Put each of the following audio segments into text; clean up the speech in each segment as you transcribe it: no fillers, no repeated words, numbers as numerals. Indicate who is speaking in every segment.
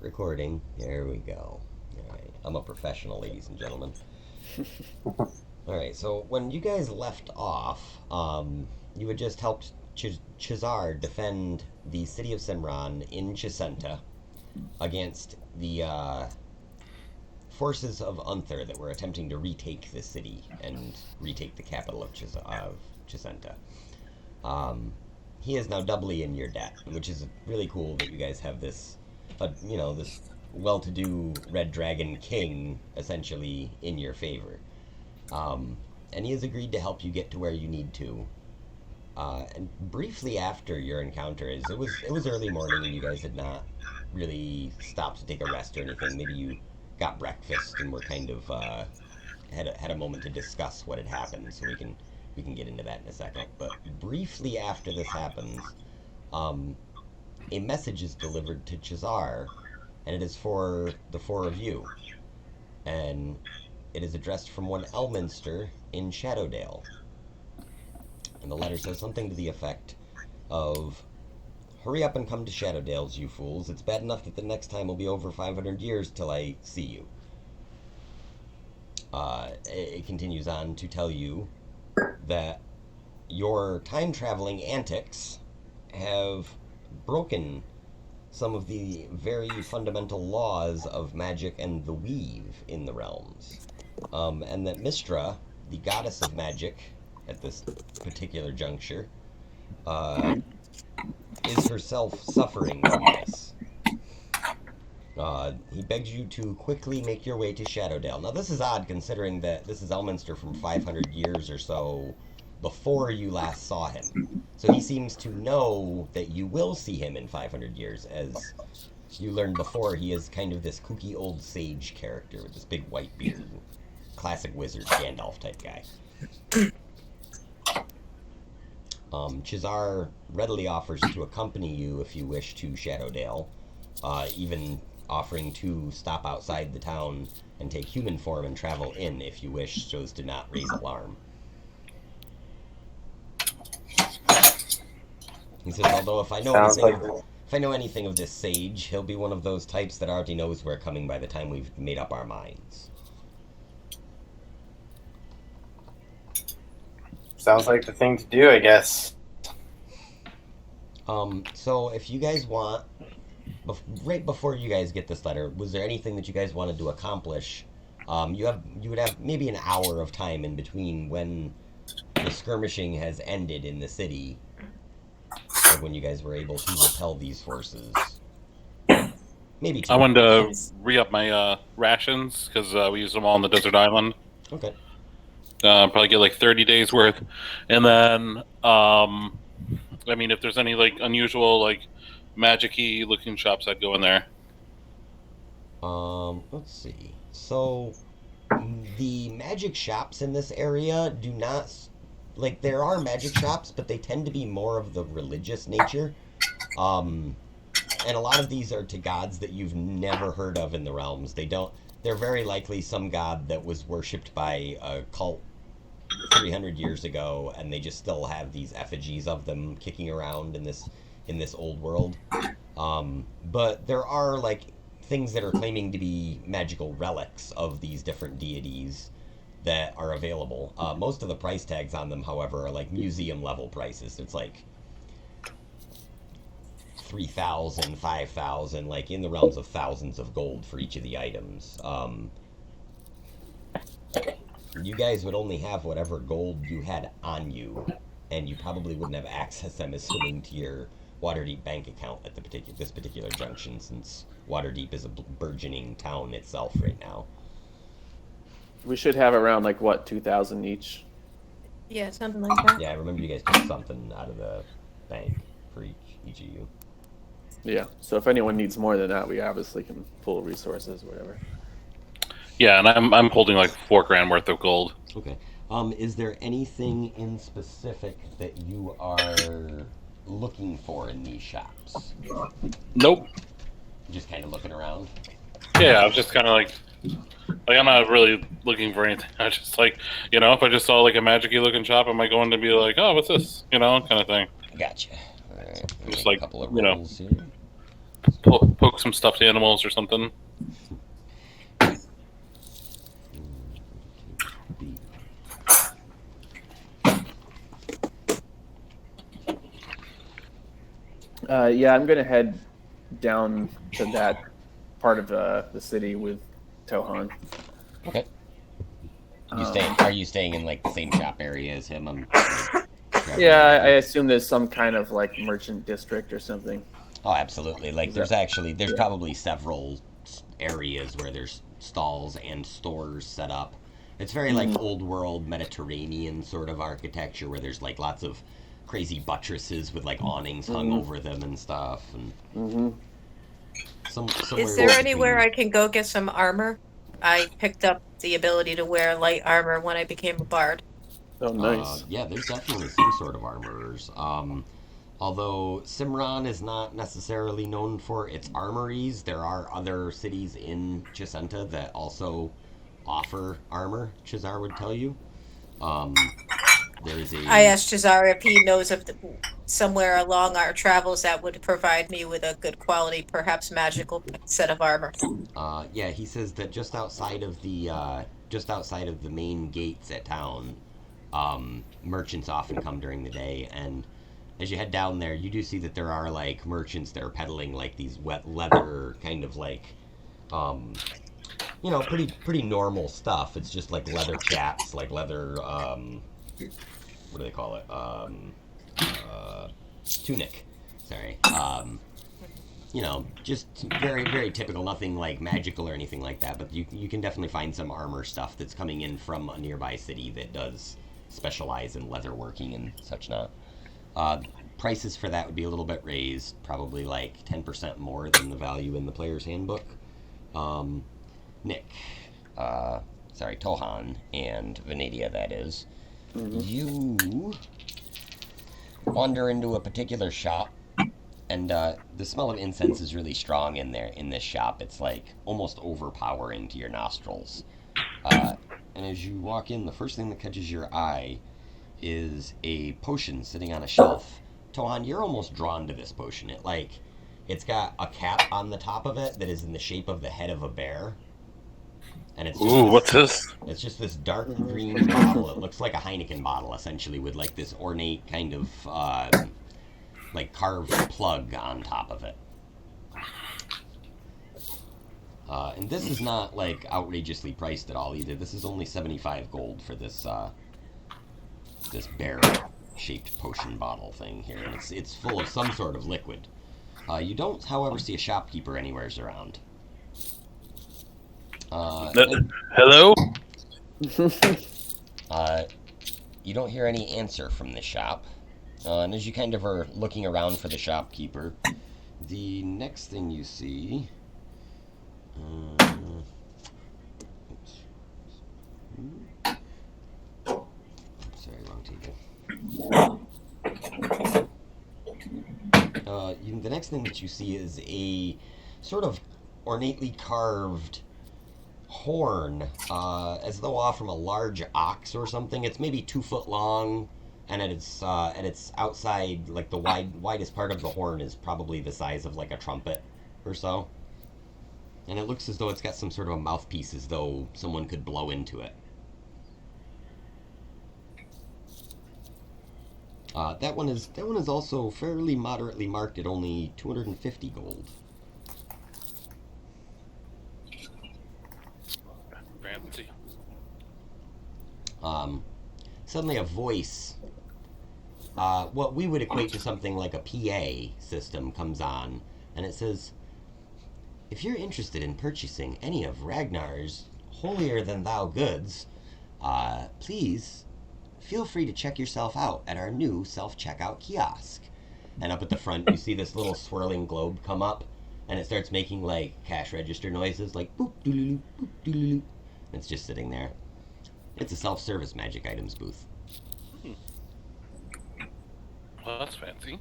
Speaker 1: Start recording. There we go. Alright, I'm a professional, ladies and gentlemen. Alright, so when you guys left off, you had just helped Chazar defend the city of Simran in Chisenta against the forces of Unther that were attempting to retake the city and retake the capital of Chisenta. He is now doubly in your debt, which is really cool that you guys have this, this well-to-do Red Dragon King essentially in your favor. And he has agreed to help you get to where you need to. And briefly after your encounter, it was early morning and you guys had not really stopped to take a rest or anything. Maybe you got breakfast and were kind of had a moment to discuss what had happened, so we can get into that in a second. But briefly after this happens, a message is delivered to Chazar, and it is for the four of you. And it is addressed from one Elminster in Shadowdale. And the letter says something to the effect of, "Hurry up and come to Shadowdales, you fools. It's bad enough that the next time will be over 500 years till I see you." It continues on to tell you that your time-traveling antics have broken some of the very fundamental laws of magic and the weave in the realms. And that Mistra, the goddess of magic at this particular juncture, is herself suffering from this. He begs you to quickly make your way to Shadowdale. Now, this is odd, considering that this is Elminster from 500 years or so before you last saw him. So he seems to know that you will see him in 500 years. As you learned before, he is kind of this kooky old sage character with this big white beard. Classic wizard, Gandalf-type guy. Chazar readily offers to accompany you if you wish to Shadowdale, even offering to stop outside the town and take human form and travel in if you wish, so as to not raise alarm. He says, although if I know anything of this sage, he'll be one of those types that already knows we're coming by the time we've made up our minds.
Speaker 2: Sounds like the thing to do, I guess.
Speaker 1: So if you guys want, right before you guys get this letter, was there anything that you guys wanted to accomplish? You would have maybe an hour of time in between when the skirmishing has ended in the city, or when you guys were able to repel these forces. Maybe 2
Speaker 3: I wanted
Speaker 1: hours.
Speaker 3: to re-up my rations, because we used them all on the desert island.
Speaker 1: Okay.
Speaker 3: Probably get like 30 days worth. And then, if there's any like unusual, like magic-y looking shops, I'd go in there.
Speaker 1: Let's see. So, the magic shops in this area do not, there are magic shops, but they tend to be more of the religious nature. And a lot of these are to gods that you've never heard of in the realms. They're very likely some god that was worshipped by a cult 300 years ago, and they just still have these effigies of them kicking around in this old world. But there are things that are claiming to be magical relics of these different deities that are available. Most of the price tags on them, however, are museum level prices. It's 3,000, 5,000, in the realms of thousands of gold for each of the items. You guys would only have whatever gold you had on you, and you probably wouldn't have access, I'm assuming, to your Waterdeep bank account at this particular junction, since Waterdeep is a burgeoning town itself right now.
Speaker 4: We should have around 2,000 each.
Speaker 5: Yeah, something like that.
Speaker 1: Yeah, I remember you guys took something out of the bank for each of you.
Speaker 4: Yeah, so if anyone needs more than that, we obviously can pull resources, whatever.
Speaker 3: Yeah, and I'm holding $4,000 worth of gold.
Speaker 1: Okay. Is there anything in specific that you are looking for in these shops?
Speaker 3: Nope.
Speaker 1: Just kind of looking around?
Speaker 3: Yeah, I was just kind of I'm not really looking for anything. I was just if I just saw a magic-y looking shop, am I going to be oh, what's this? Kind of thing.
Speaker 1: Gotcha. All right.
Speaker 3: Just
Speaker 1: a couple of rolls here.
Speaker 3: poke some stuffed animals or something.
Speaker 4: Yeah, I'm gonna head down to that part of the city with Tohan.
Speaker 1: Okay. Are you staying in like the same shop area as him?
Speaker 4: Yeah, I assume there's some kind of like merchant district or something.
Speaker 1: Oh, absolutely. Like there's probably several areas where there's stalls and stores set up. It's very like old world Mediterranean sort of architecture where there's like lots of crazy buttresses with like awnings hung over them and stuff. And
Speaker 5: Is there anywhere I can go get some armor? I picked up the ability to wear light armor when I became a bard.
Speaker 4: Oh, nice.
Speaker 1: Yeah, there's definitely some sort of armorers. Although Simran is not necessarily known for its armories, there are other cities in Chisenta that also offer armor, Chazar would tell you.
Speaker 5: I asked Chazar if he knows of somewhere along our travels that would provide me with a good quality, perhaps magical set of armor.
Speaker 1: Yeah, he says that just outside of the main gates at town, merchants often come during the day, and as you head down there, you do see that there are like merchants that are peddling like these wet leather kind of like, pretty normal stuff. It's just like leather chaps, like leather, what do they call it? Tunic. Sorry. Just very, very typical, nothing like magical or anything like that, but you can definitely find some armor stuff that's coming in from a nearby city that does specialize in leather working and such not. Prices for that would be a little bit raised, probably like 10% more than the value in the player's handbook. Tohan and Venedia, that is. You wander into a particular shop, and the smell of incense is really strong in this shop. It's like almost overpowering to your nostrils. And as you walk in, the first thing that catches your eye is a potion sitting on a shelf. Tohan, you're almost drawn to this potion. It's got a cap on the top of it that is in the shape of the head of a bear. And it's just
Speaker 3: what's this?
Speaker 1: It's just this dark green bottle. It looks like a Heineken bottle, essentially, with like this ornate kind of like carved plug on top of it. And this is not like outrageously priced at all either. This is only 75 gold for this this bear-shaped potion bottle thing here, and it's full of some sort of liquid. You don't, however, see a shopkeeper anywhere around.
Speaker 3: Hello?
Speaker 1: You don't hear any answer from the shop. And as you kind of are looking around for the shopkeeper, the next thing you see... Sorry, wrong table. The next thing that you see is a sort of ornately carved horn, as though off from a large ox or something. It's maybe 2 foot long, and at its outside, like the widest part of the horn is probably the size of like a trumpet or so. And it looks as though it's got some sort of a mouthpiece, as though someone could blow into it. That one is also fairly moderately marked at only 250 gold.
Speaker 3: Fancy.
Speaker 1: Suddenly a voice, what we would equate to something like a PA system, comes on, and it says, "If you're interested in purchasing any of Ragnar's holier-than-thou goods, please feel free to check yourself out at our new self-checkout kiosk." And up at the front, you see this little swirling globe come up, and it starts making, like, cash register noises, like, boop, doodaloo, boop, doodaloo. It's just sitting there. It's a self-service magic items booth.
Speaker 3: Well, that's fancy.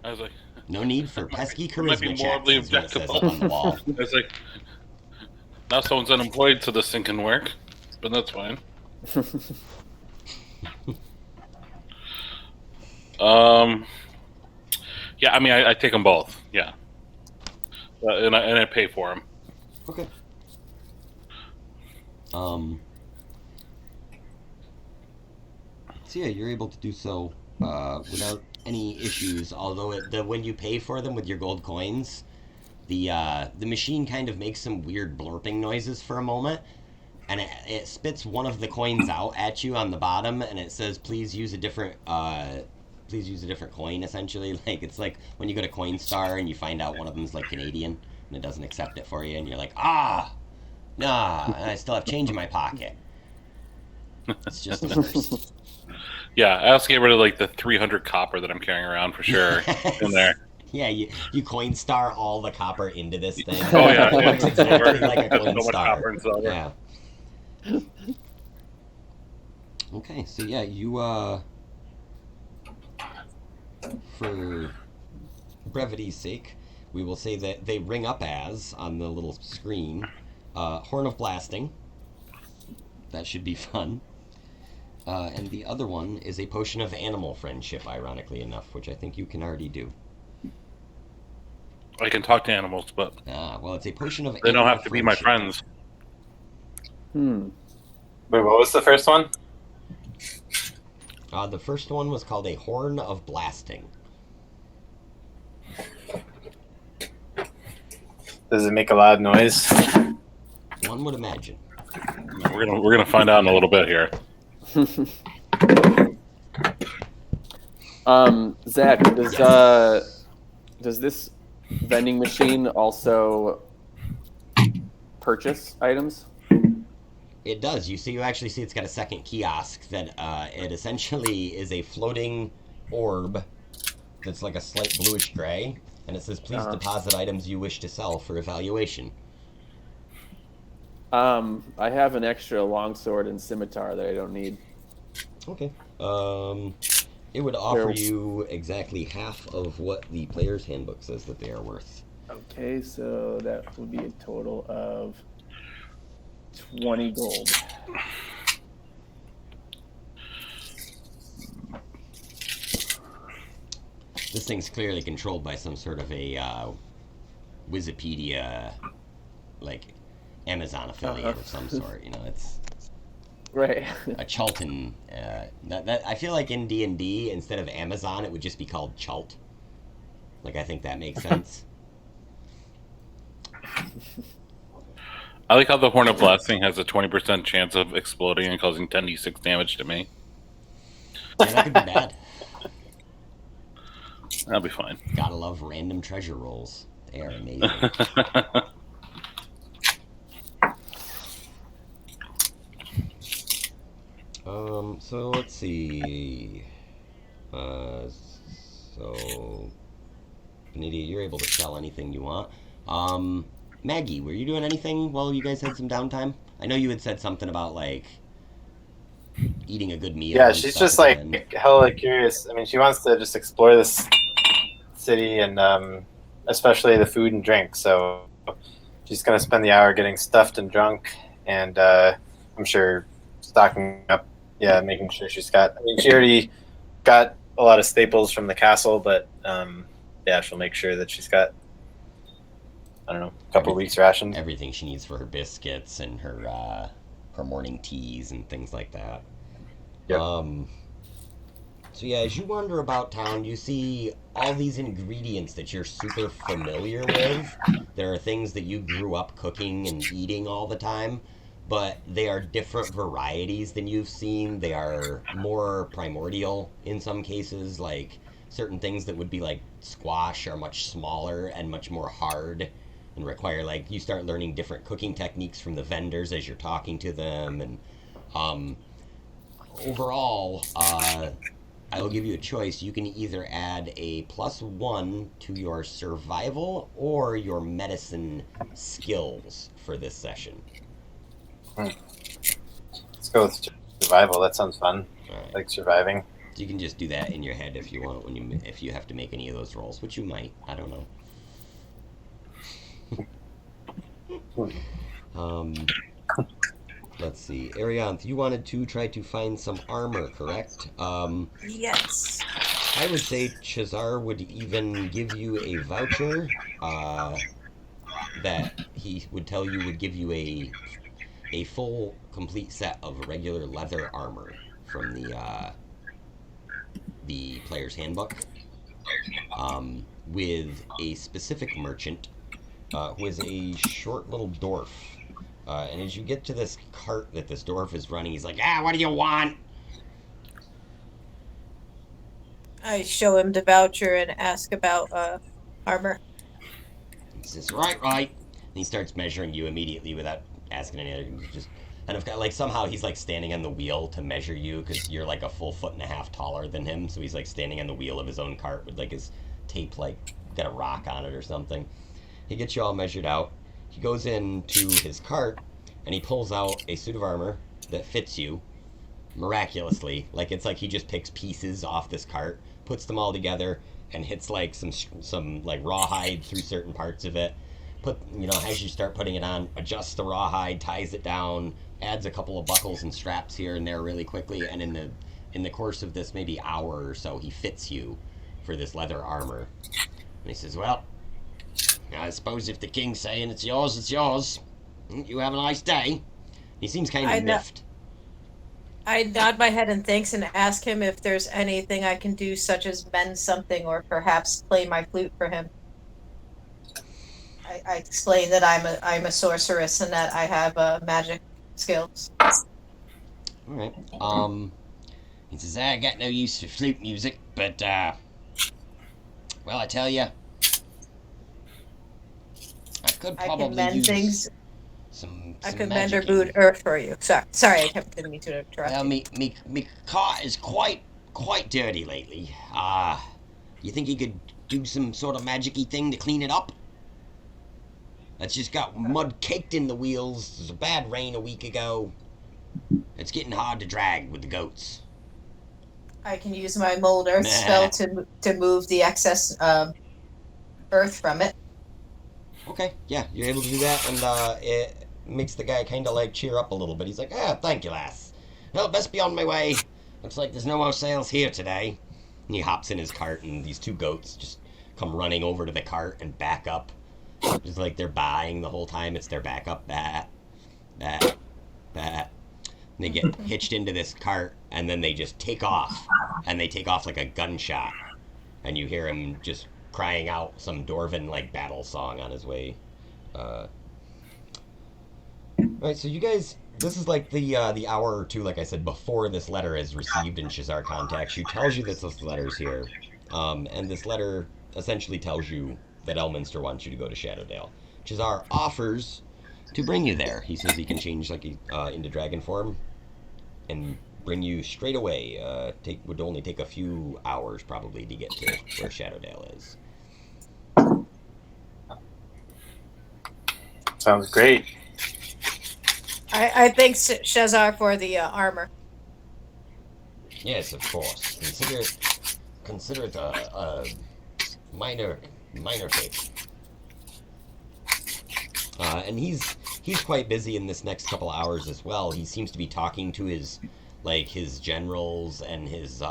Speaker 3: I was like...
Speaker 1: No need for pesky
Speaker 3: might be
Speaker 1: charisma checks,
Speaker 3: morally
Speaker 1: is what it says up
Speaker 3: objectable.
Speaker 1: on the wall.
Speaker 3: I was like... Now someone's unemployed, so this thing can work. But that's fine. Yeah, I mean, I take them both. Yeah. and I pay for them.
Speaker 1: Okay. So yeah, you're able to do so without any issues. Although when you pay for them with your gold coins, the machine kind of makes some weird blurping noises for a moment, and it spits one of the coins out at you on the bottom, and it says, "Please use a different coin." Essentially, like it's like when you go to Coinstar and you find out one of them's like Canadian and it doesn't accept it for you, and you're like, nah, and I still have change in my pocket. It's just numbers.
Speaker 3: Yeah, I also get rid of like the 300 copper that I'm carrying around for sure in there.
Speaker 1: Yeah, you Coinstar all the copper into this thing.
Speaker 3: Oh yeah,
Speaker 1: It's exactly like a
Speaker 3: so much copper
Speaker 1: Coinstar.
Speaker 3: and silver.
Speaker 1: Yeah. Okay, so yeah, you for brevity's sake, we will say that they ring up as on the little screen, Horn of Blasting. That should be fun. And the other one is a potion of animal friendship, ironically enough, which I think you can already do.
Speaker 3: I can talk to animals, but
Speaker 1: Well, it's a potion of
Speaker 3: they don't
Speaker 1: animal
Speaker 3: have to be my
Speaker 1: friendship.
Speaker 3: friends.
Speaker 2: Wait, what was the first one?
Speaker 1: The first one was called a Horn of Blasting.
Speaker 2: Does it make a loud noise?
Speaker 1: One would imagine.
Speaker 3: We're gonna find out in a little bit here.
Speaker 4: Zach, does this vending machine also purchase items?
Speaker 1: It does. You actually see it's got a second kiosk that it essentially is a floating orb that's like a slight bluish gray, and it says, "Please deposit items you wish to sell for evaluation."
Speaker 4: I have an extra longsword and scimitar that I don't need.
Speaker 1: Okay. It would offer you exactly half of what the player's handbook says that they are worth.
Speaker 4: Okay, so that would be a total of 20 gold.
Speaker 1: This thing's clearly controlled by some sort of a Wikipedia, like Amazon affiliate of some sort. You know, it's
Speaker 4: Right.
Speaker 1: a Chalton. That I feel like in D&D, instead of Amazon, it would just be called Chalt. Like, I think that makes sense.
Speaker 3: I like how the Horn of Blasting has a 20% chance of exploding and causing 10d6 damage to me.
Speaker 1: Yeah, that could be bad.
Speaker 3: That'll be fine.
Speaker 1: Gotta love random treasure rolls. They are amazing. So let's see. So, Benita, you're able to sell anything you want. Maggie, were you doing anything while you guys had some downtime? I know you had said something about, like, eating a good meal.
Speaker 2: Yeah,
Speaker 1: and
Speaker 2: she's
Speaker 1: stuff
Speaker 2: just
Speaker 1: at the end.
Speaker 2: like hella curious. I mean, she wants to just explore this city and especially the food and drink. So she's gonna spend the hour getting stuffed and drunk, and I'm sure stocking up. Yeah, making sure she's got. I mean, she already got a lot of staples from the castle, but yeah, she'll make sure that she's got, I don't know, a couple of weeks rations.
Speaker 1: Everything she needs for her biscuits and her morning teas and things like that.
Speaker 2: Yep.
Speaker 1: So yeah, as you wander about town, you see all these ingredients that you're super familiar with. There are things that you grew up cooking and eating all the time, but they are different varieties than you've seen. They are more primordial in some cases, like certain things that would be like squash are much smaller and much more hard and require, like, you start learning different cooking techniques from the vendors as you're talking to them. And overall, I will give you a choice. You can either add a +1 to your survival or your medicine skills for this session.
Speaker 2: Let's go with survival. That sounds fun.
Speaker 1: Alright.
Speaker 2: Like surviving.
Speaker 1: You can just do that in your head if you want, if you have to make any of those rolls, which you might. I don't know. Let's see. Arianth, you wanted to try to find some armor, correct?
Speaker 5: Yes.
Speaker 1: I would say Chazar would even give you a voucher that he would tell you would give you a full, complete set of regular leather armor from the player's handbook, with a specific merchant who is a short little dwarf. And as you get to this cart that this dwarf is running, he's like, what do you want?
Speaker 5: I show him the voucher and ask about armor.
Speaker 1: He says, right. And he starts measuring you immediately without asking any other. Just and like somehow he's like standing on the wheel to measure you because you're like a full foot and a half taller than him. So he's like standing on the wheel of his own cart with like his tape like got a rock on it or something. He gets you all measured out. He goes into his cart and he pulls out a suit of armor that fits you miraculously. Like it's like he just picks pieces off this cart, puts them all together, and hits like some like rawhide through certain parts of it. As you start putting it on, adjusts the rawhide, ties it down, adds a couple of buckles and straps here and there really quickly, and in the course of this maybe hour or so, he fits you for this leather armor. And he says, well, I suppose if the king's saying it's yours, it's yours. You have a nice day. He seems kind of miffed.
Speaker 5: I nod my head in thanks and ask him if there's anything I can do, such as mend something or perhaps play my flute for him. I explain that I'm a sorceress and that I have magic skills.
Speaker 1: All right. He says, I got no use for flute music, but well, I tell you, I could probably
Speaker 5: mend
Speaker 1: use
Speaker 5: things.
Speaker 1: Some
Speaker 5: I could mend or
Speaker 1: magicking.
Speaker 5: boot earth for you. Sorry, I didn't mean to interrupt
Speaker 1: Well,
Speaker 5: you.
Speaker 1: me cart is quite dirty lately. You think you could do some sort of magic-y thing to clean it up? It's just got mud caked in the wheels. There's a bad rain a week ago. It's getting hard to drag with the goats.
Speaker 5: I can use my mold earth spell to move the excess earth from it.
Speaker 1: Okay, yeah, you're able to do that, and it makes the guy kind of like cheer up a little bit. He's like, thank you, lass. Well, best be on my way. Looks like there's no more sales here today. And he hops in his cart, and these two goats just come running over to the cart and back up. Just like they're buying the whole time. It's their backup. That. And they get hitched into this cart, and then they just take off. And they take off like a gunshot. And you hear him just crying out some Dwarven like battle song on his way. Alright, so you guys, this is like the hour or two, like I said, before this letter is received and Shazar contacts you, tells you that this letter's here. And this letter essentially tells you that Elminster wants you to go to Shadowdale. Shazar offers to bring you there. He says he can change like into dragon form and bring you straight away. Would only take a few hours probably to get to where Shadowdale is.
Speaker 2: Sounds great.
Speaker 5: I thank Shazar for the armor.
Speaker 1: Yes, of course. Consider it a minor fate. And he's quite busy in this next couple hours as well. He seems to be talking to his generals and his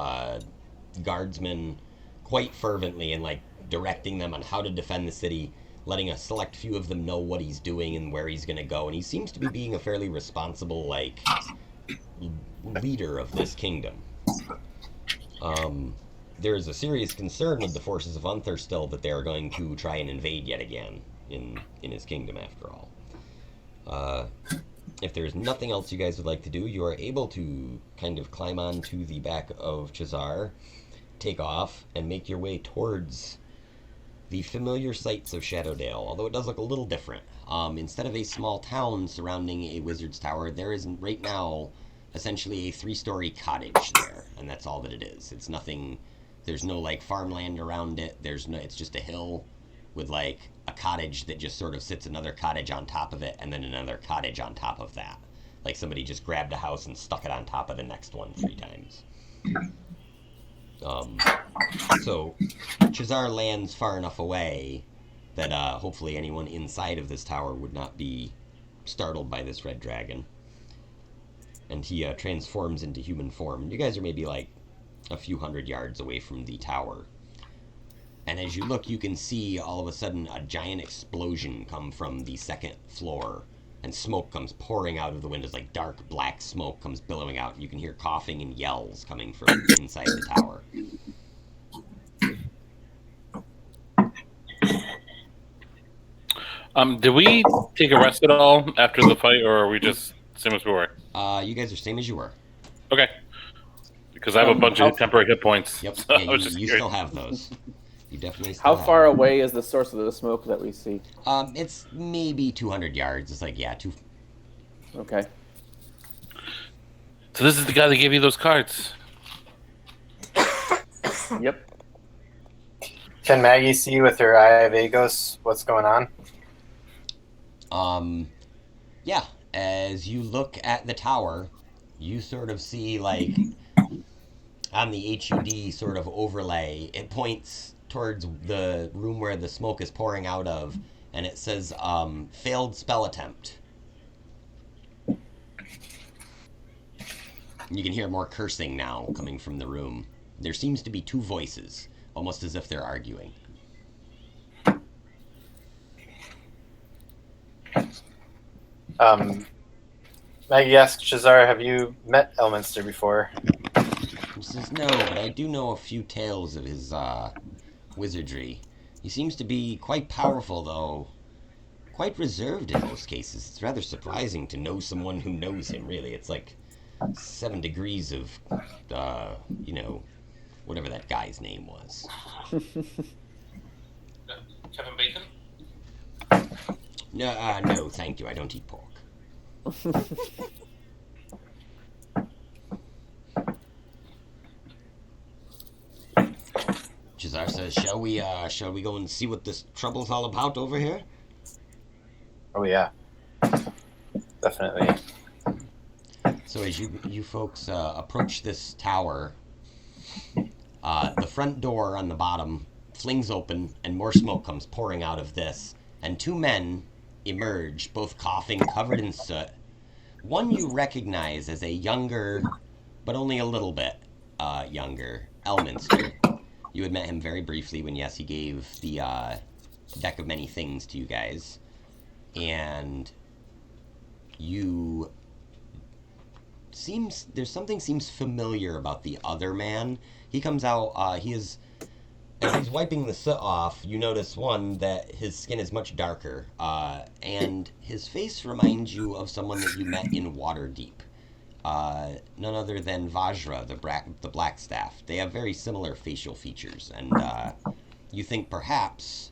Speaker 1: guardsmen quite fervently and like directing them on how to defend the city, letting a select few of them know what he's doing and where he's going to go. And he seems to be being a fairly responsible like leader of this kingdom. There is a serious concern with the forces of Unther still that they are going to try and invade yet again in his kingdom after all. If there's nothing else you guys would like to do, you are able to kind of climb onto the back of Chazar, take off, and make your way towards the familiar sights of Shadowdale, although it does look a little different. Instead of a small town surrounding a wizard's tower, there is right now essentially a 3-story cottage there, and that's all that it is. It's nothing. There's no like farmland around it. It's just a hill with like a cottage that just sort of sits another cottage on top of it, and then another cottage on top of that. Like somebody just grabbed a house and stuck it on top of the next one 3 times. So Chazar lands far enough away that hopefully anyone inside of this tower would not be startled by this red dragon. And he transforms into human form. You guys are maybe like a few hundred yards away from the tower. And as you look, you can see all of a sudden a giant explosion come from the second floor, and smoke comes pouring out of the windows, like dark black smoke comes billowing out. You can hear coughing and yells coming from inside the tower.
Speaker 3: Did we take a rest at all after the fight, or are we just same as we were?
Speaker 1: You guys are same as you were.
Speaker 3: Okay. Because I have a bunch of temporary hit points.
Speaker 1: Yep.
Speaker 3: So
Speaker 1: Yeah,
Speaker 3: I was just
Speaker 1: you
Speaker 3: curious.
Speaker 1: still have those. You definitely still
Speaker 4: How
Speaker 1: have
Speaker 4: far
Speaker 1: them.
Speaker 4: away is the source of the smoke that we see?
Speaker 1: It's maybe 200 yards. It's like, yeah,
Speaker 4: Okay.
Speaker 3: So this is the guy that gave you those cards.
Speaker 4: Yep.
Speaker 2: Can Maggie see with her eye of Agos what's going on?
Speaker 1: Yeah. As you look at the tower, you sort of see, like, on the HUD sort of overlay, it points towards the room where the smoke is pouring out of, and it says, failed spell attempt. You can hear more cursing now coming from the room. There seems to be two voices, almost as if they're arguing.
Speaker 2: Maggie asks Shazar, have you met Elminster before?
Speaker 1: He says, no, but I do know a few tales of his, wizardry. He seems to be quite powerful, though quite reserved in most cases. It's rather surprising to know someone who knows him, really. It's like 7 degrees of, whatever that guy's name was.
Speaker 3: Kevin Bacon?
Speaker 1: No, thank you. I don't eat pork. Shazar says, shall we go and see what this trouble's all about over here?
Speaker 2: Oh yeah, definitely.
Speaker 1: So as you folks approach this tower, the front door on the bottom flings open, and more smoke comes pouring out of this, and 2 men emerge, both coughing, covered in soot. One you recognize as a younger, but only a little bit younger, Elminster. You had met him very briefly when, yes, he gave the deck of many things to you guys. And there's something seems familiar about the other man. He comes out, as he's wiping the soot off, you notice, one, that his skin is much darker, and his face reminds you of someone that you met in Waterdeep. None other than Vajra, the Blackstaff. They have very similar facial features, and you think perhaps,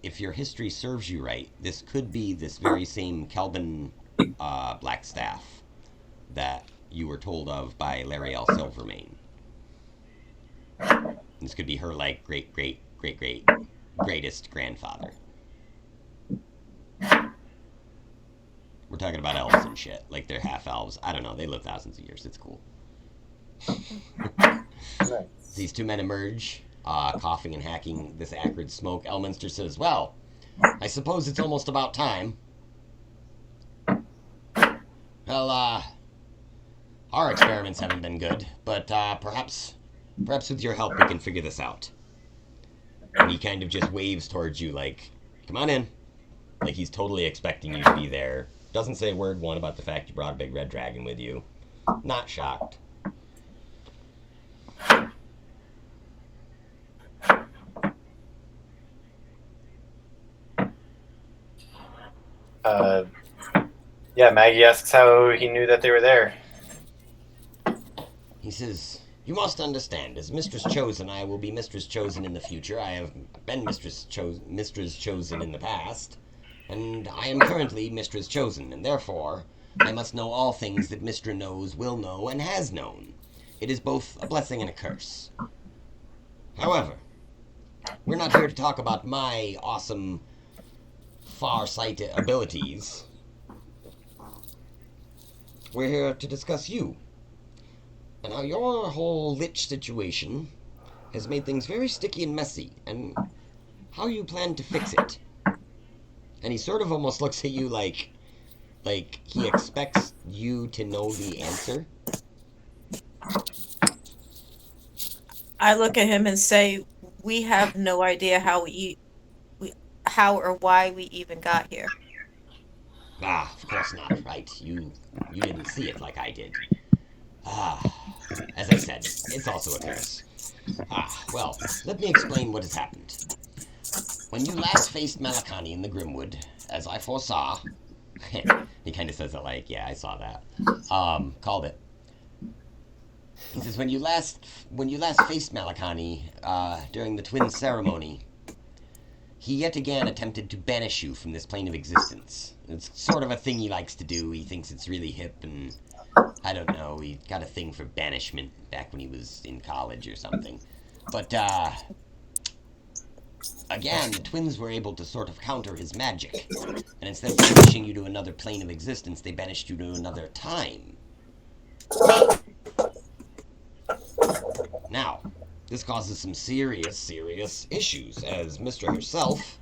Speaker 1: if your history serves you right, this could be this very same Khelben Blackstaff that you were told of by Lariel Silvermane. This could be her, like, greatest grandfather. We're talking about elves and shit. Like, they're half elves. I don't know. They live thousands of years. It's cool.
Speaker 2: Nice.
Speaker 1: These 2 men emerge, coughing and hacking this acrid smoke. Elminster says, well, I suppose it's almost about time. Well, our experiments haven't been good, but perhaps with your help we can figure this out. And he kind of just waves towards you like, come on in. Like he's totally expecting you to be there. Doesn't say word one about the fact you brought a big red dragon with you. Not shocked.
Speaker 2: Yeah, Maggie asks how he knew that they were there.
Speaker 1: He says, you must understand, as Mistress Chosen, I will be Mistress Chosen in the future. I have been Mistress Chosen in the past, and I am currently Mistress Chosen, and therefore I must know all things that Mistra knows, will know, and has known. It is both a blessing and a curse. However, we're not here to talk about my awesome, far-sighted abilities. We're here to discuss you. And how your whole lich situation has made things very sticky and messy, and how you plan to fix it. And he sort of almost looks at you like he expects you to know the answer.
Speaker 5: I look at him and say, we have no idea how or why we even got here.
Speaker 1: Ah, of course not, right? You didn't see it like I did. Ah, as I said, it's also a curse. Ah, well, let me explain what has happened. When you last faced Malikani in the Grimwood, as I foresaw, he kind of says it like, yeah, I saw that. Called it. He says when you last faced Malikani during the twin ceremony, he yet again attempted to banish you from this plane of existence. It's sort of a thing he likes to do. He thinks it's really hip, and I don't know. He got a thing for banishment back when he was in college or something. But again, the twins were able to sort of counter his magic, and instead of banishing you to another plane of existence, they banished you to another time. Now, this causes some serious issues, as Mister herself,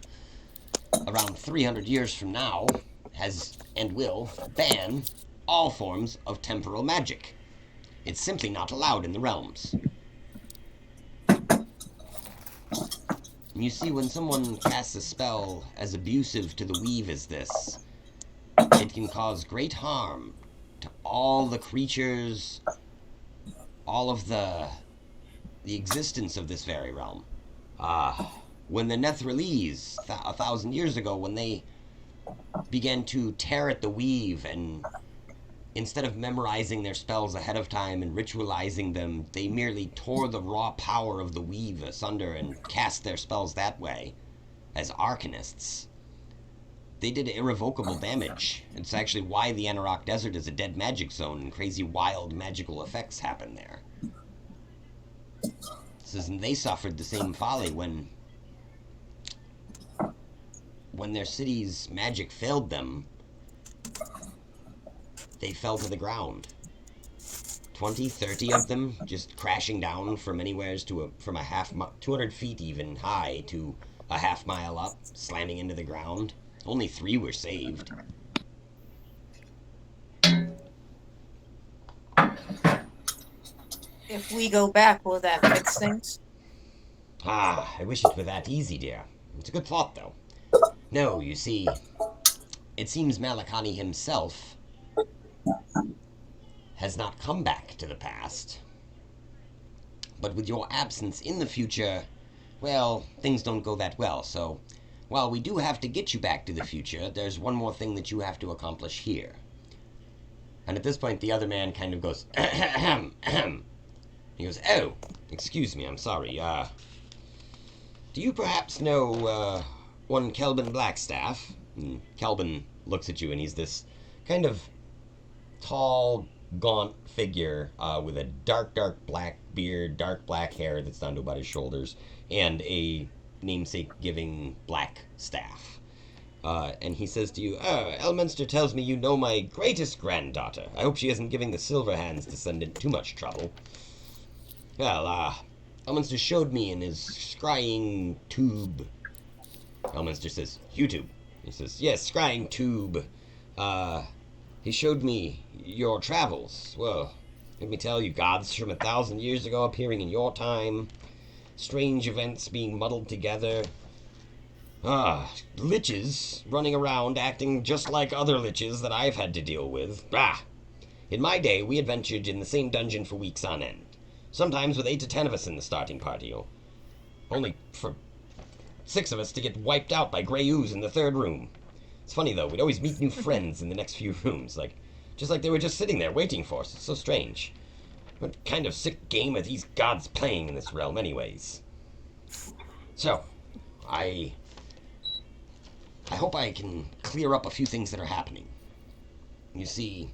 Speaker 1: around 300 years from now, has and will ban all forms of temporal magic. It's simply not allowed in the realms. You see, when someone casts a spell as abusive to the weave as this, it can cause great harm to all the creatures, all of the existence of this very realm. When the Nethralese, 1,000 years ago, when they began to tear at the weave, and instead of memorizing their spells ahead of time and ritualizing them, they merely tore the raw power of the weave asunder and cast their spells that way, as arcanists. They did irrevocable damage. It's actually why the Acerack Desert is a dead magic zone, and crazy wild magical effects happen there. And they suffered the same folly when their city's magic failed them. They fell to the ground. 20, 30 of them just crashing down from anywheres to from a 200 feet even high to a half mile up, slamming into the ground. Only 3 were saved.
Speaker 5: If we go back, will that fix things?
Speaker 1: Ah, I wish it were that easy, dear. It's a good thought, though. No, you see, it seems Malikani himself has not come back to the past. But with your absence in the future, well, things don't go that well, so while we do have to get you back to the future, there's one more thing that you have to accomplish here. And at this point, the other man kind of goes, ahem, ahem. He goes, oh, excuse me, I'm sorry, do you perhaps know, one Khelben Blackstaff? And Khelben looks at you, and he's this kind of tall, gaunt figure, with a dark black beard, dark black hair that's down to about his shoulders, and a namesake-giving black staff. And he says to you, Elminster tells me you know my greatest granddaughter. I hope she isn't giving the Silverhands descendant too much trouble. Well, Elminster showed me in his scrying tube. Elminster says, YouTube. He says, yes, scrying tube. He showed me your travels. Well, let me tell you, gods from 1,000 years ago appearing in your time. Strange events being muddled together. Liches running around acting just like other liches that I've had to deal with. In my day, we adventured in the same dungeon for weeks on end. Sometimes with 8 to 10 of us in the starting party. Only for 6 of us to get wiped out by gray ooze in the 3rd room. It's funny, though. We'd always meet new friends in the next few rooms. Just like they were just sitting there waiting for us. It's so strange. What kind of sick game are these gods playing in this realm, anyways? So, I hope I can clear up a few things that are happening. You see,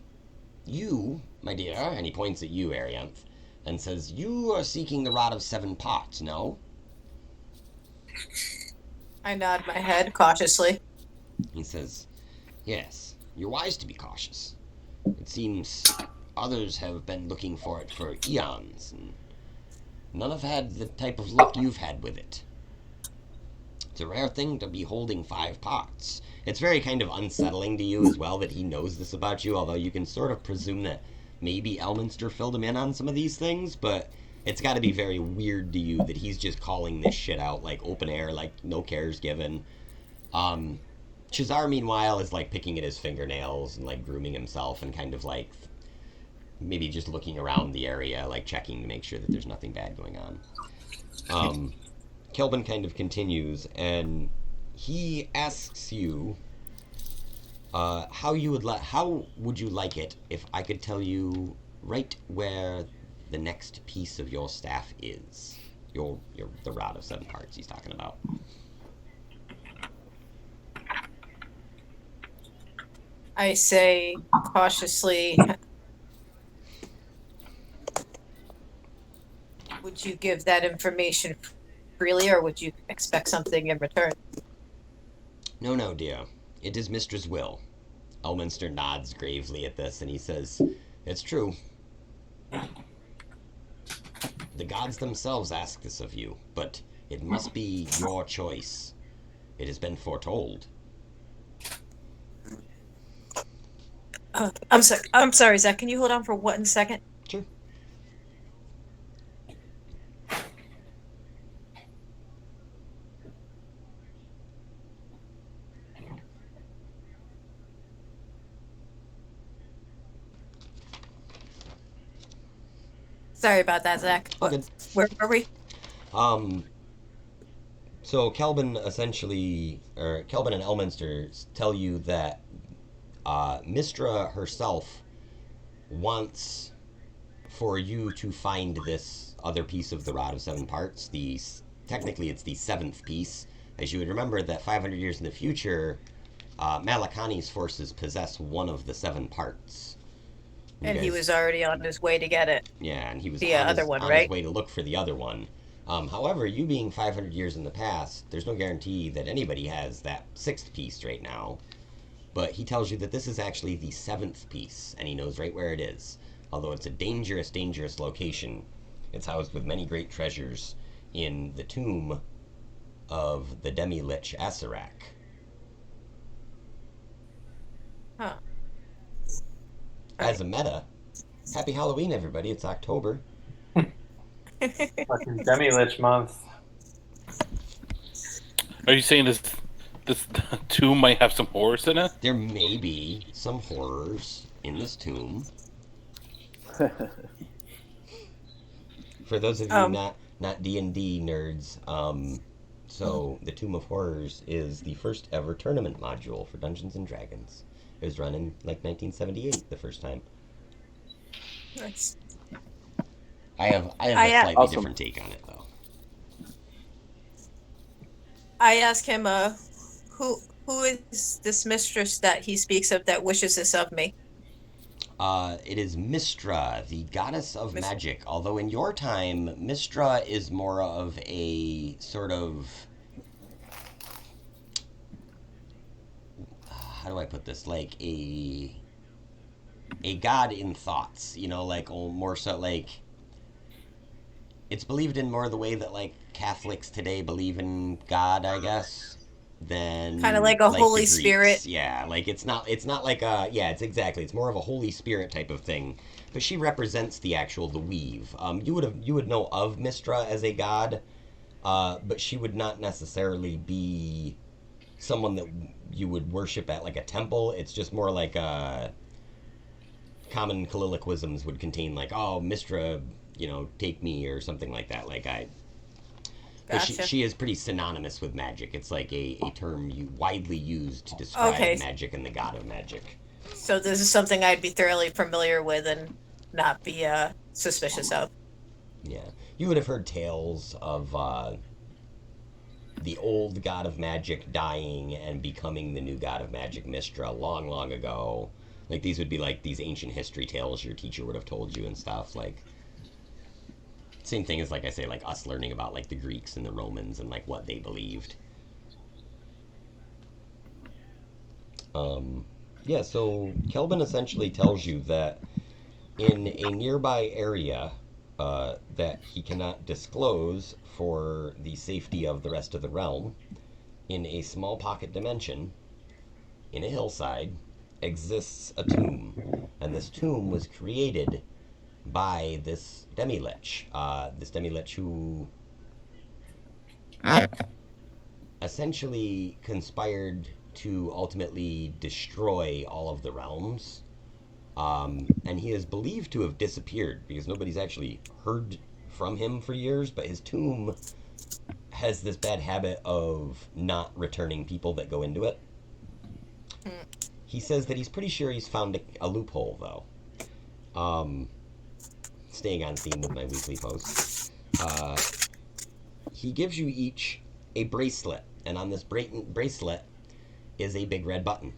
Speaker 1: you, my dear, and he points at you, Arianth, and says, you are seeking the Rod of 7 Parts, no?
Speaker 5: I nod my head cautiously.
Speaker 1: He says, yes, you're wise to be cautious. It seems others have been looking for it for eons, and none have had the type of luck you've had with it. It's a rare thing to be holding 5 parts. It's very kind of unsettling to you as well that he knows this about you, although you can sort of presume that maybe Elminster filled him in on some of these things, but it's got to be very weird to you that he's just calling this shit out like open air, like no cares given. Chazar, meanwhile, is like picking at his fingernails and like grooming himself and kind of like maybe just looking around the area, like checking to make sure that there's nothing bad going on. Khelben kind of continues, and he asks you how would you like it if I could tell you right where the next piece of your staff is? The rod of 7 parts he's talking about.
Speaker 5: I say cautiously, would you give that information freely, or would you expect something in return?
Speaker 1: No, dear. It is Mistress' will. Elminster nods gravely at this, and he says, it's true. The gods themselves ask this of you, but it must be your choice. It has been foretold.
Speaker 5: I'm sorry, Zach. Can you hold on for 1 second?
Speaker 1: Sure.
Speaker 5: Sorry about that, Zach.
Speaker 1: All good.
Speaker 5: Where are we?
Speaker 1: So Khelben and Elminster tell you that Mistra herself wants for you to find this other piece of the Rod of 7 Parts. Technically, it's the 7th piece. As you would remember, that 500 years in the future, Malikani's forces possess one of the 7 parts.
Speaker 5: And he was already on his way to get it.
Speaker 1: Yeah, and he was
Speaker 5: The
Speaker 1: on
Speaker 5: other
Speaker 1: his,
Speaker 5: one,
Speaker 1: on
Speaker 5: right?
Speaker 1: his way to look for the other one. However, you being 500 years in the past, there's no guarantee that anybody has that 6th piece right now. But he tells you that this is actually the 7th piece, and he knows right where it is. Although it's a dangerous, dangerous location, it's housed with many great treasures in the tomb of the demilich Acerack.
Speaker 5: Huh.
Speaker 1: As a meta, happy Halloween, everybody. It's October.
Speaker 2: Fucking demilich month.
Speaker 3: Are you saying this tomb might have some horrors in it?
Speaker 1: There may be some horrors in this tomb. For those of you not D&D nerds, so the Tomb of Horrors is the first ever tournament module for Dungeons and Dragons. It was run in like 1978 the first time.
Speaker 5: Nice.
Speaker 1: I have a slightly
Speaker 4: Awesome.
Speaker 1: different take on it though.
Speaker 5: I ask him, who is this mistress that he speaks of that wishes this of me?
Speaker 1: It is Mistra, the goddess of magic. Although in your time, Mistra is more of a sort of... how do I put this? Like a god in thoughts, you know, like more so like... It's believed in more the way that like Catholics today believe in God, I guess. Than
Speaker 5: Kind of like a Holy
Speaker 1: the Greeks.
Speaker 5: Spirit.
Speaker 1: Yeah, like it's not like a it's more of a Holy Spirit type of thing. But she represents the weave. You would know of Mistra as a god, but she would not necessarily be someone that you would worship at like a temple. It's just more like common colloquialisms would contain like, oh, Mistra, you know, take me or something like that. Like But
Speaker 5: Gotcha.
Speaker 1: she is pretty synonymous with magic. It's like a term widely used to describe magic and the god of magic.
Speaker 5: So this is something I'd be thoroughly familiar with and not be suspicious of.
Speaker 1: Yeah. You would have heard tales of the old god of magic dying and becoming the new god of magic, Mistra, long, long ago. Like, these would be like these ancient history tales your teacher would have told you and stuff. Like, same thing as, like I say, like us learning about like the Greeks and the Romans and like what they believed. Yeah, so Khelben essentially tells you that in a nearby area that he cannot disclose for the safety of the rest of the realm, in a small pocket dimension, in a hillside, exists a tomb. And this tomb was created by this demilich. This demilich who essentially conspired to ultimately destroy all of the realms. And he is believed to have disappeared because nobody's actually heard from him for years, but his tomb has this bad habit of not returning people that go into it. He says that he's pretty sure he's found a loophole, though. Staying on theme with my weekly posts. He gives you each a bracelet, and on this bracelet is a big red button.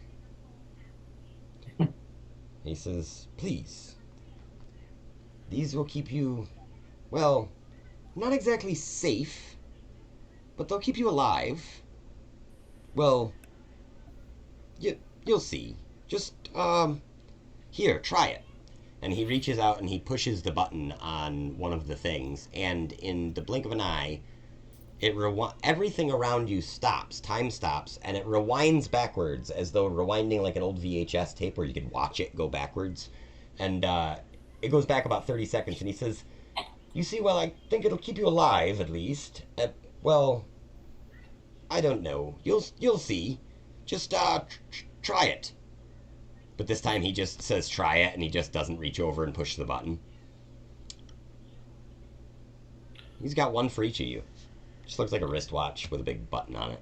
Speaker 1: He says, please, these will keep you, well, not exactly safe, but they'll keep you alive. Well, you'll see. Just, here, try it. And he reaches out and he pushes the button on one of the things, and in the blink of an eye, everything around you stops, time stops, and it rewinds backwards as though rewinding like an old VHS tape where you could watch it go backwards. And it goes back about 30 seconds, and he says, you see, well, I think it'll keep you alive, at least. Well, I don't know. You'll see. Just try it. But this time he just says try it, and he just doesn't reach over and push the button. He's got one for each of you. Just looks like a wristwatch with a big button on it.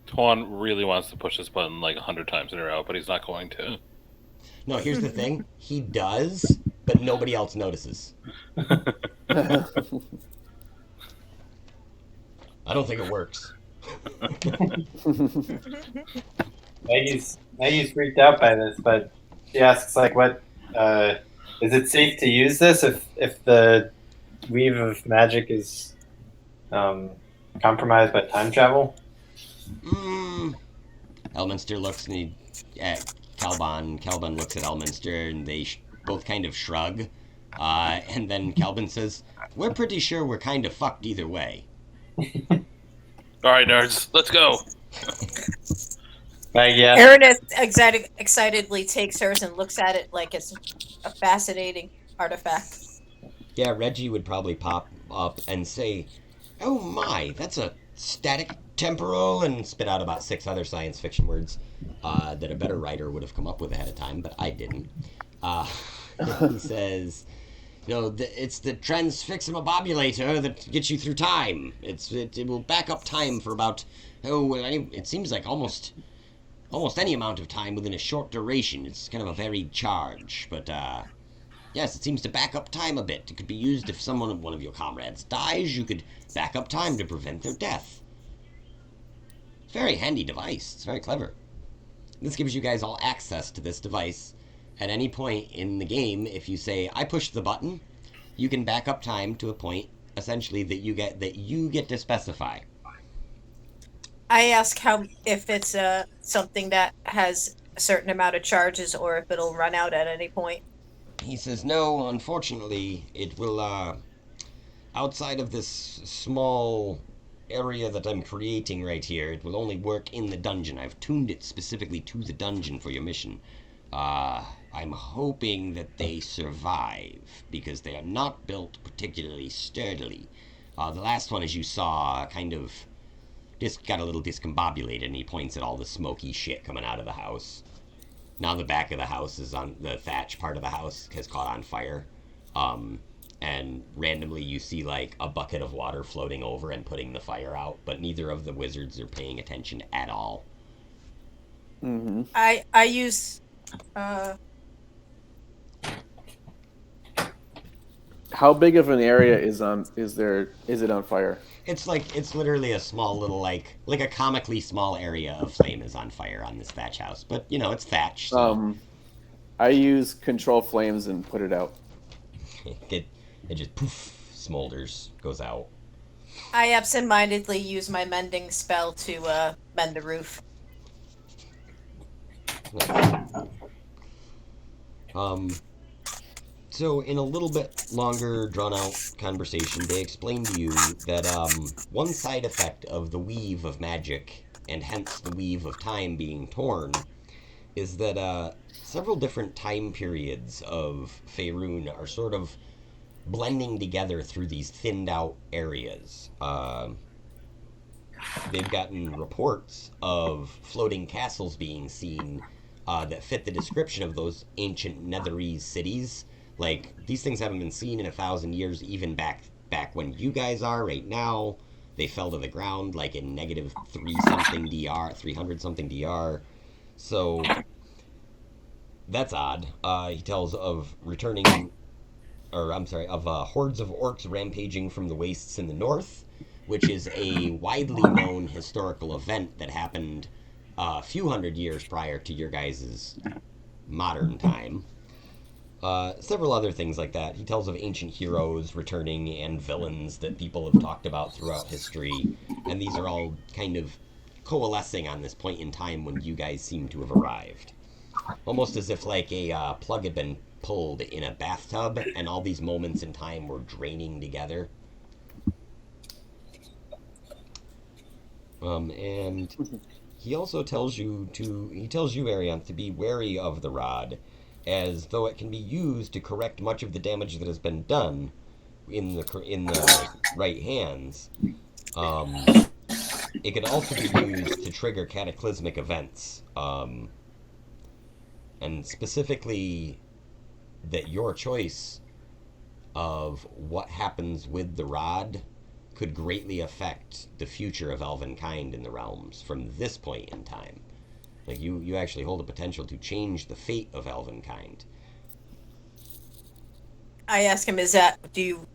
Speaker 3: Tuan really wants to push this button like 100 times in a row, but he's not going to.
Speaker 1: No, here's the thing. He does, but nobody else notices. I don't think it works.
Speaker 2: Maggie's freaked out by this, but she asks, like, what, is it safe to use this if the weave of magic is compromised by time travel?
Speaker 1: Elminster looks at Khelben. Khelben looks at Elminster, and they both kind of shrug. And then Khelben says, we're pretty sure we're kind of fucked either way.
Speaker 3: All right, nerds, let's go.
Speaker 2: Yeah.
Speaker 5: Ernest excitedly takes hers and looks at it like it's a fascinating artifact.
Speaker 1: Yeah, Reggie would probably pop up and say, oh my, that's a static temporal, and spit out about 6 other science fiction words that a better writer would have come up with ahead of time, but I didn't. He says, it's the transfiximabobulator that gets you through time. It will back up time for about, it seems like almost any amount of time within a short duration. It's kind of a varied charge, but yes, it seems to back up time a bit. It could be used if one of your comrades dies. You could back up time to prevent their death. It's a very handy device. It's very clever. This gives you guys all access to this device at any point in the game. If you say, I pushed the button, you can back up time to a point, essentially, that you get to specify.
Speaker 5: I ask if it's something that has a certain amount of charges or if it'll run out at any point.
Speaker 1: He says, no, unfortunately, it will, outside of this small area that I'm creating right here, it will only work in the dungeon. I've tuned it specifically to the dungeon for your mission. I'm hoping that they survive, because they are not built particularly sturdily. The last one, as you saw, kind of just got a little discombobulated, and he points at all the smoky shit coming out of the house. Now the back of the house is on the thatch part of the house has caught on fire. And randomly you see like a bucket of water floating over and putting the fire out, but neither of the wizards are paying attention at all.
Speaker 4: Mm-hmm.
Speaker 5: I use
Speaker 4: How big of an area is it on fire?
Speaker 1: It's literally a small little like a comically small area of flame is on fire on this thatch house, but it's thatch. So.
Speaker 4: I use control flames and put it out.
Speaker 1: It just poof smolders, goes out.
Speaker 5: I absentmindedly use my mending spell to mend the roof.
Speaker 1: So in a little bit longer, drawn-out conversation, they explain to you that one side effect of the weave of magic, and hence the weave of time being torn, is that several different time periods of Faerun are sort of blending together through these thinned out areas. They've gotten reports of floating castles being seen that fit the description of those ancient Netherese cities. Like, these things haven't been seen in 1,000 years, even back when you guys are right now. They fell to the ground like in negative 3-something DR, 300 something DR. So that's odd. He tells of returning, or I'm sorry, of hordes of orcs rampaging from the wastes in the north, which is a widely known historical event that happened a few hundred years prior to your guys' modern time. Several other things like that. He tells of ancient heroes returning and villains that people have talked about throughout history, and these are all kind of coalescing on this point in time when you guys seem to have arrived. Almost as if like a plug had been pulled in a bathtub, and all these moments in time were draining together. And he also tells you, Arianth, to be wary of the rod, as though it can be used to correct much of the damage that has been done in the right hands. It could also be used to trigger cataclysmic events, and specifically that your choice of what happens with the rod could greatly affect the future of elvenkind in the realms from this point in time. Like, you actually hold the potential to change the fate of elvenkind.
Speaker 5: I ask him, do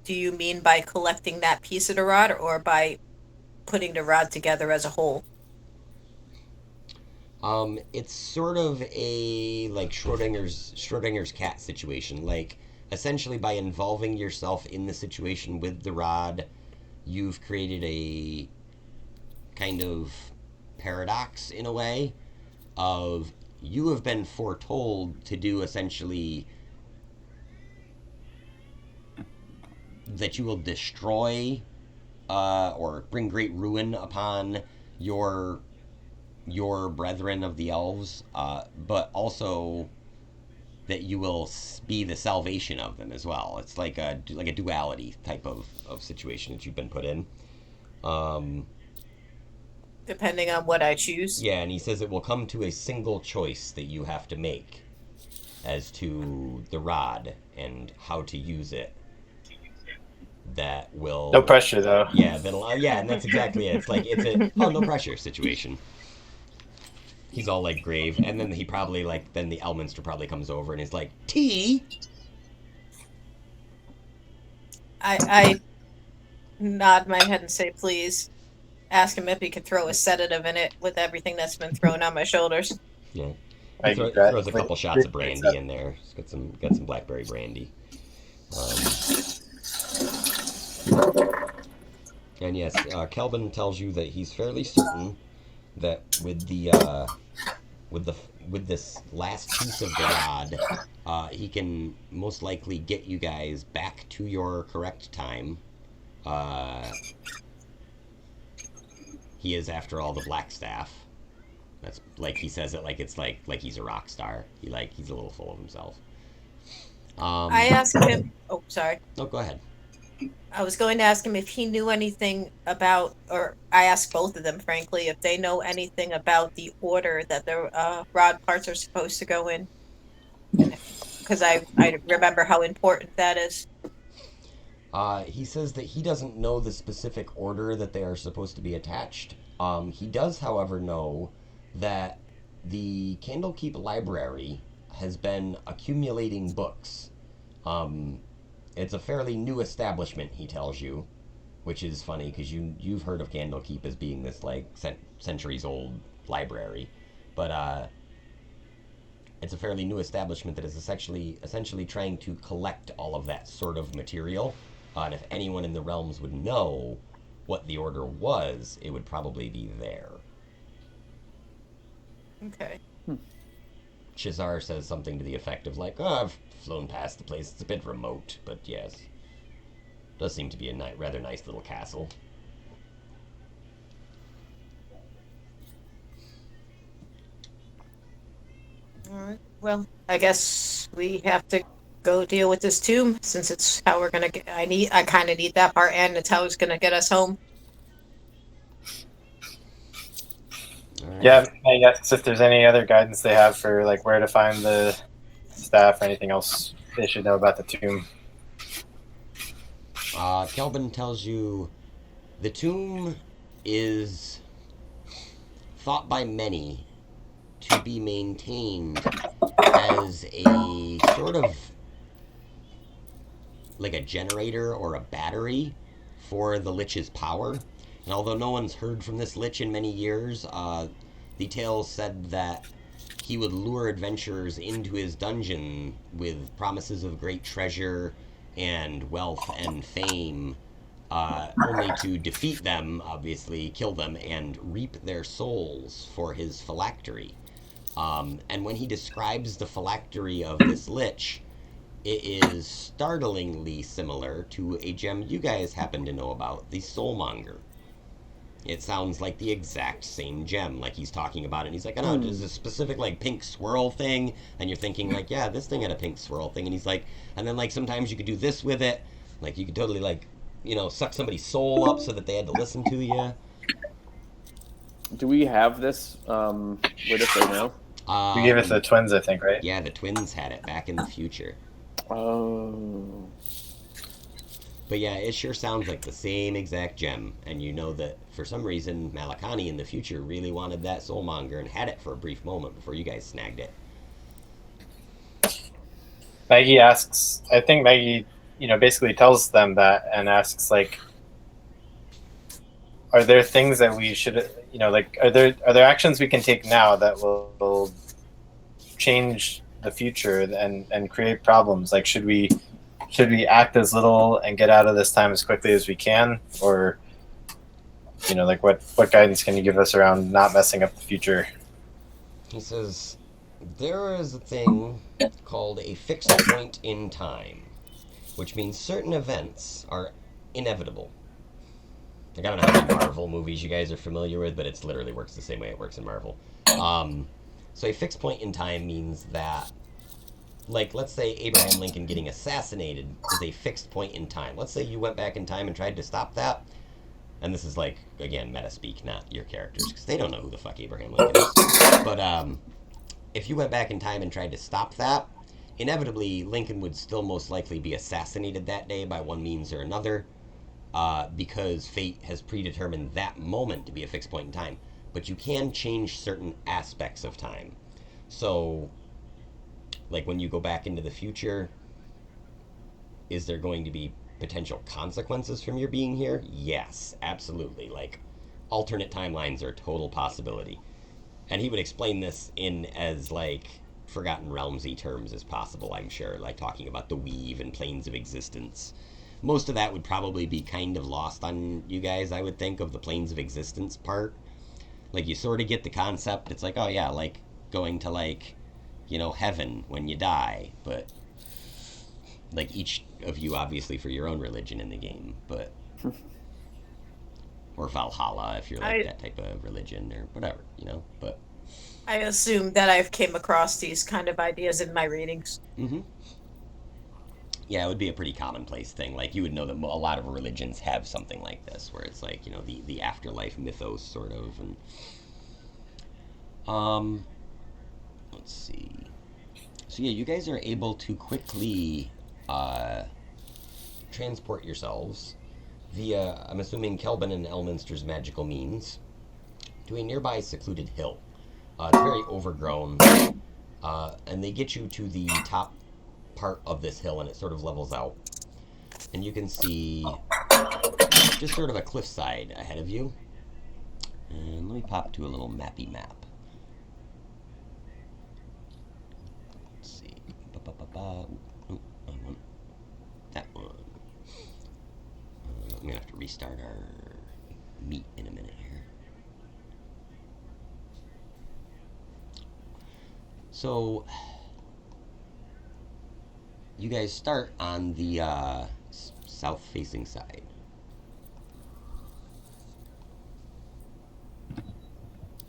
Speaker 5: you mean by collecting that piece of the rod, or by putting the rod together as a whole?
Speaker 1: It's sort of a like Schrodinger's cat situation. Like, essentially, by involving yourself in the situation with the rod, you've created a kind of paradox in a way of you have been foretold to do essentially that you will destroy or bring great ruin upon your brethren of the elves, but also that you will be the salvation of them as well. It's like a duality type of situation that you've been put in.
Speaker 5: Depending on what I choose?
Speaker 1: Yeah, and he says it will come to a single choice that you have to make as to the rod and how to use it. That will...
Speaker 2: No pressure, though.
Speaker 1: Yeah, and that's exactly it. It's a no pressure situation. He's all like grave, and then he probably then the Elminster probably comes over and is like, tea?
Speaker 5: I nod my head and say, please. Ask him if he could throw a sedative in it with everything that's been thrown on my shoulders.
Speaker 1: Yeah. He throws a couple shots of brandy in there. Just got some blackberry brandy. And yes, Khelben tells you that he's fairly certain that with this last piece of the rod, he can most likely get you guys back to your correct time. He is, after all, the Blackstaff. That's like he says it like it's like he's a rock star. He's a little full of himself.
Speaker 5: I asked him. Oh, sorry.
Speaker 1: No, go ahead.
Speaker 5: I was going to ask him if he knew anything about, or I asked both of them, frankly, if they know anything about the order that the rod parts are supposed to go in. Because I remember how important that is.
Speaker 1: He says that he doesn't know the specific order that they are supposed to be attached. He does, however, know that the Candlekeep Library has been accumulating books. It's a fairly new establishment, he tells you, which is funny because you've heard of Candlekeep as being this centuries-old library, but it's a fairly new establishment that is essentially trying to collect all of that sort of material. And if anyone in the realms would know what the order was, it would probably be there.
Speaker 5: Okay.
Speaker 1: Shazar says something to the effect of I've flown past the place. It's a bit remote, but yes. Does seem to be a rather nice little castle.
Speaker 5: All right. Well, I guess we have to go deal with this tomb since it's how we're gonna get. I kind of need that part, and it's how it's gonna get us home.
Speaker 1: All right.
Speaker 2: Yeah, I guess if there's any other guidance they have for like where to find the staff or anything else they should know about the tomb.
Speaker 1: Khelben tells you the tomb is thought by many to be maintained as a sort of like a generator or a battery for the Lich's power. And although no one's heard from this Lich in many years, the tales said that he would lure adventurers into his dungeon with promises of great treasure and wealth and fame, only to defeat them, obviously, kill them, and reap their souls for his phylactery. And when he describes the phylactery of this Lich, it is startlingly similar to a gem you guys happen to know about, the Soulmonger. It sounds like the exact same gem, like he's talking about it. And he's like, oh, there's a specific, like, pink swirl thing. And you're thinking, like, yeah, this thing had a pink swirl thing. And he's like, and then, like, sometimes you could do this with it. Like, you could totally, like, you know, suck somebody's soul up so that they had to listen to you.
Speaker 4: Do we have this with us right now?
Speaker 2: You gave it to the twins, I think, right?
Speaker 1: Yeah, the twins had it back in the future.
Speaker 4: Oh.
Speaker 1: But yeah, it sure sounds like the same exact gem. And you know that for some reason, Malikani in the future really wanted that Soulmonger and had it for a brief moment before you guys snagged it.
Speaker 2: Maggie asks, I think Maggie, basically tells them that and asks, like, are there things that we should, are there actions we can take now that will change the future and create problems? Like, should we act as little and get out of this time as quickly as we can, or like what guidance can you give us around not messing up the future?
Speaker 1: He says there is a thing called a fixed point in time, which means certain events are inevitable. Like, I don't know how many Marvel movies you guys are familiar with, but it literally works the same way it works in Marvel. So a fixed point in time means that, like, let's say Abraham Lincoln getting assassinated is a fixed point in time. Let's say you went back in time and tried to stop that. And this is, like, again, meta speak, not your characters, because they don't know who the fuck Abraham Lincoln is. But if you went back in time and tried to stop that, inevitably Lincoln would still most likely be assassinated that day by one means or another, because fate has predetermined that moment to be a fixed point in time. But you can change certain aspects of time. So, like, when you go back into the future, is there going to be potential consequences from your being here? Yes, absolutely. Like, alternate timelines are a total possibility. And he would explain this in as, like, Forgotten Realms-y terms as possible, I'm sure. Like, talking about the weave and planes of existence. Most of that would probably be kind of lost on you guys, I would think, of the planes of existence part. Like, you sort of get the concept. It's like, oh yeah, like, going to, like, heaven when you die, but, like, each of you obviously for your own religion in the game, but or Valhalla if you're like that type of religion or whatever, but
Speaker 5: I assume that I've came across these kind of ideas in my readings.
Speaker 1: Yeah, it would be a pretty commonplace thing. Like, you would know that a lot of religions have something like this, where it's like, the afterlife mythos sort of. And let's see. So yeah, you guys are able to quickly transport yourselves via, I'm assuming, Khelben and Elminster's magical means, to a nearby secluded hill. It's very overgrown, and they get you to the top part of this hill, and it sort of levels out. And you can see just sort of a cliffside ahead of you. And let me pop to a little mappy map. Let's see. Oh, I want that one. I'm going to have to restart our meet in a minute here. So, you guys start on the south-facing side.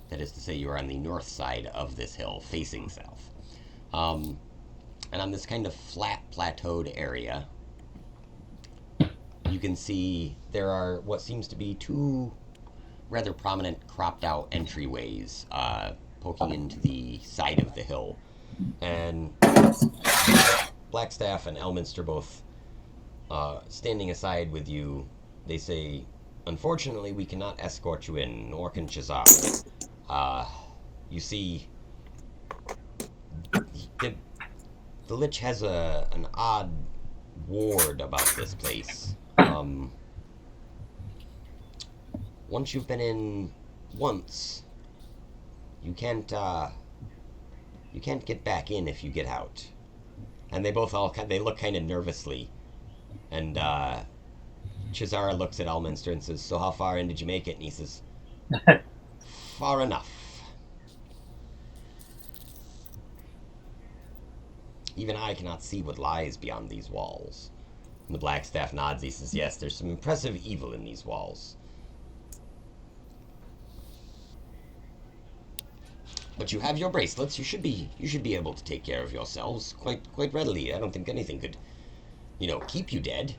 Speaker 1: That is to say, you are on the north side of this hill, facing south. And on this kind of flat, plateaued area, you can see there are what seems to be two rather prominent cropped out entryways poking into the side of the hill. And Blackstaff and Elminster both standing aside with you, they say, "Unfortunately, we cannot escort you in, nor can Chazar. You see, the Lich has an odd ward about this place. Once you've been in once, you can't get back in if you get out." And they both they look kind of nervously. And Chazara looks at Elminster and says, "So how far in did you make it?" And he says, "Far enough. Even I cannot see what lies beyond these walls." And the Blackstaff nods. He says, "Yes, there's some impressive evil in these walls. But you have your bracelets. You should be able to take care of yourselves quite readily. I don't think anything could, keep you dead."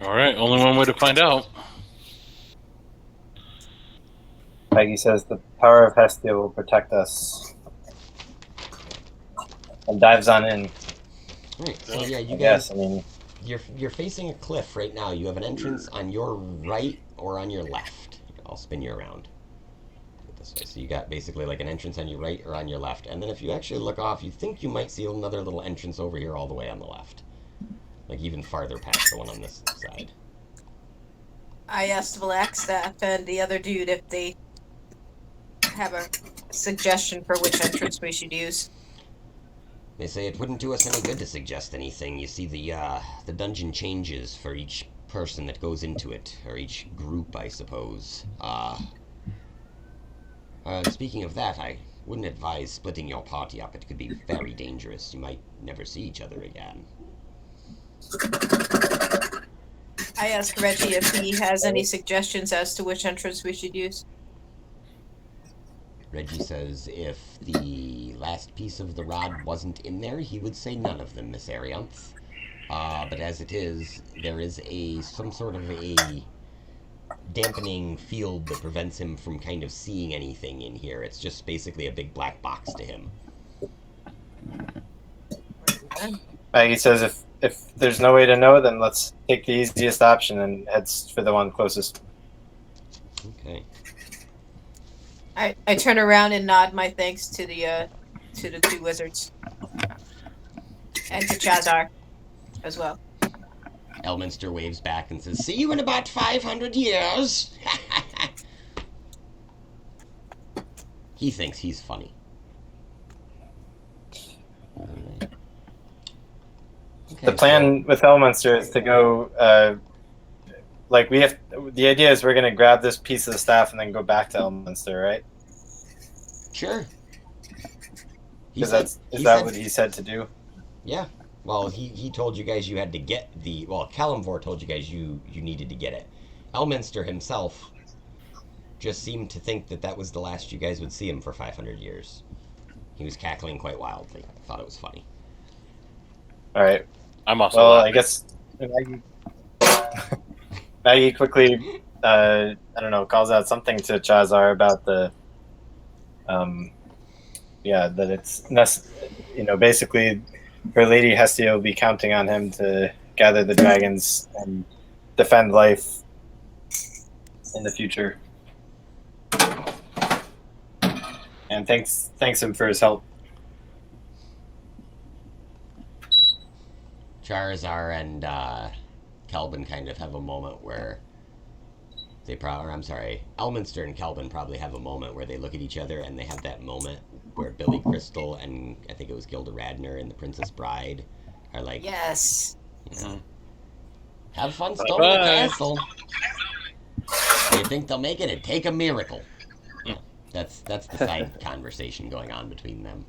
Speaker 3: All right, only one way to find out.
Speaker 2: Maggie says the power of Hestia will protect us. And dives on in.
Speaker 1: Right. So yeah, you
Speaker 2: guys.
Speaker 1: Yes, you're facing a cliff right now. You have an entrance on your right or on your left. I'll spin you around. This way. So you got basically like an entrance on your right or on your left, and then if you actually look off, you think you might see another little entrance over here all the way on the left, like even farther past the one on this side.
Speaker 5: I asked Blackstaff and the other dude if they have a suggestion for which entrance we should use.
Speaker 1: They say it wouldn't do us any good to suggest anything. You see, the dungeon changes for each person that goes into it, or each group, I suppose. Speaking of that, I wouldn't advise splitting your party up. It could be very dangerous. You might never see each other again.
Speaker 5: I asked Reggie if he has any suggestions as to which entrance we should use.
Speaker 1: Reggie says if the last piece of the rod wasn't in there, he would say none of them, Miss Arianth. But as it is, there is some sort of a dampening field that prevents him from kind of seeing anything in here. It's just basically a big black box to him.
Speaker 2: Maggie says if there's no way to know, then let's take the easiest option and head for the one closest.
Speaker 1: Okay.
Speaker 5: I turn around and nod my thanks to the two wizards. And to Chazar as well.
Speaker 1: Elminster waves back and says, "See you in about 500 years." He thinks he's funny. Okay,
Speaker 2: The plan with Elminster is to go. The idea is we're going to grab this piece of the staff and then go back to Elminster, right?
Speaker 1: Sure.
Speaker 2: Is that what he said to do?
Speaker 1: Yeah. Well, he told you guys you had to get Kalimvor told you guys you needed to get it. Elminster himself just seemed to think that was the last you guys would see him for 500 years. He was cackling quite wildly. I thought it was funny.
Speaker 2: All right.
Speaker 3: I'm also.
Speaker 2: Well,
Speaker 3: laughing.
Speaker 2: I guess Maggie quickly, calls out something to Chazar about that it's basically her lady Hestia will be counting on him to gather the dragons and defend life in the future. And thanks him for his help.
Speaker 1: Charizard and Khelben kind of have a moment where Elminster and Khelben probably have a moment where they look at each other and they have that moment where Billy Crystal and I think it was Gilda Radner and the Princess Bride are like,
Speaker 5: yes,
Speaker 1: have fun storming the castle. You think they'll make it? It'd take a miracle. That's the side conversation going on between them.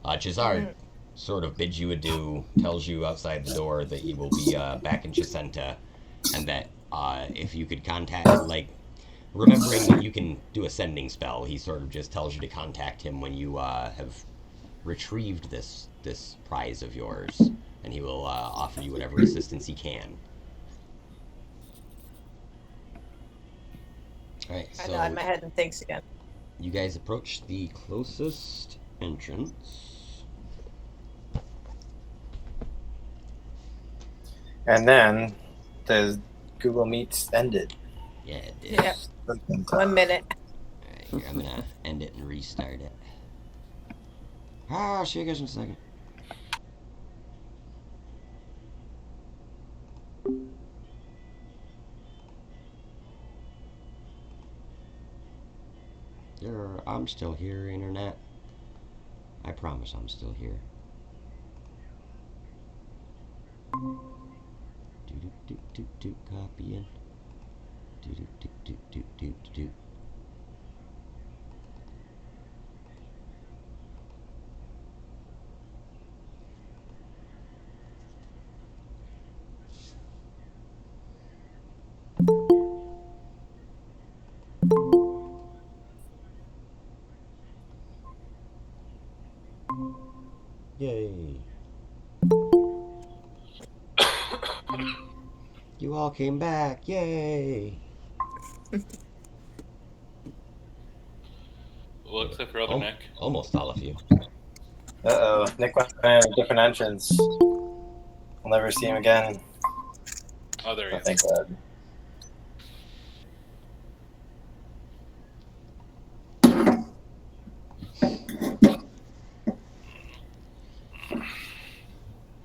Speaker 1: Chazard sort of bids you adieu, tells you outside the door that he will be back in Chesenta, and that if you could contact, remembering that you can do a sending spell, he sort of just tells you to contact him when you have retrieved this prize of yours, and he will offer you whatever assistance he can. All right,
Speaker 5: I
Speaker 1: so
Speaker 5: nod my head and thanks again.
Speaker 1: you guys approach the closest entrance.
Speaker 2: And then the Google Meets ended.
Speaker 1: Yeah, it did.
Speaker 5: Yeah. 1 minute.
Speaker 1: Alright, here, I'm gonna end it and restart it. See you guys in a second. I'm still here, Internet. I promise I'm still here. Copying. Yay. You all came back. Yay.
Speaker 3: Well, except for other Nick.
Speaker 1: Almost all of you.
Speaker 2: Uh-oh. Nick went in a different entrance. We'll never see him again.
Speaker 3: Oh, there he is.
Speaker 2: Thank God.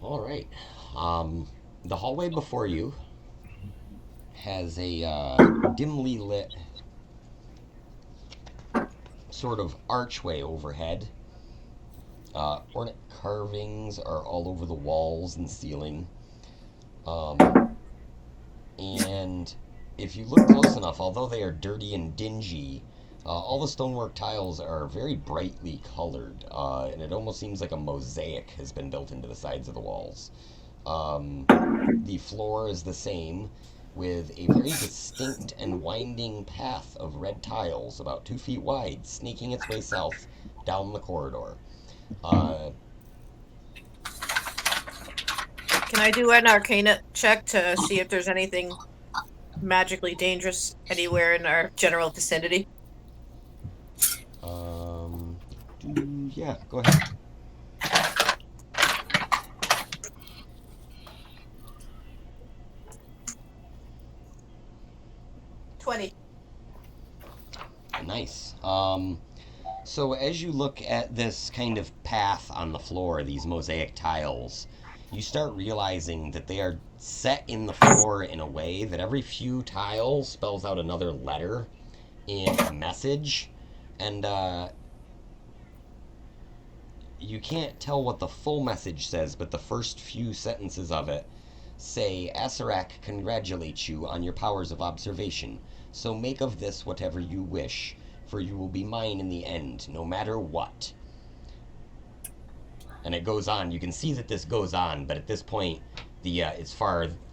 Speaker 1: All right. The hallway before you has a dimly lit sort of archway overhead. Ornate carvings are all over the walls and ceiling. And if you look close enough, although they are dirty and dingy, all the stonework tiles are very brightly colored, and it almost seems like a mosaic has been built into the sides of the walls. The floor is the same, with a very distinct and winding path of red tiles, about 2 feet wide, sneaking its way south down the corridor.
Speaker 5: Can I do an Arcana check to see if there's anything magically dangerous anywhere in our general vicinity?
Speaker 1: Yeah, go ahead. Nice. So as you look at this kind of path on the floor, these mosaic tiles, you start realizing that they are set in the floor in a way that every few tiles spells out another letter in a message, and you can't tell what the full message says, but the first few sentences of it say, Acerack congratulates you on your powers of observation, so make of this whatever you wish, for you will be mine in the end, no matter what. And it goes on. You can see that this goes on, but at this point, it's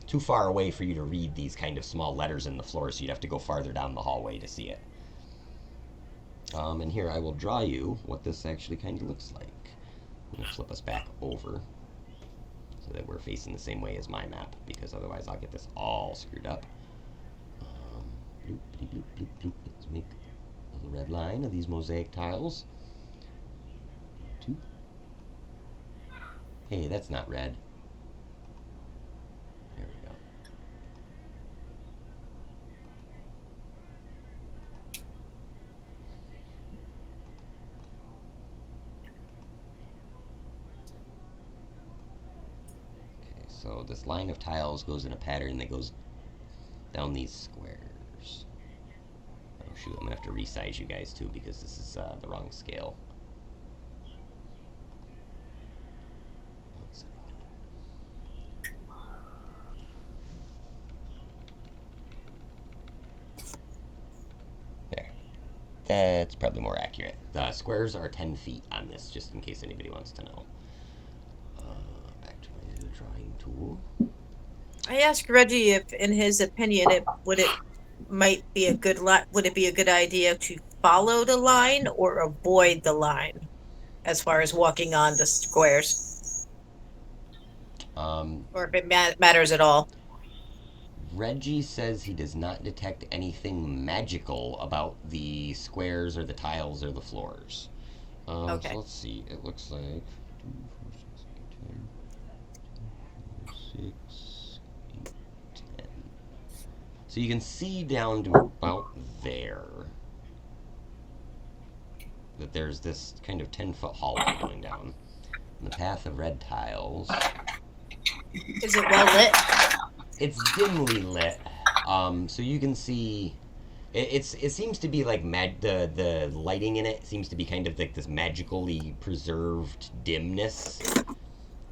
Speaker 1: too far away for you to read these kind of small letters in the floor, so you'd have to go farther down the hallway to see it. And here I will draw you what this actually kind of looks like. I'm going to flip us back over so that we're facing the same way as my map, because otherwise I'll get this all screwed up. Let's make a little red line of these mosaic tiles. 2. Hey, that's not red. There we go. Okay, so this line of tiles goes in a pattern that goes down these squares. Oh shoot, I'm gonna have to resize you guys too, because this is the wrong scale. There. That's probably more accurate. The squares are 10 feet on this, just in case anybody wants to know. Back to my drawing tool.
Speaker 5: I asked Reggie if, in his opinion, would it might be a good would it be a good idea to follow the line or avoid the line as far as walking on the squares,
Speaker 1: Um,
Speaker 5: or if it matters at all?
Speaker 1: Reggie says he does not detect anything magical about the squares or the tiles or the floors. So
Speaker 5: Okay.
Speaker 1: let's see. It looks like 6, 8, 10. So you can see down to about there that there's this kind of 10-foot hallway going down. And the path of red tiles.
Speaker 5: Is it well lit?
Speaker 1: It's dimly lit, so you can see. It seems to be like the lighting in it seems to be kind of like this magically preserved dimness.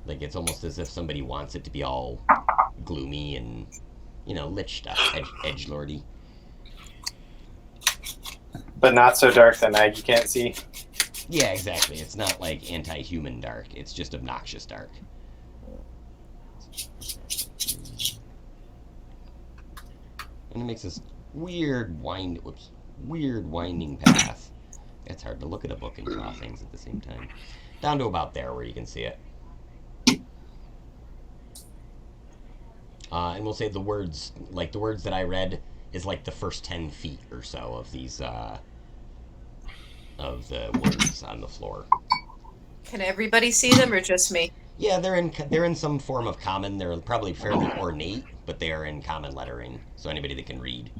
Speaker 1: Like it's almost as if somebody wants it to be all gloomy and lich stuff, edgelordy.
Speaker 2: But not so dark that Maggie can't see.
Speaker 1: Yeah, exactly. It's not like anti-human dark. It's just obnoxious dark. And it makes this weird winding path. It's hard to look at a book and draw things at the same time. Down to about there where you can see it. And we'll say the words that I read is like the first 10 feet or so of these of the words on the floor.
Speaker 5: Can everybody see them or just me?
Speaker 1: Yeah, they're in some form of common. They're probably fairly ornate, but they are in common lettering, so anybody that can read.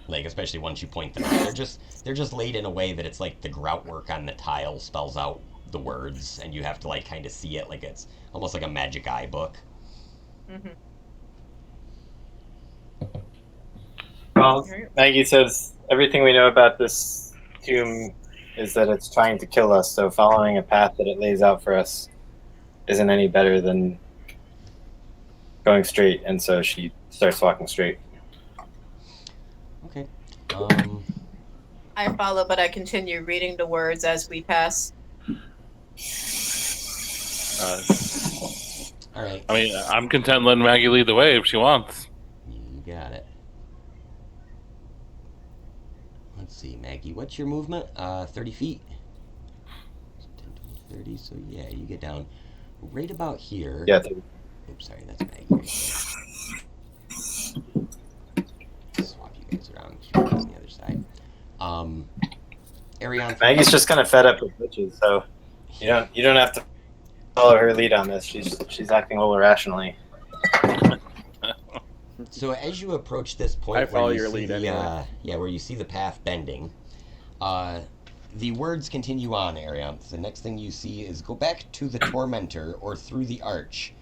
Speaker 1: Like especially once you point them out, they're just laid in a way that it's like the grout work on the tile spells out the words, and you have to like kind of see it like it's almost like a magic eye book.
Speaker 5: Mm-hmm.
Speaker 2: Well, Maggie says everything we know about this tomb is that it's trying to kill us, so following a path that it lays out for us isn't any better than going straight, and so she starts walking straight.
Speaker 1: Okay.
Speaker 5: I follow, but I continue reading the words as we pass.
Speaker 1: All right.
Speaker 3: I mean, I'm content letting Maggie lead the way if she wants.
Speaker 1: You got it. Let's see, Maggie. What's your movement? 30 feet. 10, 20, 30. So yeah, you get down right about here.
Speaker 2: Yeah.
Speaker 1: Oops, sorry, that's Maggie right there. Swap you guys around. She's on the other side. Arion.
Speaker 2: Maggie's just kind of fed up with witches, so you don't have to follow her lead on this. She's acting a little irrationally.
Speaker 1: So as you approach this point,
Speaker 4: I follow
Speaker 1: where you
Speaker 4: your
Speaker 1: see
Speaker 4: lead
Speaker 1: the,
Speaker 4: anyway.
Speaker 1: where you see the path bending, the words continue on, Arion. The next thing you see is go back to the tormentor or through the arch,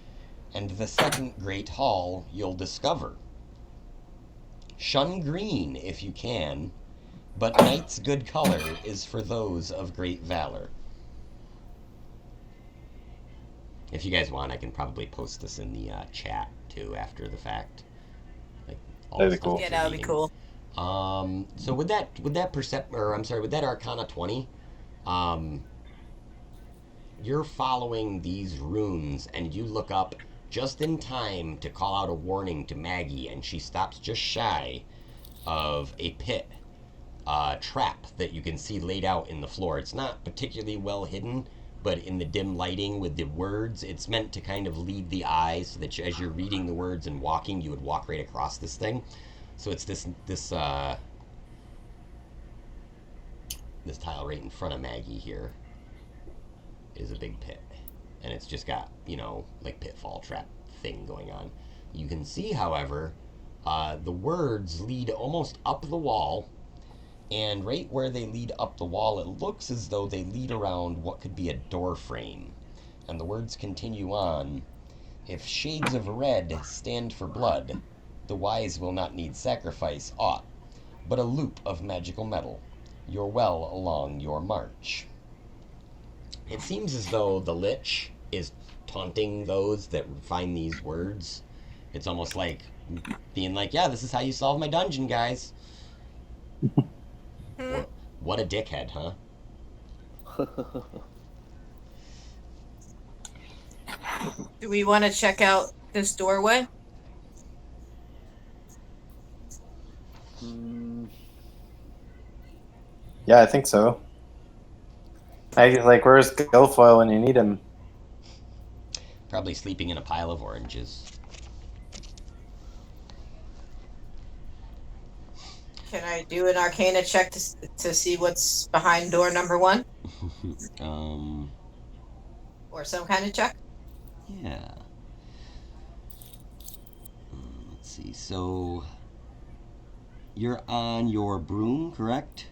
Speaker 1: and the second great hall you'll discover. Shun green if you can, but night's good color is for those of great valor. If you guys want, I can probably post this in the chat too after the fact. Like all
Speaker 2: That'd
Speaker 1: the
Speaker 2: be
Speaker 1: stuff
Speaker 2: cool.
Speaker 1: that
Speaker 5: Yeah,
Speaker 1: you're
Speaker 5: that would be
Speaker 1: reading.
Speaker 5: cool.
Speaker 1: So with that Arcana 20, you're following these runes, and you look up just in time to call out a warning to Maggie, and she stops just shy of a pit trap that you can see laid out in the floor. It's not particularly well hidden, but in the dim lighting with the words, it's meant to kind of lead the eye so that as you're reading the words and walking, you would walk right across this thing. So it's this tile right in front of Maggie here is a big pit, and it's just got like pitfall trap thing going on. You can see, however, the words lead almost up the wall, and right where they lead up the wall, it looks as though they lead around what could be a door frame. And the words continue on. If shades of red stand for blood, the wise will not need sacrifice aught, but a loop of magical metal. You're well along your march. It seems as though the lich is taunting those that find these words. It's almost like being like, yeah, this is how you solve my dungeon, guys. What a dickhead, huh?
Speaker 5: Do we want to check out this doorway?
Speaker 2: Yeah, I think so. Like, where's Guilfoyle when you need him?
Speaker 1: Probably sleeping in a pile of oranges.
Speaker 5: Can I do an Arcana check to see what's behind door number 1? Or some kind of check?
Speaker 1: Yeah. Let's see. So, you're on your broom, correct?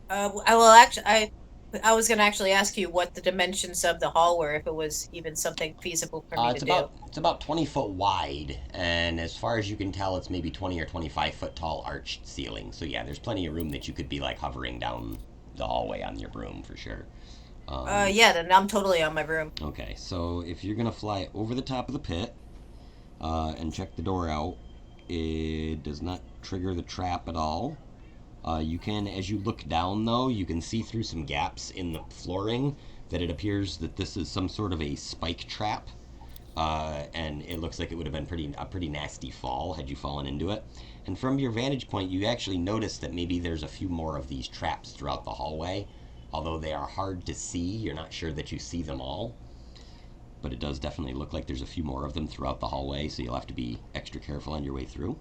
Speaker 5: I was going to actually ask you what the dimensions of the hall were, if it was even something feasible for me to do.
Speaker 1: It's about 20 foot wide, and as far as you can tell, it's maybe 20 or 25 foot tall arched ceiling. So yeah, there's plenty of room that you could be like hovering down the hallway on your broom for sure.
Speaker 5: Yeah, then I'm totally on my broom.
Speaker 1: Okay, so if you're gonna fly over the top of the pit and check the door out, it does not trigger the trap at all. You can, as you look down though, you can see through some gaps in the flooring that it appears that this is some sort of a spike trap. And it looks like it would have been a pretty nasty fall had you fallen into it. And from your vantage point, you actually notice that maybe there's a few more of these traps throughout the hallway. Although they are hard to see, you're not sure that you see them all. But it does definitely look like there's a few more of them throughout the hallway, so you'll have to be extra careful on your way through.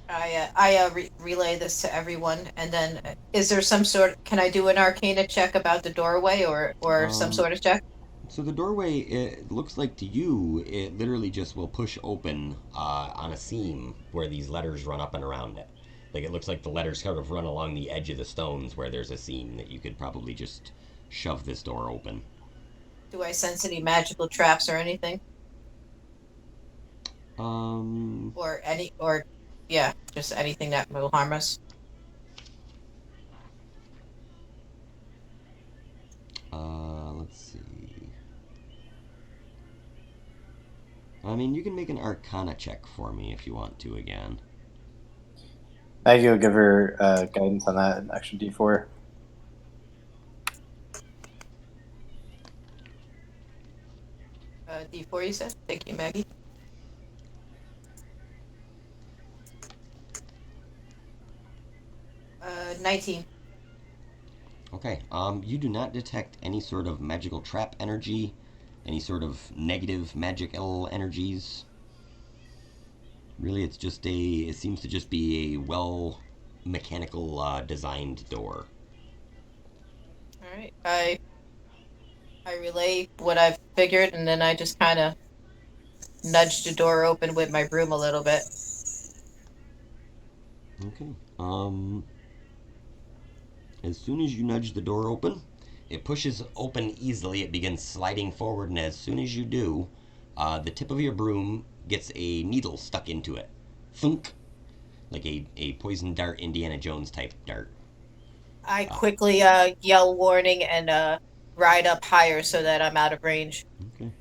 Speaker 5: I relay this to everyone, and then is there some sort? Can I do an Arcana check about the doorway, or some sort of check?
Speaker 1: So the doorway, it looks like to you, it literally just will push open on a seam where these letters run up and around it. Like it looks like the letters kind of run along the edge of the stones where there's a seam that you could probably just shove this door open.
Speaker 5: Do I sense any magical traps or anything? Yeah, just anything that will harm us.
Speaker 1: Let's see. I mean, you can make an Arcana check for me if you want to again.
Speaker 2: Maggie will give her guidance on that, an extra D4.
Speaker 5: D4, you said? Thank you, Maggie. Uh, 19.
Speaker 1: Okay, you do not detect any sort of magical trap energy, any sort of negative magical energies. Really, it seems to just be a well mechanical designed door.
Speaker 5: Alright, I relay what I've figured, and then I just kind of nudge the door open with my broom a little bit.
Speaker 1: Okay, as soon as you nudge the door open, it pushes open easily. It begins sliding forward, and as soon as you do, the tip of your broom gets a needle stuck into it. Thunk! Like a poison dart, Indiana Jones type dart.
Speaker 5: I quickly yell warning and ride up higher so that I'm out of range.
Speaker 1: Okay.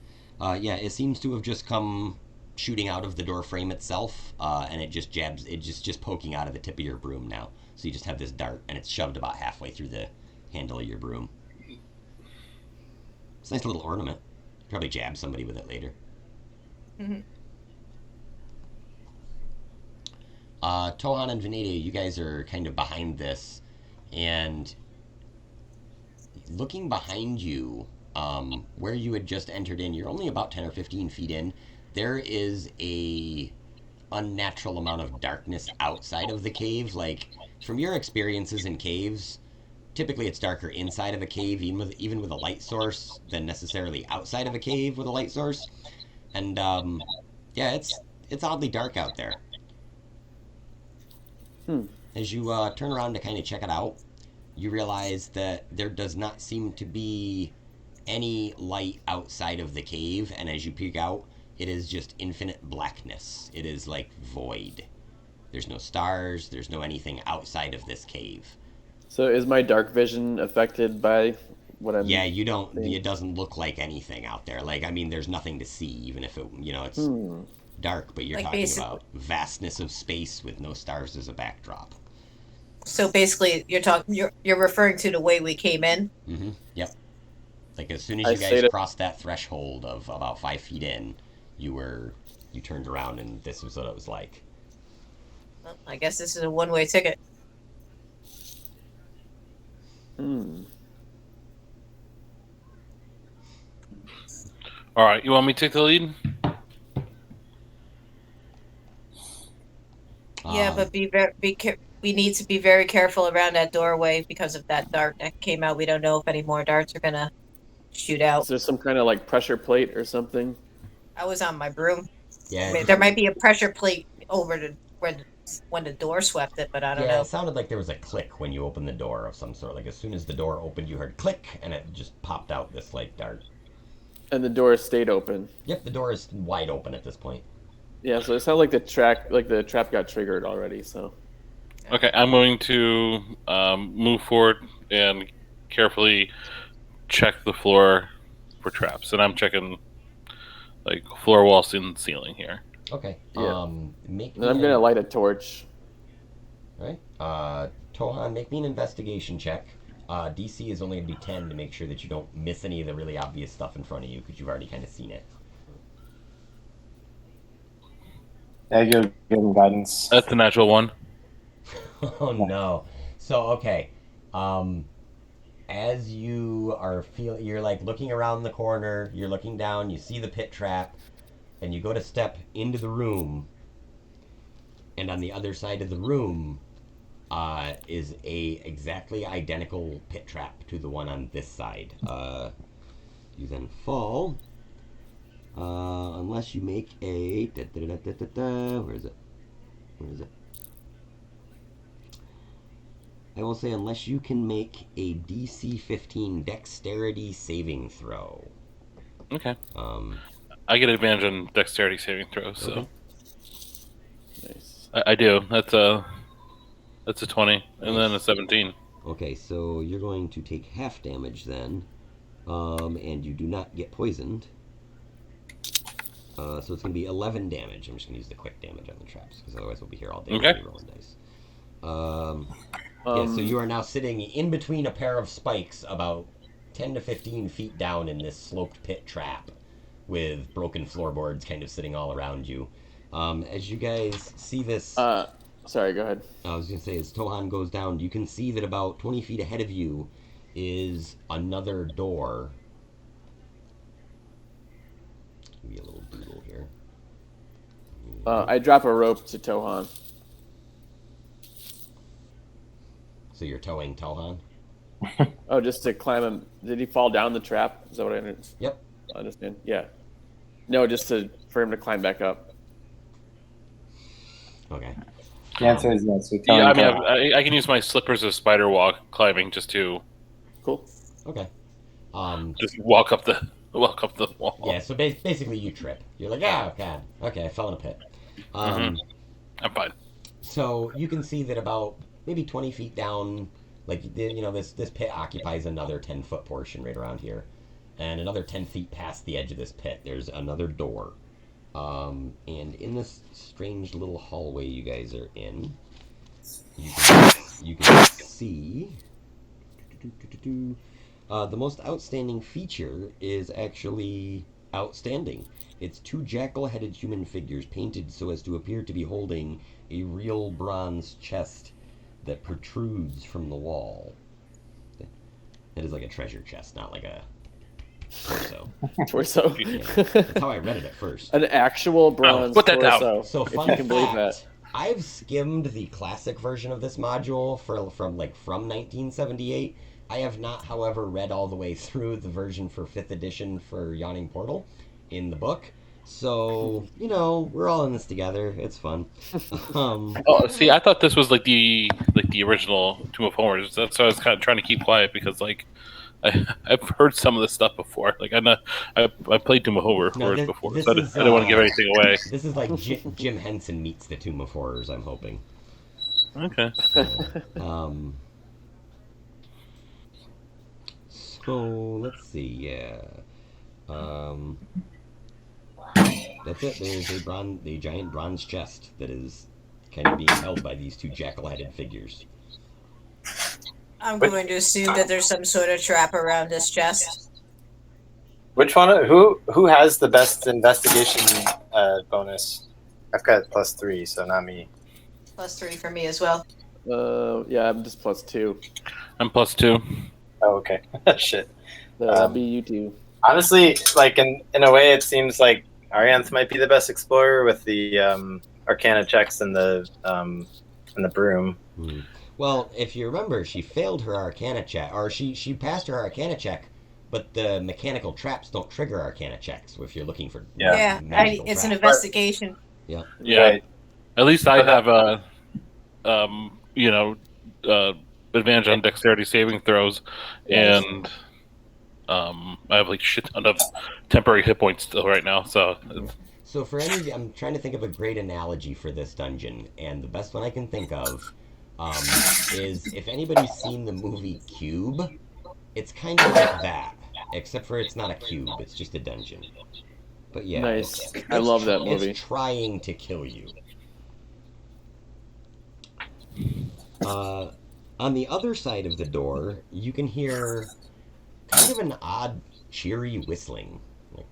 Speaker 1: Yeah, it seems to have just come shooting out of the door frame itself, and it just poking out of the tip of your broom now. So you just have this dart, and it's shoved about halfway through the handle of your broom. It's a nice little ornament. Probably jab somebody with it later.
Speaker 5: Mm-hmm.
Speaker 1: Tohan and Veneda, you guys are kind of behind this, and looking behind you, where you had just entered in, you're only about 10 or 15 feet in. There is a unnatural amount of darkness outside of the cave. Like, from your experiences in caves, typically it's darker inside of a cave, even with a light source, than necessarily outside of a cave with a light source. And yeah, it's oddly dark out there. As you turn around to kind of check it out, you realize that there does not seem to be any light outside of the cave, and as you peek out, it is just infinite blackness. It is like void. There's no stars, there's no anything outside of this cave.
Speaker 4: So is my dark vision affected by what I'm...
Speaker 1: Yeah, you don't, it doesn't look like anything out there. Like, I mean, there's nothing to see, even if it, it's dark, but you're
Speaker 5: Like
Speaker 1: talking about vastness of space with no stars as a backdrop.
Speaker 5: So basically, you're referring to the way we came in?
Speaker 1: Mm-hmm, yep. Like, as soon as you guys crossed that threshold of about 5 feet in, you turned around and this was what it was like.
Speaker 5: Well, I guess this is a one-way ticket.
Speaker 3: All right, you want me to take the lead?
Speaker 5: Yeah, but we need to be very careful around that doorway because of that dart that came out. We don't know if any more darts are gonna shoot out.
Speaker 4: Is there some kind of like pressure plate or something?
Speaker 5: I was on my broom.
Speaker 1: Yeah,
Speaker 5: There might be a pressure plate over when the door swept it, but I don't
Speaker 1: yeah,
Speaker 5: know.
Speaker 1: it sounded like there was a click when you opened the door of some sort. Like as soon as the door opened, you heard click, and it just popped out this like dart.
Speaker 4: And the door stayed open.
Speaker 1: Yep, the door is wide open at this point.
Speaker 4: Yeah, so it sounded like the trap got triggered already. So.
Speaker 3: Okay, I'm going to move forward and carefully check the floor for traps, and I'm checking like floor, walls, and ceiling here.
Speaker 1: Okay.
Speaker 4: Yeah.
Speaker 1: Make
Speaker 4: And I'm gonna light a torch.
Speaker 1: Right. Tohan, make me an investigation check. DC is only going to be 10 to make sure that you don't miss any of the really obvious stuff in front of you because you've already kind of seen it.
Speaker 2: Yeah, give him guidance.
Speaker 3: That's the natural one.
Speaker 1: Oh no. So okay. As you are you're like looking around the corner, you're looking down, you see the pit trap, and you go to step into the room, and on the other side of the room is a exactly identical pit trap to the one on this side. You then fall, unless you make a where is it? Where is it? I will say unless you can make a DC 15 dexterity saving throw.
Speaker 3: Okay. I get advantage on dexterity saving throws, so
Speaker 1: Okay.
Speaker 4: Nice.
Speaker 3: I do. That's a 20, and then a 17.
Speaker 1: Okay, so you're going to take half damage then, and you do not get poisoned. So it's going to be 11 damage. I'm just going to use the quick damage on the traps, because otherwise we'll be here all day
Speaker 3: Okay.
Speaker 1: rolling dice. Yeah, so you are now sitting in between a pair of spikes about 10 to 15 feet down in this sloped pit trap with broken floorboards kind of sitting all around you. As you guys see this...
Speaker 4: Sorry, go ahead.
Speaker 1: I was going to say, as Tohan goes down, you can see that about 20 feet ahead of you is another door. Give me a little doodle here.
Speaker 4: I drop a rope to Tohan.
Speaker 1: So you're towing Tohan?
Speaker 4: Oh, just to climb him. Did he fall down the trap? Is that what I
Speaker 1: Yep.
Speaker 4: understand? Yeah. No, just for him to climb back up.
Speaker 1: Okay.
Speaker 2: The answer is yes. We
Speaker 3: Yeah, I mean, I can use my slippers of spider walk climbing just to
Speaker 4: Cool.
Speaker 1: Okay.
Speaker 3: just walk up the wall.
Speaker 1: Yeah, so basically you trip. You're like, oh, God. Okay, I fell in a pit.
Speaker 3: I'm fine.
Speaker 1: So you can see that about maybe 20 feet down, like, this pit occupies another 10-foot portion right around here. And another 10 feet past the edge of this pit, there's another door. And in this strange little hallway you guys are in, you can see... the most outstanding feature is actually outstanding. It's two jackal-headed human figures painted so as to appear to be holding a real bronze chest that protrudes from the wall. It is like a treasure chest, not like a torso.
Speaker 4: Torso.
Speaker 1: Yeah, that's how I read it at first.
Speaker 4: An actual bronze
Speaker 3: put that down.
Speaker 4: torso.
Speaker 1: So
Speaker 4: if
Speaker 1: fun
Speaker 4: you can believe
Speaker 1: fact,
Speaker 4: that.
Speaker 1: I've skimmed the classic version of this module from 1978. I have not, however, read all the way through the version for 5th edition for Yawning Portal in the book. So, we're all in this together. It's fun.
Speaker 3: Oh, see, I thought this was like the original Tomb of Horrors. That's why I was kind of trying to keep quiet because I've heard some of this stuff before. Like I played Tomb of Horrors before, so I didn't want to give anything away.
Speaker 1: This is like Jim Henson meets the Tomb of Horrors, I'm hoping.
Speaker 3: Okay.
Speaker 1: So let's see. Yeah. That's it. There's a giant bronze chest that is kind of being held by these two jackal-headed figures.
Speaker 5: I'm going to assume that there's some sort of trap around this chest.
Speaker 2: Which one? Who has the best investigation bonus? I've got +3, so not me.
Speaker 5: +3 for me as well.
Speaker 4: Yeah, I'm just +2.
Speaker 3: I'm +2.
Speaker 2: Oh, okay. Shit.
Speaker 4: That'll be you two.
Speaker 2: Honestly, like in a way, it seems like Arianth might be the best explorer with the Arcana checks and the broom.
Speaker 1: Well, if you remember, she failed her Arcana check, or she passed her Arcana check, but the mechanical traps don't trigger Arcana checks if you're looking for magical
Speaker 5: It's an
Speaker 1: traps.
Speaker 5: investigation.
Speaker 1: Yeah.
Speaker 3: Yeah.
Speaker 2: Right.
Speaker 3: At least I have a, advantage on dexterity saving throws, and I have like shit ton of temporary hit points still right now. So
Speaker 1: So for any, I'm trying to think of a great analogy for this dungeon, and the best one I can think of is if anybody's seen the movie Cube, it's kind of like that, except for it's not a cube; it's just a dungeon. But yeah,
Speaker 4: Nice. I love that movie.
Speaker 1: It's trying to kill you. On the other side of the door, you can hear kind of an odd, cheery whistling. Like,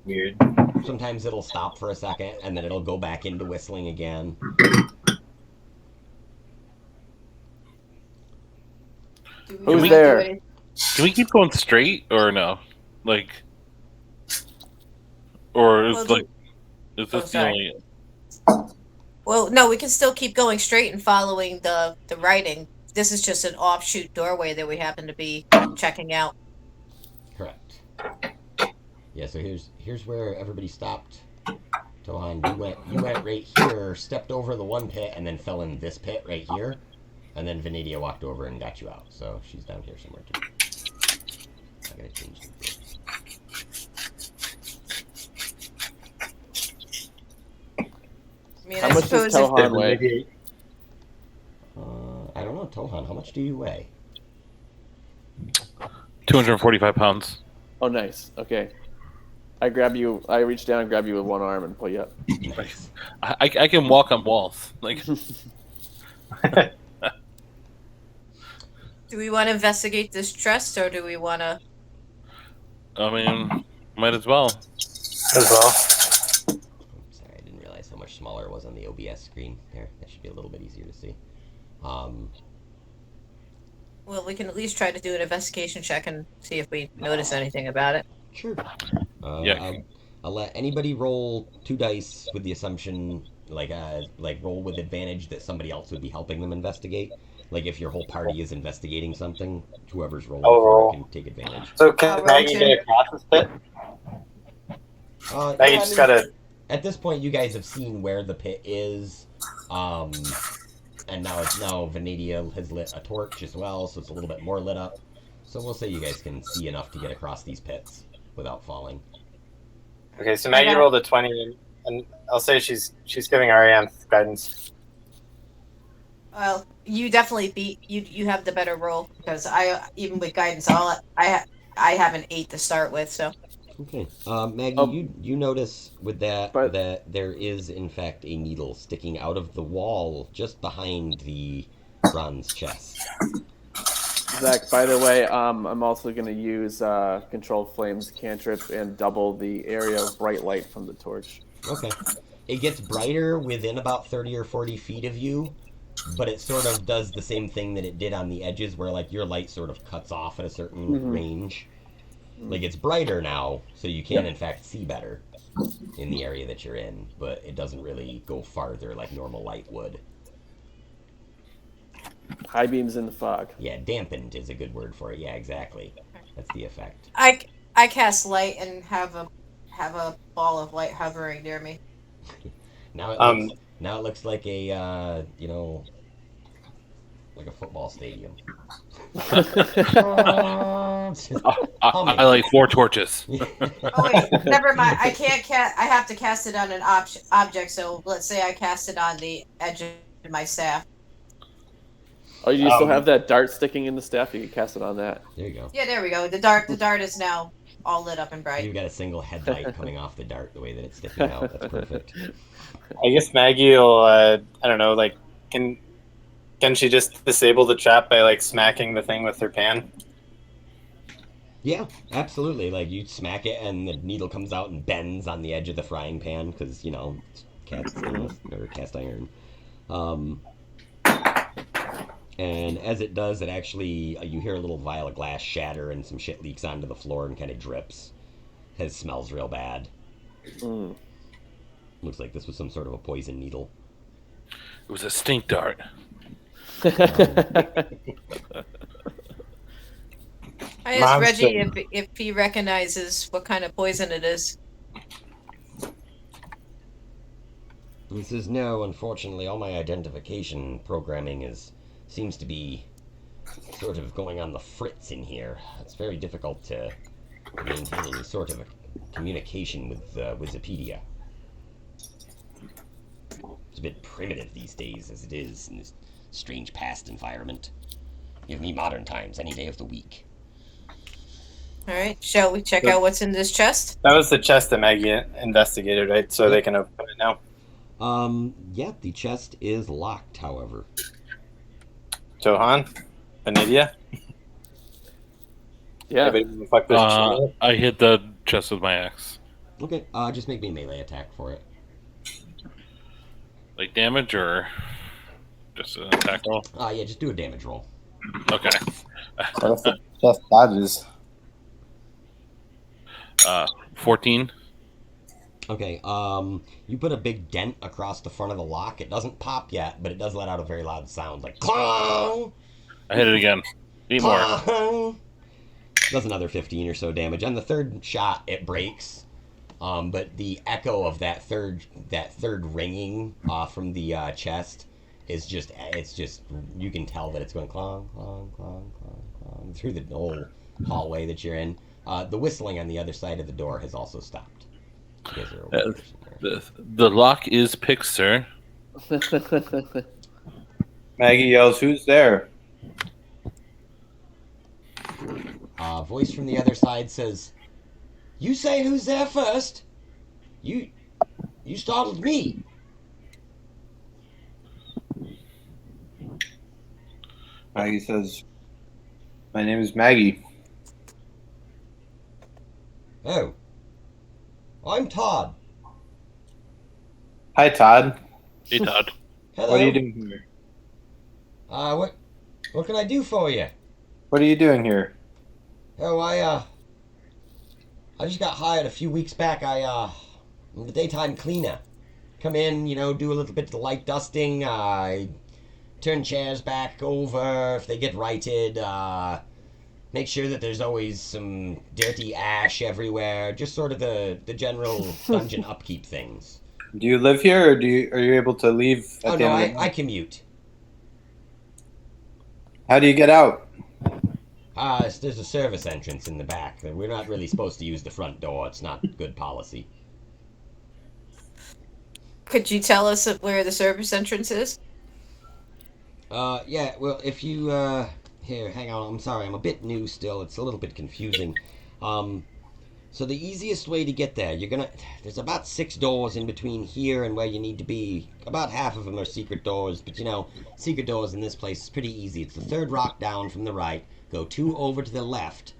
Speaker 2: Weird.
Speaker 1: sometimes it'll stop for a second, and then it'll go back into whistling again.
Speaker 4: Who's there?
Speaker 3: can we keep going straight or no? Like, or is is this the only?
Speaker 5: Well, no, we can still keep going straight and following the writing. This is just an offshoot doorway that we happen to be checking out.
Speaker 1: Correct. Yeah, so here's where everybody stopped. Tohan, you went right here, stepped over the one pit, and then fell in this pit right here. And then Vanidia walked over and got you out. So she's down here somewhere too. I gotta change the
Speaker 5: I mean,
Speaker 4: How
Speaker 5: I
Speaker 4: much does
Speaker 5: suppose if
Speaker 4: Tohan weigh?
Speaker 1: I don't know, Tohan, how much do you weigh?
Speaker 3: 245 pounds.
Speaker 4: Oh, nice. Okay. I reach down and grab you with one arm and pull you up.
Speaker 1: Nice.
Speaker 3: I can walk on walls. Like,
Speaker 5: do we want to investigate this chest, or do we want to?
Speaker 3: I mean, might as well.
Speaker 2: As well.
Speaker 1: Sorry, I didn't realize how much smaller it was on the OBS screen. There, that should be a little bit easier to see.
Speaker 5: Well, we can at least try to do an investigation check and see if we notice anything about it.
Speaker 1: Sure.
Speaker 3: Yeah.
Speaker 1: I'll let anybody roll 2 dice with the assumption, like roll with advantage that somebody else would be helping them investigate. Like if your whole party is investigating something, whoever's rolling for it can take advantage.
Speaker 2: So can Maggie get across this pit? Maggie just gotta.
Speaker 1: At this point, you guys have seen where the pit is, and now Vanidia has lit a torch as well, so it's a little bit more lit up. So we'll say you guys can see enough to get across these pits without falling.
Speaker 2: Okay, so Maggie rolled a 20, and I'll say she's giving Arianth guidance.
Speaker 5: Well, you definitely beat you have the better roll because even with guidance, I have an 8 to start with, so.
Speaker 1: Okay, Maggie, you notice with that that there is in fact a needle sticking out of the wall just behind the bronze chest.
Speaker 4: Zach, by the way, I'm also going to use Controlled Flames cantrip and double the area of bright light from the torch.
Speaker 1: Okay. It gets brighter within about 30 or 40 feet of you, but it sort of does the same thing that it did on the edges where like your light sort of cuts off at a certain range. Like it's brighter now, so you can in fact see better in the area that you're in, but it doesn't really go farther like normal light would.
Speaker 4: High beams in the fog.
Speaker 1: Yeah, dampened is a good word for it. Yeah, exactly. That's the effect.
Speaker 5: I cast light and have a ball of light hovering near me.
Speaker 1: Now it looks like a like a football stadium.
Speaker 3: I like 4 torches.
Speaker 5: Oh wait, never mind. I can't I have to cast it on an object. So let's say I cast it on the edge of my staff.
Speaker 4: Oh, you still have that dart sticking in the staff? You can cast it on that.
Speaker 1: There you go.
Speaker 5: Yeah, there we go. The dart is now all lit up and bright.
Speaker 1: You've got a single headlight coming off the dart the way that it's sticking out. That's perfect.
Speaker 2: I guess Maggie will. I don't know. Like, can she just disable the trap by like smacking the thing with her pan?
Speaker 1: Yeah, absolutely. Like you smack it, and the needle comes out and bends on the edge of the frying pan because it's cast stainless or cast iron. Um, and as it does, it actually you hear a little vial of glass shatter, and some shit leaks onto the floor and kind of drips. It smells real bad.
Speaker 4: Mm.
Speaker 1: Looks like this was some sort of a poison needle.
Speaker 3: It was a stink dart.
Speaker 5: I asked Reggie if he recognizes what kind of poison it is.
Speaker 1: He says, "No, unfortunately, all my identification programming seems to be sort of going on the fritz in here. It's very difficult to maintain any sort of a communication with Wikipedia. It's a bit primitive these days, as it is in this strange past environment. Give me modern times any day of the week."
Speaker 5: All right, shall we check out what's in this chest?
Speaker 2: That was the chest that Maggie investigated, right? So they can open it now.
Speaker 1: Yeah, the chest is locked, however.
Speaker 2: Johan? Vanidia?
Speaker 4: Yeah.
Speaker 3: I hit the chest with my axe.
Speaker 1: Okay, just make me a melee attack for it.
Speaker 3: Like damage or just an attack roll?
Speaker 1: Yeah, just do a damage roll.
Speaker 3: Okay.
Speaker 2: What if the chest dodges?
Speaker 3: 14.
Speaker 1: Okay, you put a big dent across the front of the lock. It doesn't pop yet, but it does let out a very loud sound, like clong!
Speaker 3: I hit it again. Need more.
Speaker 1: Clong! Does another 15 or so damage. On the third shot, it breaks. But the echo of that third ringing from the chest is just you can tell that it's going clong, clong, clong, clong, clong through the whole hallway that you're in. The whistling on the other side of the door has also stopped. You guys are
Speaker 3: The lock is picked, sir.
Speaker 2: Maggie yells, "Who's there?"
Speaker 1: Voice from the other side says, "You say who's there first? You startled me."
Speaker 2: Maggie says, "My name is Maggie."
Speaker 1: "Oh, I'm Todd."
Speaker 2: "Hi, Todd.
Speaker 3: Hey, Todd.
Speaker 1: "Hello.
Speaker 2: What are you doing here?"
Speaker 1: What can I do for you?"
Speaker 2: "What are you doing here?"
Speaker 1: "Oh, I just got hired a few weeks back. I'm the daytime cleaner. Come in, do a little bit of the light dusting. I turn chairs back over if they get righted. Make sure that there's always some dirty ash everywhere. Just sort of the general dungeon upkeep things."
Speaker 2: "Do you live here, or are you able to leave at
Speaker 1: Oh
Speaker 2: the
Speaker 1: no,
Speaker 2: end of the
Speaker 1: I commute.
Speaker 2: How do you get out?"
Speaker 1: There's a service entrance in the back. We're not really supposed to use the front door. It's not good policy.
Speaker 5: Could you tell us where the service entrance is?
Speaker 1: Yeah, well, if you, here, hang on, I'm sorry, I'm a bit new still, it's a little bit confusing. So the easiest way to get there, there's about 6 doors in between here and where you need to be. About half of them are secret doors, but secret doors in this place is pretty easy. It's the third rock down from the right, go 2 over to the left,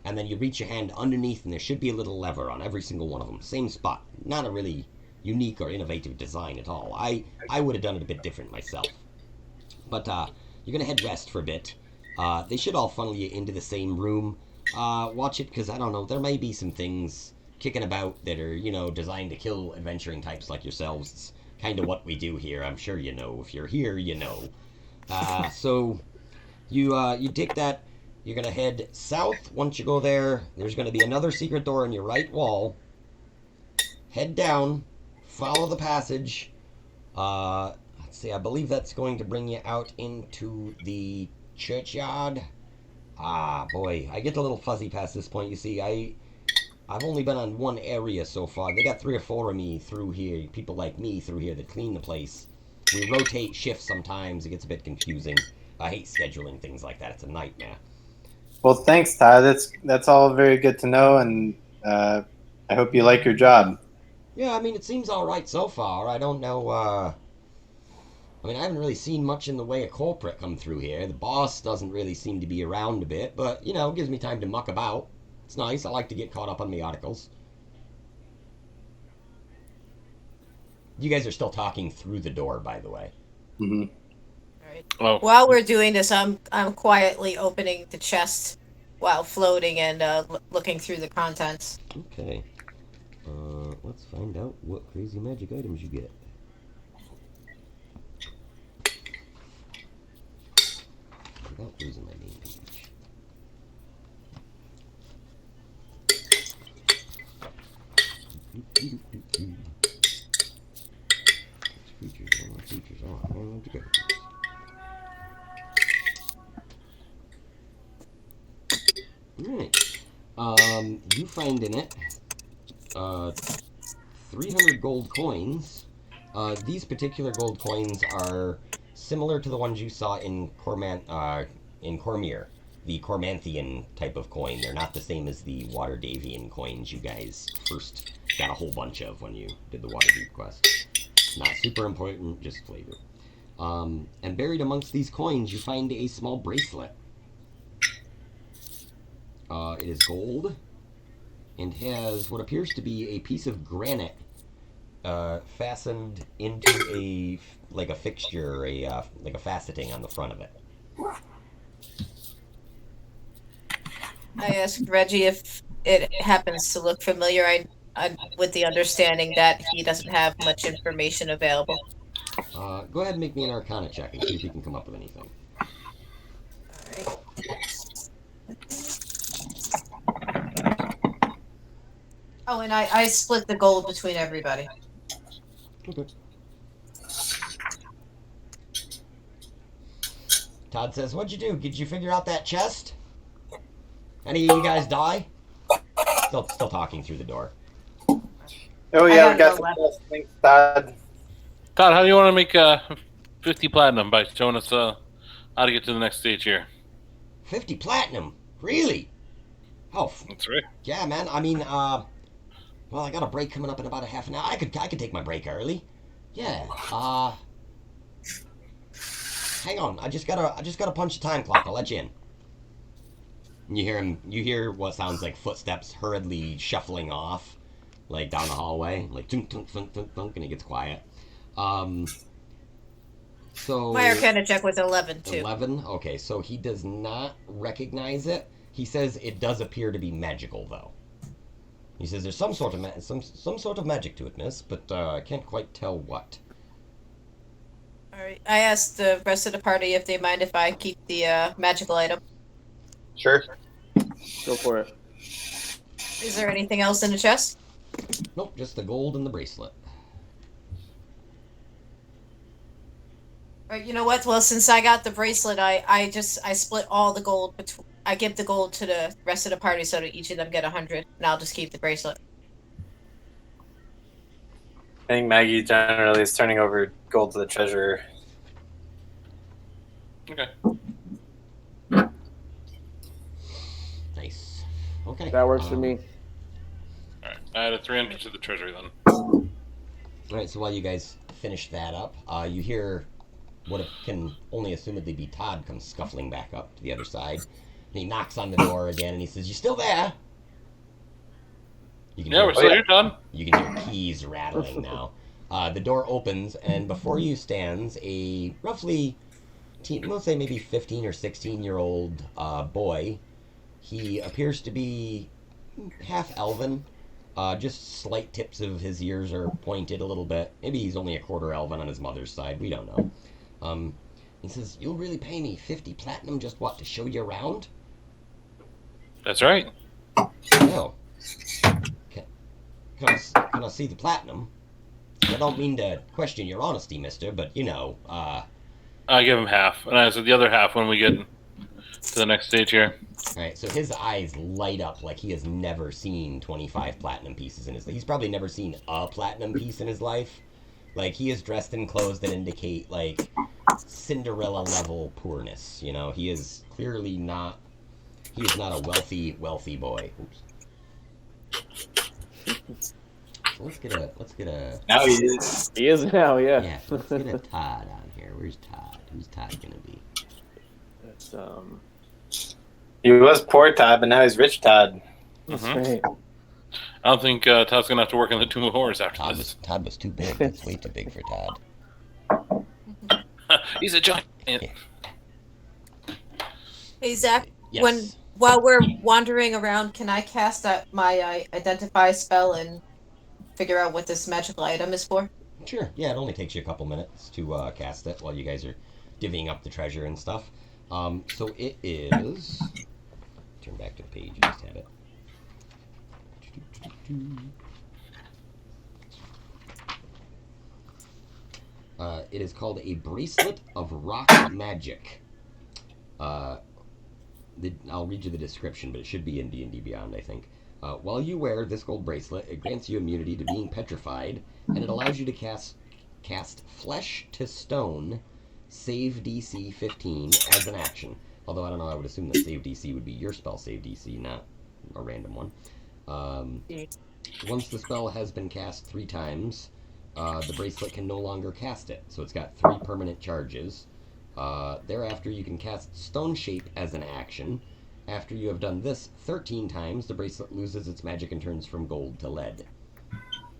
Speaker 1: and then you reach your hand underneath, and there should be a little lever on every single one of them. Same spot. Not a really unique or innovative design at all. I would have done it a bit different myself. But you're gonna head west for a bit. They should all funnel you into the same room. Watch it, because I don't know, there may be some things kicking about that are, designed to kill adventuring types like yourselves. It's kind of what we do here. I'm sure you know. If you're here, you know. So you take that. You're gonna head south. Once you go there, there's gonna be another secret door in your right wall. Head down. Follow the passage. Let's see, I believe that's going to bring you out into the churchyard. Boy, I get a little fuzzy past this point. You see, I've only been on one area so far. They got 3 or 4 of me through here, people like me through here that clean the place. We rotate shifts sometimes. It gets a bit confusing. I hate scheduling things like that. It's a nightmare.
Speaker 2: Well, thanks, Todd. That's all very good to know, and I hope you like your job.
Speaker 1: Yeah, I mean, it seems all right so far. I don't know, I haven't really seen much in the way of corporate come through here. The boss doesn't really seem to be around a bit, but, it gives me time to muck about. It's nice. I like to get caught up on the articles. You guys are still talking through the door, by the way.
Speaker 2: Mm-hmm.
Speaker 5: All right.
Speaker 3: Oh,
Speaker 5: While we're doing this, I'm quietly opening the chest while floating and looking through the contents.
Speaker 1: Okay. Let's find out what crazy magic items you get. Without losing my name page. Features. Oh, man, where'd you go? Alright. You find in it 300 gold coins. These particular gold coins are similar to the ones you saw in Cormyr, the Cormanthian type of coin. They're not the same as the Waterdavian coins you guys first got a whole bunch of when you did the Waterdeep quest. Not super important, just flavor. And buried amongst these coins, you find a small bracelet. It is gold and has what appears to be a piece of granite fastened into a fixture, like a faceting on the front of it.
Speaker 5: I asked Reggie if it happens to look familiar. I with the understanding that he doesn't have much information available.
Speaker 1: Go ahead and make me an Arcana check and see if you can come up with anything.
Speaker 5: Alright. Oh, and I split the gold between everybody.
Speaker 1: Okay. Todd says, "What'd you do? Did you figure out that chest? Any of you guys die?" Still talking through the door.
Speaker 2: Oh yeah, we got some things, Todd.
Speaker 3: Todd, how do you want to make 50 platinum by showing us how to get to the next stage here?
Speaker 1: 50 platinum? Really? Oh,
Speaker 3: That's right.
Speaker 1: yeah, man. I mean, well, I got a break coming up in about a half an hour. I could take my break early. Yeah. Hang on. I just gotta punch the time clock. I'll let you in. And you hear what sounds like footsteps hurriedly shuffling off, like down the hallway, like tunk tunk thunk thunk thunk, and it gets quiet. So
Speaker 5: My Arcana check was 11 too.
Speaker 1: 11. Okay, so he does not recognize it. He says it does appear to be magical, though. He says there's some sort of some sort of magic to it, miss, but I can't quite tell what.
Speaker 5: Alright. I asked the rest of the party if they mind if I keep the magical item.
Speaker 2: Sure.
Speaker 4: Go for it.
Speaker 5: Is there anything else in the chest?
Speaker 1: Nope, just the gold and the bracelet.
Speaker 5: Alright, you know what? Well, since I got the bracelet, I split all the gold between. I give the gold to the rest of the party so that each of them get 100, and I'll just keep the bracelet.
Speaker 2: I think Maggie generally is turning over gold to the treasurer.
Speaker 3: Okay.
Speaker 1: Nice. Okay.
Speaker 4: That works for me.
Speaker 3: All right. I added 300 to the treasury then.
Speaker 1: Alright, so while you guys finish that up, you hear what can only assumedly be Todd comes scuffling back up to the other side. And he knocks on the door again and he says, "You still there?" You can
Speaker 3: Yeah, we're still here, Todd.
Speaker 1: You can hear keys rattling now. The door opens, and before you stands a roughly, we'll say maybe 15 or 16-year-old boy. He appears to be half elven. Just slight tips of his ears are pointed a little bit. Maybe he's only a quarter elven on his mother's side. We don't know. He says, "You'll really pay me 50 platinum just what, to show you around?"
Speaker 3: That's right.
Speaker 1: No. Can I see the platinum? I don't mean to question your honesty, mister, but, you know,
Speaker 3: I give him half, and I said the other half when we get to the next stage here.
Speaker 1: Alright, so his eyes light up like he has never seen 25 platinum pieces in his life. He's probably never seen a platinum piece in his life. Like, he is dressed in clothes that indicate, like, Cinderella-level poorness, you know? He is clearly not... He is not a wealthy boy. Oops. So let's get a...
Speaker 2: Now he is.
Speaker 4: He is now, yeah.
Speaker 1: Yeah, let's get a Todd on here. Where's Todd? Who's Todd gonna be?
Speaker 4: That's,
Speaker 2: He was poor Todd, but now he's rich Todd.
Speaker 4: That's
Speaker 3: Mhm.
Speaker 4: right.
Speaker 3: I don't think Todd's gonna have to work in the Tomb of Horrors after this.
Speaker 1: Todd was too big. That's way too big for Todd.
Speaker 3: He's a giant.
Speaker 5: Hey Zach,
Speaker 1: Yes.
Speaker 5: while we're wandering around, can I cast my identify spell and figure out what this magical item is for?
Speaker 1: Sure. Yeah, it only takes you a couple minutes to cast it while you guys are divvying up the treasure and stuff. So it is. Turn back to the page. I just had it. It is called a Bracelet of Rock Magic. I'll read you the description, but it should be in D&D Beyond, I think. While you wear this gold bracelet, it grants you immunity to being petrified, and it allows you to cast Flesh to Stone, save DC 15 as an action. Although I don't know, I would assume that save DC would be your spell save DC, not a random one. Once the spell has been cast 3 times, the bracelet can no longer cast it, so it's got 3 permanent charges. Thereafter, you can cast Stone Shape as an action. After you have done this 13 times, the bracelet loses its magic and turns from gold to lead.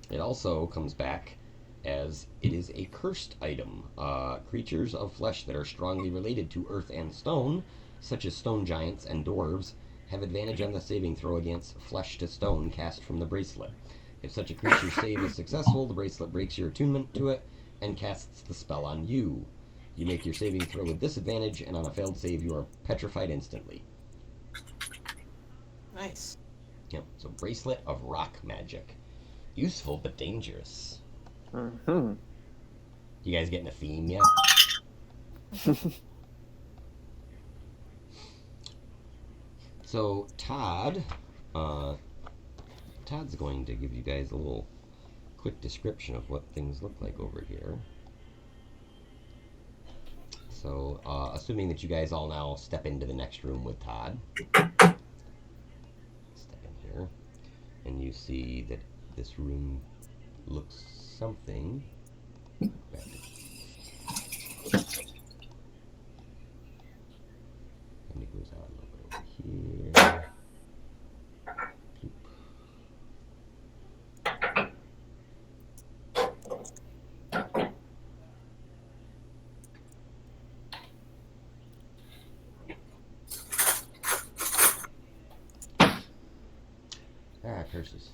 Speaker 1: It also comes back as it is a cursed item. Creatures of flesh that are strongly related to earth and stone, such as stone giants and dwarves, have advantage on the saving throw against Flesh to Stone cast from the bracelet. If such a creature's save is successful, the bracelet breaks your attunement to it and casts the spell on you. You make your saving throw with disadvantage, and on a failed save, you are petrified instantly.
Speaker 5: Nice.
Speaker 1: Yep, so Bracelet of Rock Magic. Useful, but dangerous.
Speaker 4: Mm-hmm.
Speaker 1: You guys getting a theme yet? So, Todd's going to give you guys a little quick description of what things look like over here. So, assuming that you guys all now step into the next room with Todd. Step in here. And you see that this room looks something. And it goes on over here. Ah, curses.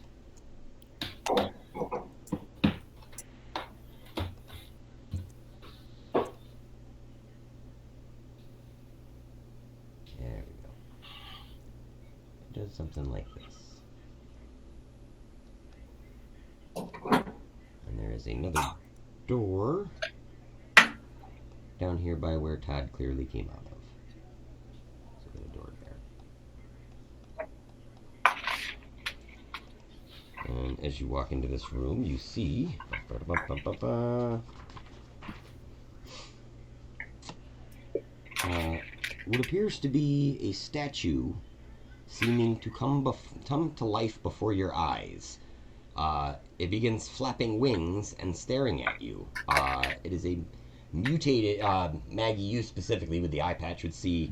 Speaker 1: There we go. It does something like this. And there is another door down here by where Todd clearly came out of. So there's a door there. And as you walk into this room, you see what appears to be a statue seeming to come to life before your eyes. It begins flapping wings and staring at you. It is a mutated, Maggie, you specifically with the eye patch would see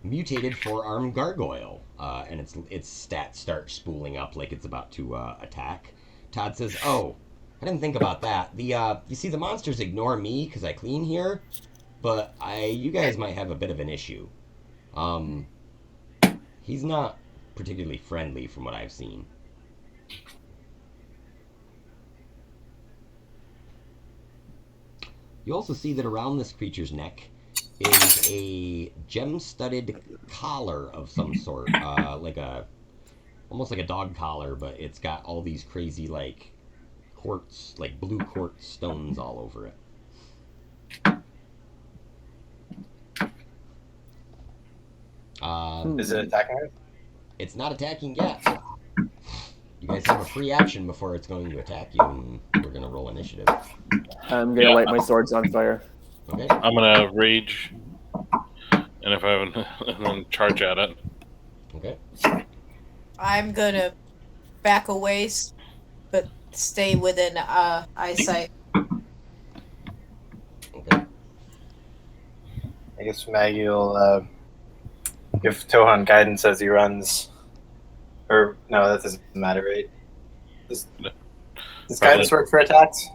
Speaker 1: mutated four-armed gargoyle, and its stats start spooling up like it's about to attack. Todd says, "Oh, I didn't think about that. You see, the monsters ignore me because I clean here, but you guys might have a bit of an issue. He's not particularly friendly from what I've seen." You also see that around this creature's neck is a gem-studded collar of some sort, almost like a dog collar, but it's got all these crazy quartz, blue quartz stones all over it.
Speaker 2: Is it attacking us?
Speaker 1: It's not attacking yet. You guys have a free action before it's going to attack you, and we're going to roll initiative.
Speaker 4: I'm gonna light my swords on fire.
Speaker 1: Okay.
Speaker 3: I'm gonna rage, and if I have and then charge at it.
Speaker 1: Okay.
Speaker 5: I'm gonna back away, but stay within eyesight.
Speaker 1: Okay.
Speaker 2: I guess Maggie will give Tohan guidance as he runs. Or no, that doesn't matter, right? Does
Speaker 3: Probably.
Speaker 2: guidance work for attacks?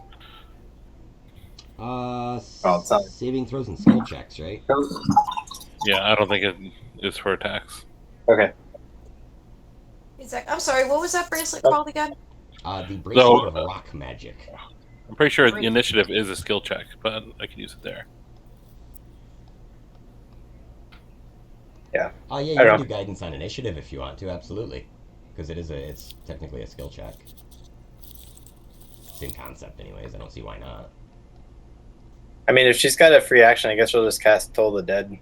Speaker 2: it's not.
Speaker 1: Saving throws and skill checks, right?
Speaker 3: Yeah, I don't think it is for attacks.
Speaker 2: Okay.
Speaker 5: I'm sorry, what was that bracelet called again?
Speaker 1: The Bracelet of Rock Magic.
Speaker 3: I'm pretty sure the initiative is a skill check, but I can use it there.
Speaker 2: Yeah.
Speaker 1: Oh yeah, you can do guidance on initiative if you want to, absolutely, because it's technically a skill check. Same concept, anyways. I don't see why not.
Speaker 2: I mean, if she's got a free action, I guess she'll just cast Toll the Dead.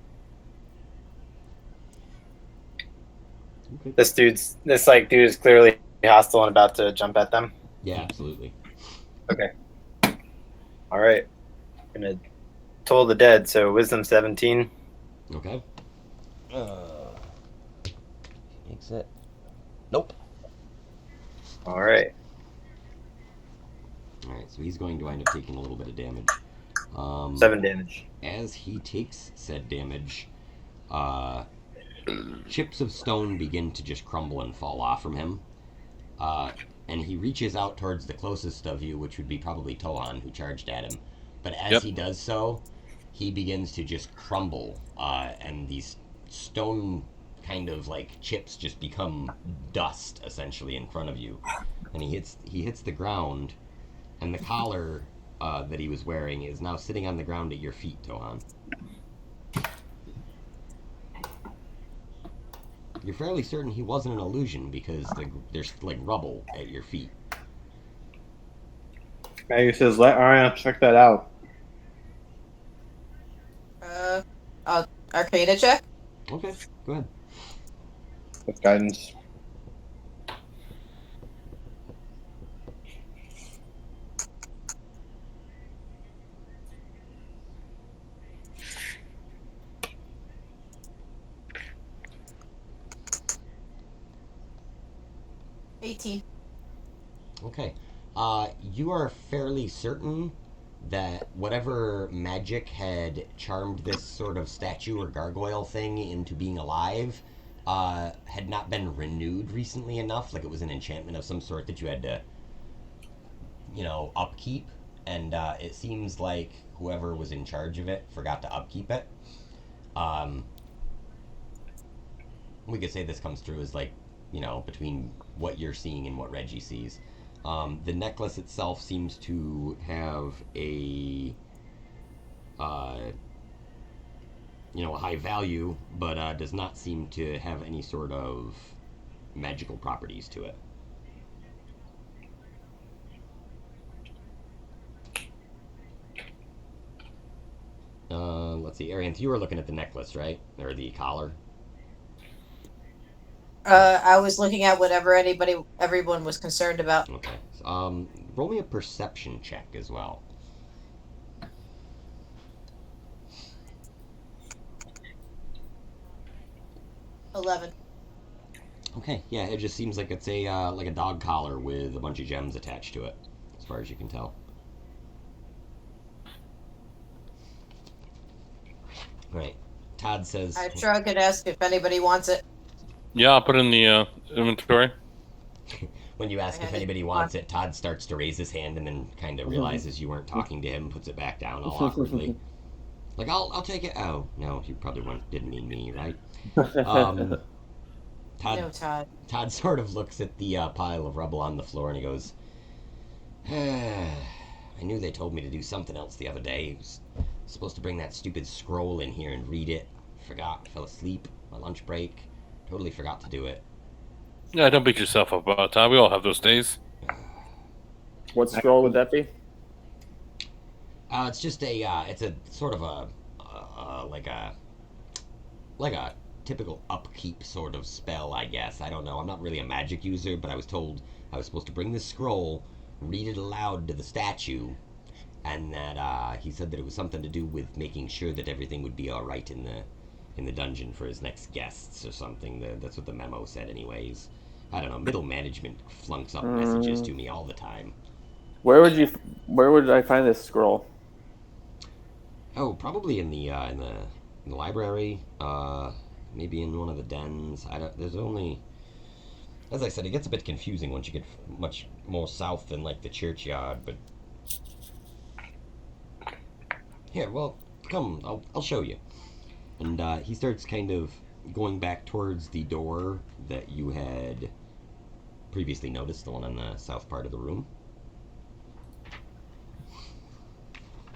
Speaker 1: Okay.
Speaker 2: This dude is clearly hostile and about to jump at them.
Speaker 1: Yeah, absolutely.
Speaker 2: Okay. All right. Gonna Toll the Dead. So Wisdom 17.
Speaker 1: Okay. Makes it. Nope.
Speaker 2: All right.
Speaker 1: All right. So he's going to wind up taking a little bit of damage.
Speaker 2: 7 damage.
Speaker 1: As he takes said damage, chips of stone begin to just crumble and fall off from him. And he reaches out towards the closest of you, which would be probably Tohan, who charged at him. But as he does so, he begins to just crumble, and these stone kind of like chips just become dust essentially in front of you. And he hits the ground, and the collar that he was wearing is now sitting on the ground at your feet, Tohan. You're fairly certain he wasn't an illusion because there's like rubble at your feet.
Speaker 6: Maggie says, "Let Ariana check that out."
Speaker 5: Arcana check?
Speaker 1: Okay, go ahead.
Speaker 6: With guidance.
Speaker 1: Okay. You are fairly certain that whatever magic had charmed this sort of statue or gargoyle thing into being alive had not been renewed recently enough. Like it was an enchantment of some sort that you had to, upkeep. And it seems like whoever was in charge of it forgot to upkeep it. We could say this comes through as like, between what you're seeing and what Reggie sees. The necklace itself seems to have a high value, but does not seem to have any sort of magical properties to it. Let's see, Arianth, you were looking at the necklace, right? Or the collar?
Speaker 5: I was looking at whatever everyone was concerned about.
Speaker 1: Okay. Roll me a perception check as well.
Speaker 5: 11.
Speaker 1: Okay, yeah, it just seems like it's a dog collar with a bunch of gems attached to it, as far as you can tell. Right. Todd says...
Speaker 5: I shrug and ask if anybody wants it.
Speaker 3: Yeah, I'll put it in the inventory.
Speaker 1: When you ask if anybody wants it, Todd starts to raise his hand and then kind of realizes you weren't talking to him, puts it back down all awkwardly. Like, I'll take it. Oh, no, you probably didn't mean me, right?
Speaker 5: No, Todd.
Speaker 1: Todd sort of looks at the pile of rubble on the floor and he goes, I knew they told me to do something else the other day. I was supposed to bring that stupid scroll in here and read it. Forgot, fell asleep, my lunch break. Totally forgot to do it.
Speaker 3: Yeah, don't beat yourself up about it, Todd. We all have those days.
Speaker 4: What scroll would that be?
Speaker 1: It's just it's a sort of like a typical upkeep sort of spell, I guess. I don't know. I'm not really a magic user, but I was told I was supposed to bring this scroll, read it aloud to the statue, and that he said that it was something to do with making sure that everything would be all right in the dungeon for his next guests or something. That's what the memo said, anyways. I don't know. Middle management flunks up messages to me all the time.
Speaker 4: Where would I find this scroll?
Speaker 1: Oh, probably in the library. Maybe in one of the dens. as I said, it gets a bit confusing once you get much more south than like the churchyard. But here, well, come, I'll show you. And he starts kind of going back towards the door that you had previously noticed, the one on the south part of the room.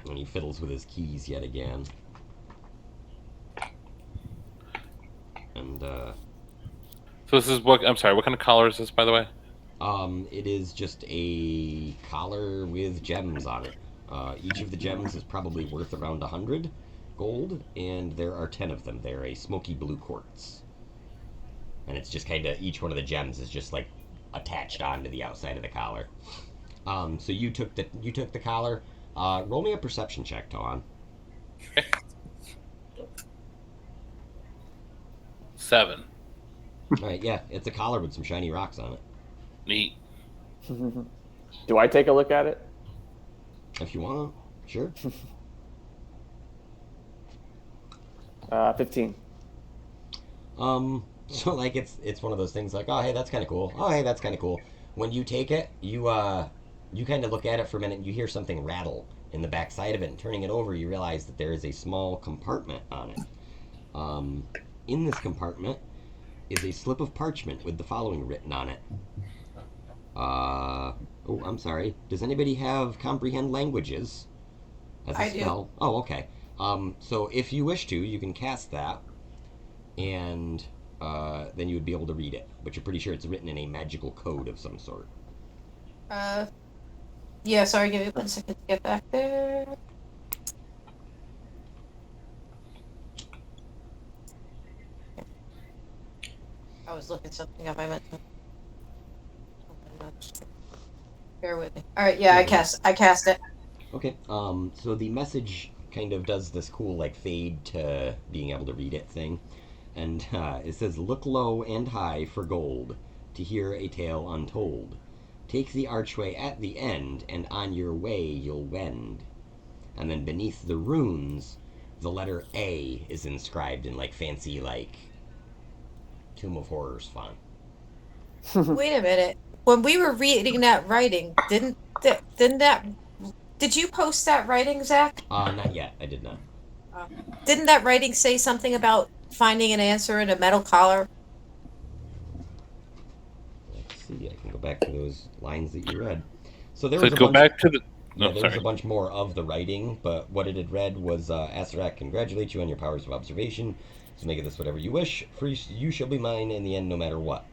Speaker 1: And he fiddles with his keys yet again. And,
Speaker 3: So this is what, I'm sorry, what kind of collar is this, by the way?
Speaker 1: it is just a collar with gems on it. Each of the gems is probably worth around 100 gold, and there are 10 of them. They're a smoky blue quartz. And it's just kind of, each one of the gems is just like attached onto the outside of the collar. So you took the collar. Roll me a perception check, Todd.
Speaker 3: Okay. 7.
Speaker 1: Alright, yeah, it's a collar with some shiny rocks on it.
Speaker 3: Neat.
Speaker 4: Do I take a look at it?
Speaker 1: If you want, sure.
Speaker 4: 15.
Speaker 1: So like it's one of those things like, oh hey, that's kind of cool. Oh hey, that's kind of cool. When you take it, you kind of look at it for a minute, and you hear something rattle in the back side of it, and turning it over, you realize that there is a small compartment on it. In this compartment is a slip of parchment with the following written on it. Oh, I'm sorry. Does anybody have comprehend languages as a
Speaker 5: I do.
Speaker 1: spell? Oh, okay. So if you wish to, you can cast that, and then you would be able to read it. But you're pretty sure it's written in a magical code of some sort.
Speaker 5: Yeah, sorry, give me 1 second to get back there. I was looking something up. I meant to. Bear with me. All right, yeah, I cast it.
Speaker 1: Okay. So the message kind of does this cool like fade to being able to read it thing, and it says, "Look low and high for gold to hear a tale untold. Take the archway at the end, and on your way you'll wend." And then beneath the runes, the letter A is inscribed in like fancy like Tomb of Horrors font.
Speaker 5: Wait a minute. When we were reading that writing, did you post that writing, Zach?
Speaker 1: Not yet. I did not.
Speaker 5: Didn't that writing say something about finding an answer in a metal collar?
Speaker 1: Let's see. I can go back to those lines that you read. So there
Speaker 3: So
Speaker 1: was a
Speaker 3: go
Speaker 1: bunch,
Speaker 3: back to the. No,
Speaker 1: yeah, there was
Speaker 3: sorry.
Speaker 1: a bunch more of the writing, but what it had read was, Acerack congratulates you on your powers of observation. So make of this whatever you wish, for you shall be mine in the end no matter what.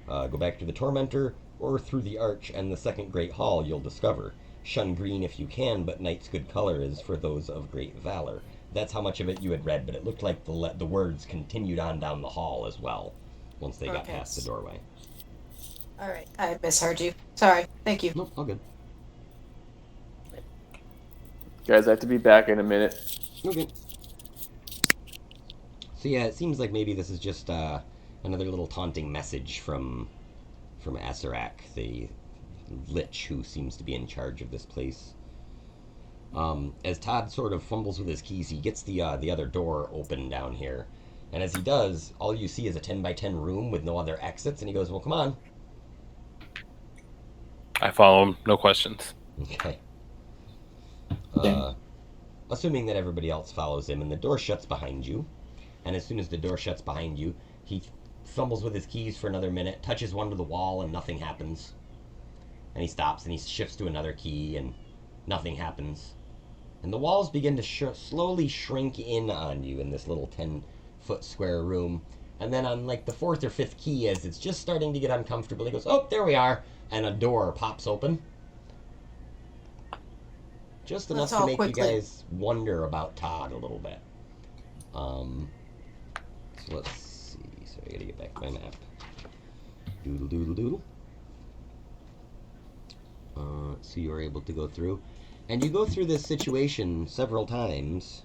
Speaker 1: Go back to the Tormentor, or through the Arch and the second great hall you'll discover. Shun green if you can, but night's good color is for those of great valor. That's how much of it you had read, but it looked like the words continued on down the hall as well, once they got
Speaker 5: Okay.
Speaker 1: past the doorway.
Speaker 5: All right, I misheard you. Sorry. Thank you.
Speaker 1: Nope, all good.
Speaker 4: Guys, I have to be back in a minute.
Speaker 1: Okay. So yeah, it seems like maybe this is just another little taunting message from Acerack, the lich who seems to be in charge of this place. As Todd sort of fumbles with his keys, he gets the other door open down here, and as he does, all you see is a 10 by 10 room with no other exits. And he goes, "Well, come on."
Speaker 3: I follow him. No questions.
Speaker 1: Okay. Assuming that everybody else follows him, and the door shuts behind you. And as soon as the door shuts behind you, he fumbles with his keys for another minute, touches one to the wall, and nothing happens. And he stops, and he shifts to another key, and nothing happens. And the walls begin to slowly shrink in on you in this little 10-foot square room. And then on like the 4th or 5th key, as it's just starting to get uncomfortable, he goes, "Oh, there we are," and a door pops open. Just enough
Speaker 5: Let's all
Speaker 1: to make
Speaker 5: quickly-
Speaker 1: you guys wonder about Todd a little bit. So let's see. So I gotta get back to my map. Doodle doodle doodle. So you are able to go through. And you go through this situation several times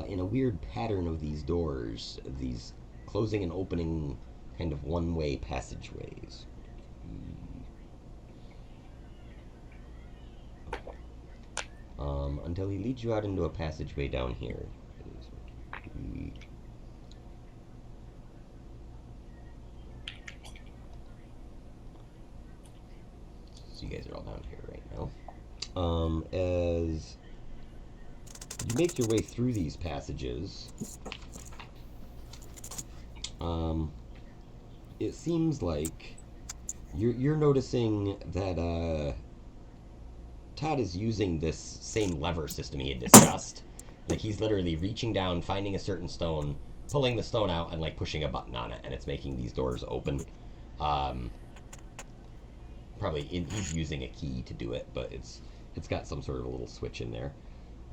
Speaker 1: in a weird pattern of these doors, these closing and opening kind of one-way passageways. Until he leads you out into a passageway down here. as you make your way through these passages, it seems like you're noticing that Todd is using this same lever system he had discussed. Like, he's literally reaching down, finding a certain stone, pulling the stone out, and like pushing a button on it, and it's making these doors open. He's using a key to do it, but it's got some sort of a little switch in there.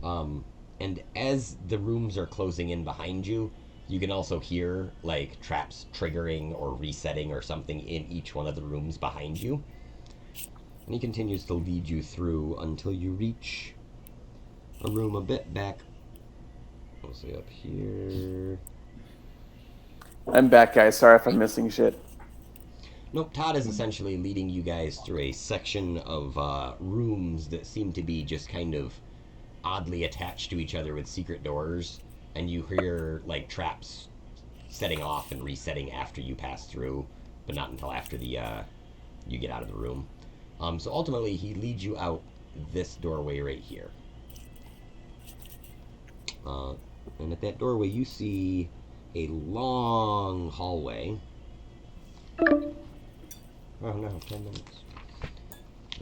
Speaker 1: And as the rooms are closing in behind you, you can also hear like traps triggering or resetting or something in each one of the rooms behind you. And he continues to lead you through until you reach a room a bit back. Let's see, up here.
Speaker 4: I'm back, guys. Sorry if I'm missing shit.
Speaker 1: Nope, Todd is essentially leading you guys through a section of rooms that seem to be just kind of oddly attached to each other with secret doors, and you hear like traps setting off and resetting after you pass through, but not until after the you get out of the room. So ultimately, he leads you out this doorway right here. And at that doorway, you see a long hallway. Oh no, 10 minutes.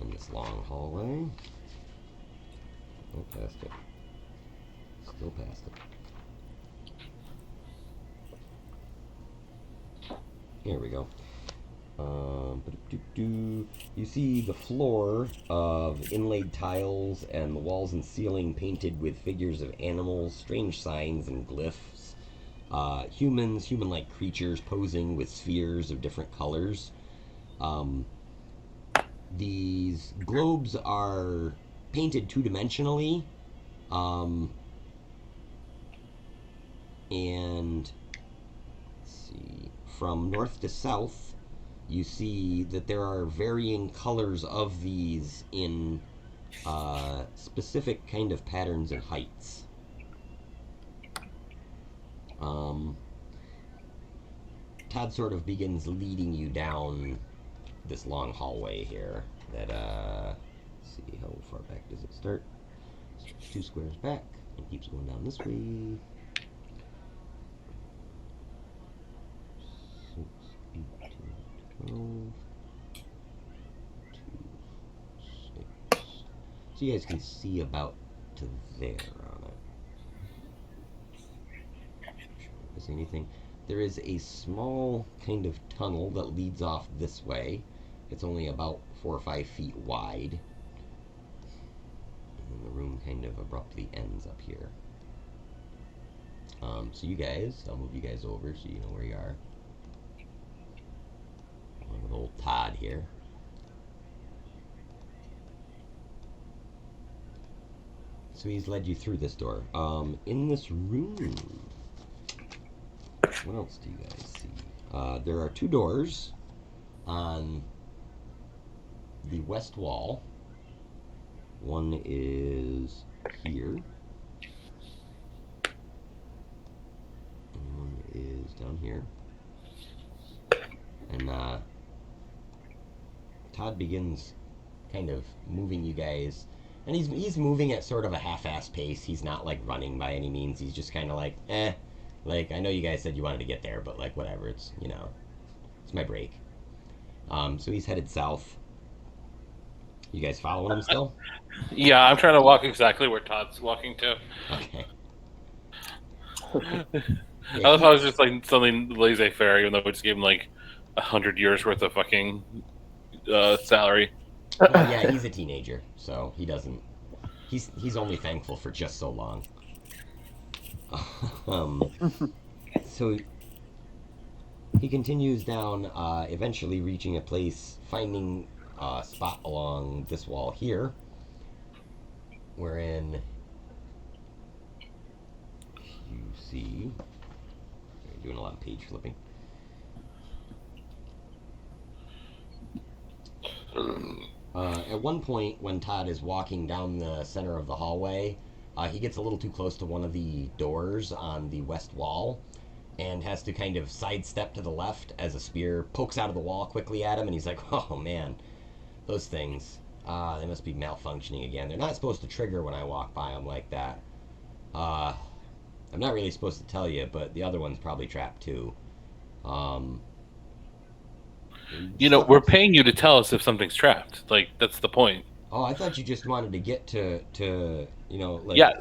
Speaker 1: In this long hallway. Oh, past it. Still past it. Here we go. You see the floor of inlaid tiles and the walls and ceiling painted with figures of animals, strange signs and glyphs. Humans, human-like creatures posing with spheres of different colors. These globes are painted two-dimensionally, and let's see, from north to south, you see that there are varying colors of these in specific kind of patterns and heights. Todd sort of begins leading you down this long hallway here that, let's see, how far back does it start? Starts 2 squares back and keeps going down this way. 6, 8, 12, 2, 6. So you guys can see about to there on it. Is anything? There is a small kind of tunnel that leads off this way. It's only about 4 or 5 feet wide. And then the room kind of abruptly ends up here. So you guys, I'll move you guys over so you know where you are. Along with old Todd here. So he's led you through this door. In this room, what else do you guys see? There are 2 doors on the west wall. One is here, and one is down here. And Todd begins kind of moving you guys, and he's moving at sort of a half-assed pace. He's not like running by any means. He's just kind of like, like, I know you guys said you wanted to get there, but like whatever. It's, you know, it's my break. So he's headed south. You guys following him still?
Speaker 3: Yeah, I'm trying to walk exactly where Todd's walking to.
Speaker 1: Okay.
Speaker 3: I love how it's just like something laissez-faire, even though we just gave him like 100 years worth of fucking salary.
Speaker 1: Well, yeah, he's a teenager, so he doesn't. He's only thankful for just so long. So he continues down, eventually reaching a place, finding a spot along this wall here, wherein you see, I'm doing a lot of page flipping. At one point, when Todd is walking down the center of the hallway, he gets a little too close to one of the doors on the west wall and has to kind of sidestep to the left as a spear pokes out of the wall quickly at him, and he's like, oh man, those things. They must be malfunctioning again. They're not supposed to trigger when I walk by them like that. I'm not really supposed to tell you, but the other one's probably trapped too.
Speaker 3: We're paying you to tell us if something's trapped. Like, that's the point.
Speaker 1: Oh, I thought you just wanted to get to like...
Speaker 3: Yeah,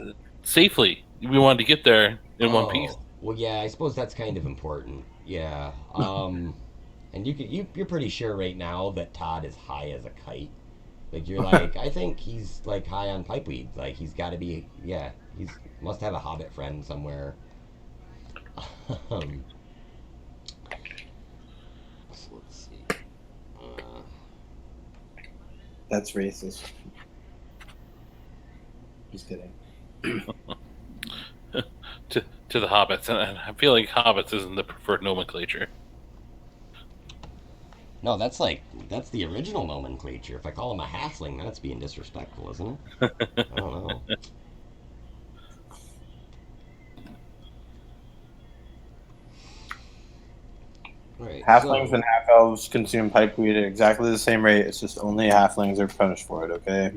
Speaker 3: safely. We wanted to get there in one piece.
Speaker 1: Well, yeah, I suppose that's kind of important. Yeah. And you're pretty sure right now that Todd is high as a kite. Like, you're like, I think he's like high on pipeweed. Like, he's got to be. Yeah, he's must have a hobbit friend somewhere. So let's see.
Speaker 6: That's racist. Just kidding.
Speaker 3: To the hobbits, and I feel like hobbits isn't the preferred nomenclature.
Speaker 1: No, that's the original nomenclature. If I call him a halfling, that's being disrespectful, isn't it? I don't know. Right,
Speaker 6: Halflings and half elves consume pipeweed at exactly the same rate. It's just only halflings are punished for it. Okay.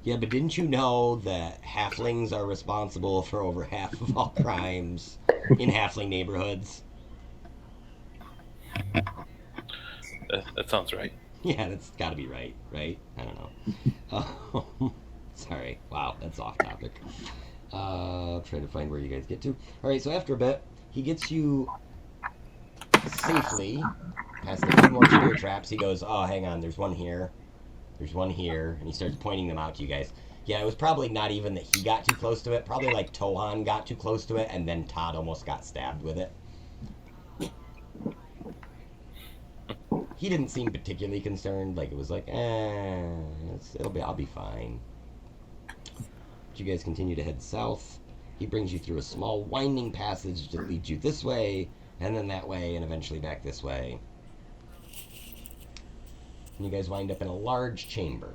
Speaker 1: Yeah, but didn't you know that halflings are responsible for over half of all crimes in halfling neighborhoods?
Speaker 3: That sounds right.
Speaker 1: Yeah, that's got to be right? I don't know. Sorry. Wow, that's off topic. Trying to find where you guys get to. All right, so after a bit, he gets you safely past a few more spear traps. He goes, oh, hang on, there's one here. There's one here, and he starts pointing them out to you guys. Yeah, it was probably not even that he got too close to it. Probably like Tohan got too close to it, and then Todd almost got stabbed with it. He didn't seem particularly concerned. Like, it was like, I'll be fine. But you guys continue to head south. He brings you through a small winding passage that leads you this way, and then that way, and eventually back this way. And you guys wind up in a large chamber.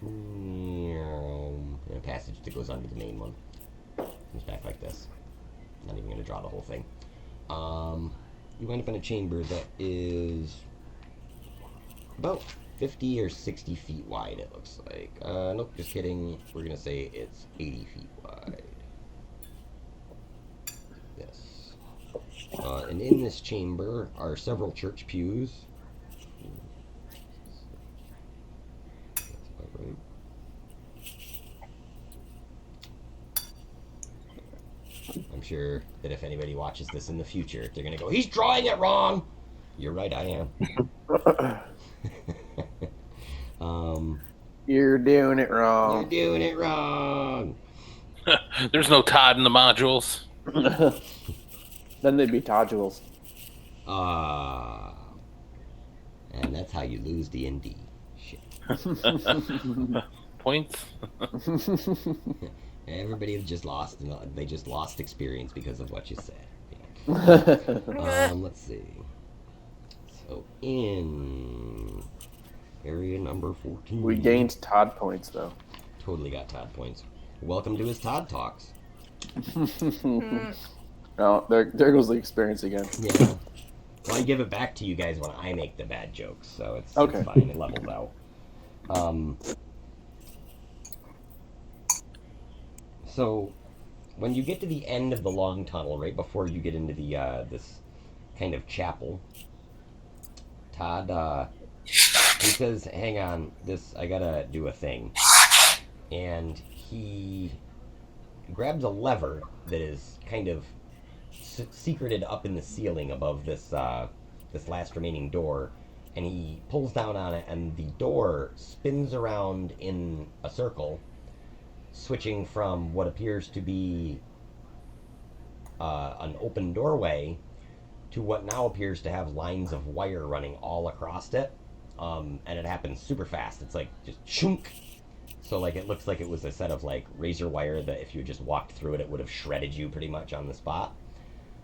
Speaker 1: And a passage that goes under the main one. Comes back like this. Not even going to draw the whole thing. You wind up in a chamber that is about 50 or 60 feet wide, it looks like. Nope, just kidding. We're going to say it's 80 feet wide. Yes. And in this chamber are several church pews. That's about right. I'm sure that if anybody watches this in the future, they're going to go, he's drawing it wrong! You're right, I am.
Speaker 4: You're doing it wrong.
Speaker 1: You're doing it wrong!
Speaker 3: There's no Todd in the modules.
Speaker 4: Then they'd be Todules.
Speaker 1: And that's how you lose D&D. Shit.
Speaker 3: Points?
Speaker 1: Everybody has just lost. They just lost experience because of what you said. Yeah. Let's see. So in area number 14,
Speaker 4: We gained Todd points, though.
Speaker 1: totally got Todd points. Welcome to his Todd Talks.
Speaker 4: Oh, there goes the experience again.
Speaker 1: Yeah. Well, I give it back to you guys when I make the bad jokes, so it's
Speaker 4: Okay.
Speaker 1: fine. It levels out. So, when you get to the end of the long tunnel, right before you get into the this kind of chapel, Todd he says, "Hang on, I gotta do a thing," and he grabs a lever that is kind of secreted up in the ceiling above this this last remaining door, and he pulls down on it, and the door spins around in a circle, switching from what appears to be an open doorway to what now appears to have lines of wire running all across it, and it happens super fast. It's like just chunk. So like it looks like it was a set of like razor wire that if you just walked through it, it would have shredded you pretty much on the spot.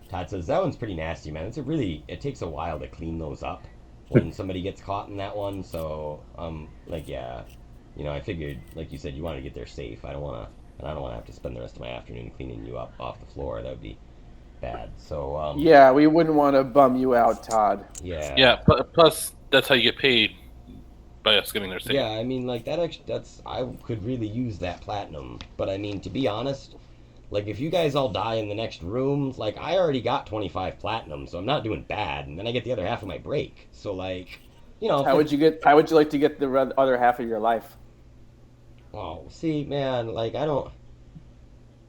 Speaker 1: Todd says, that one's pretty nasty, man. It takes a while to clean those up when somebody gets caught in that one. So, like, yeah, I figured, like you said, you want to get there safe. I don't want to and I don't want to have to spend the rest of my afternoon cleaning you up off the floor. That would be bad. So
Speaker 4: Yeah, we wouldn't want to bum you out, Todd.
Speaker 3: Yeah. Plus, that's how you get paid by us getting their state.
Speaker 1: Yeah, I mean, like that's I could really use that platinum. But I mean, to be honest, like if you guys all die in the next room, like I already got 25 platinum, so I'm not doing bad, and then I get the other half of my break. So like,
Speaker 4: How would you like to get the other half of your life?
Speaker 1: Oh, see, man, like I don't.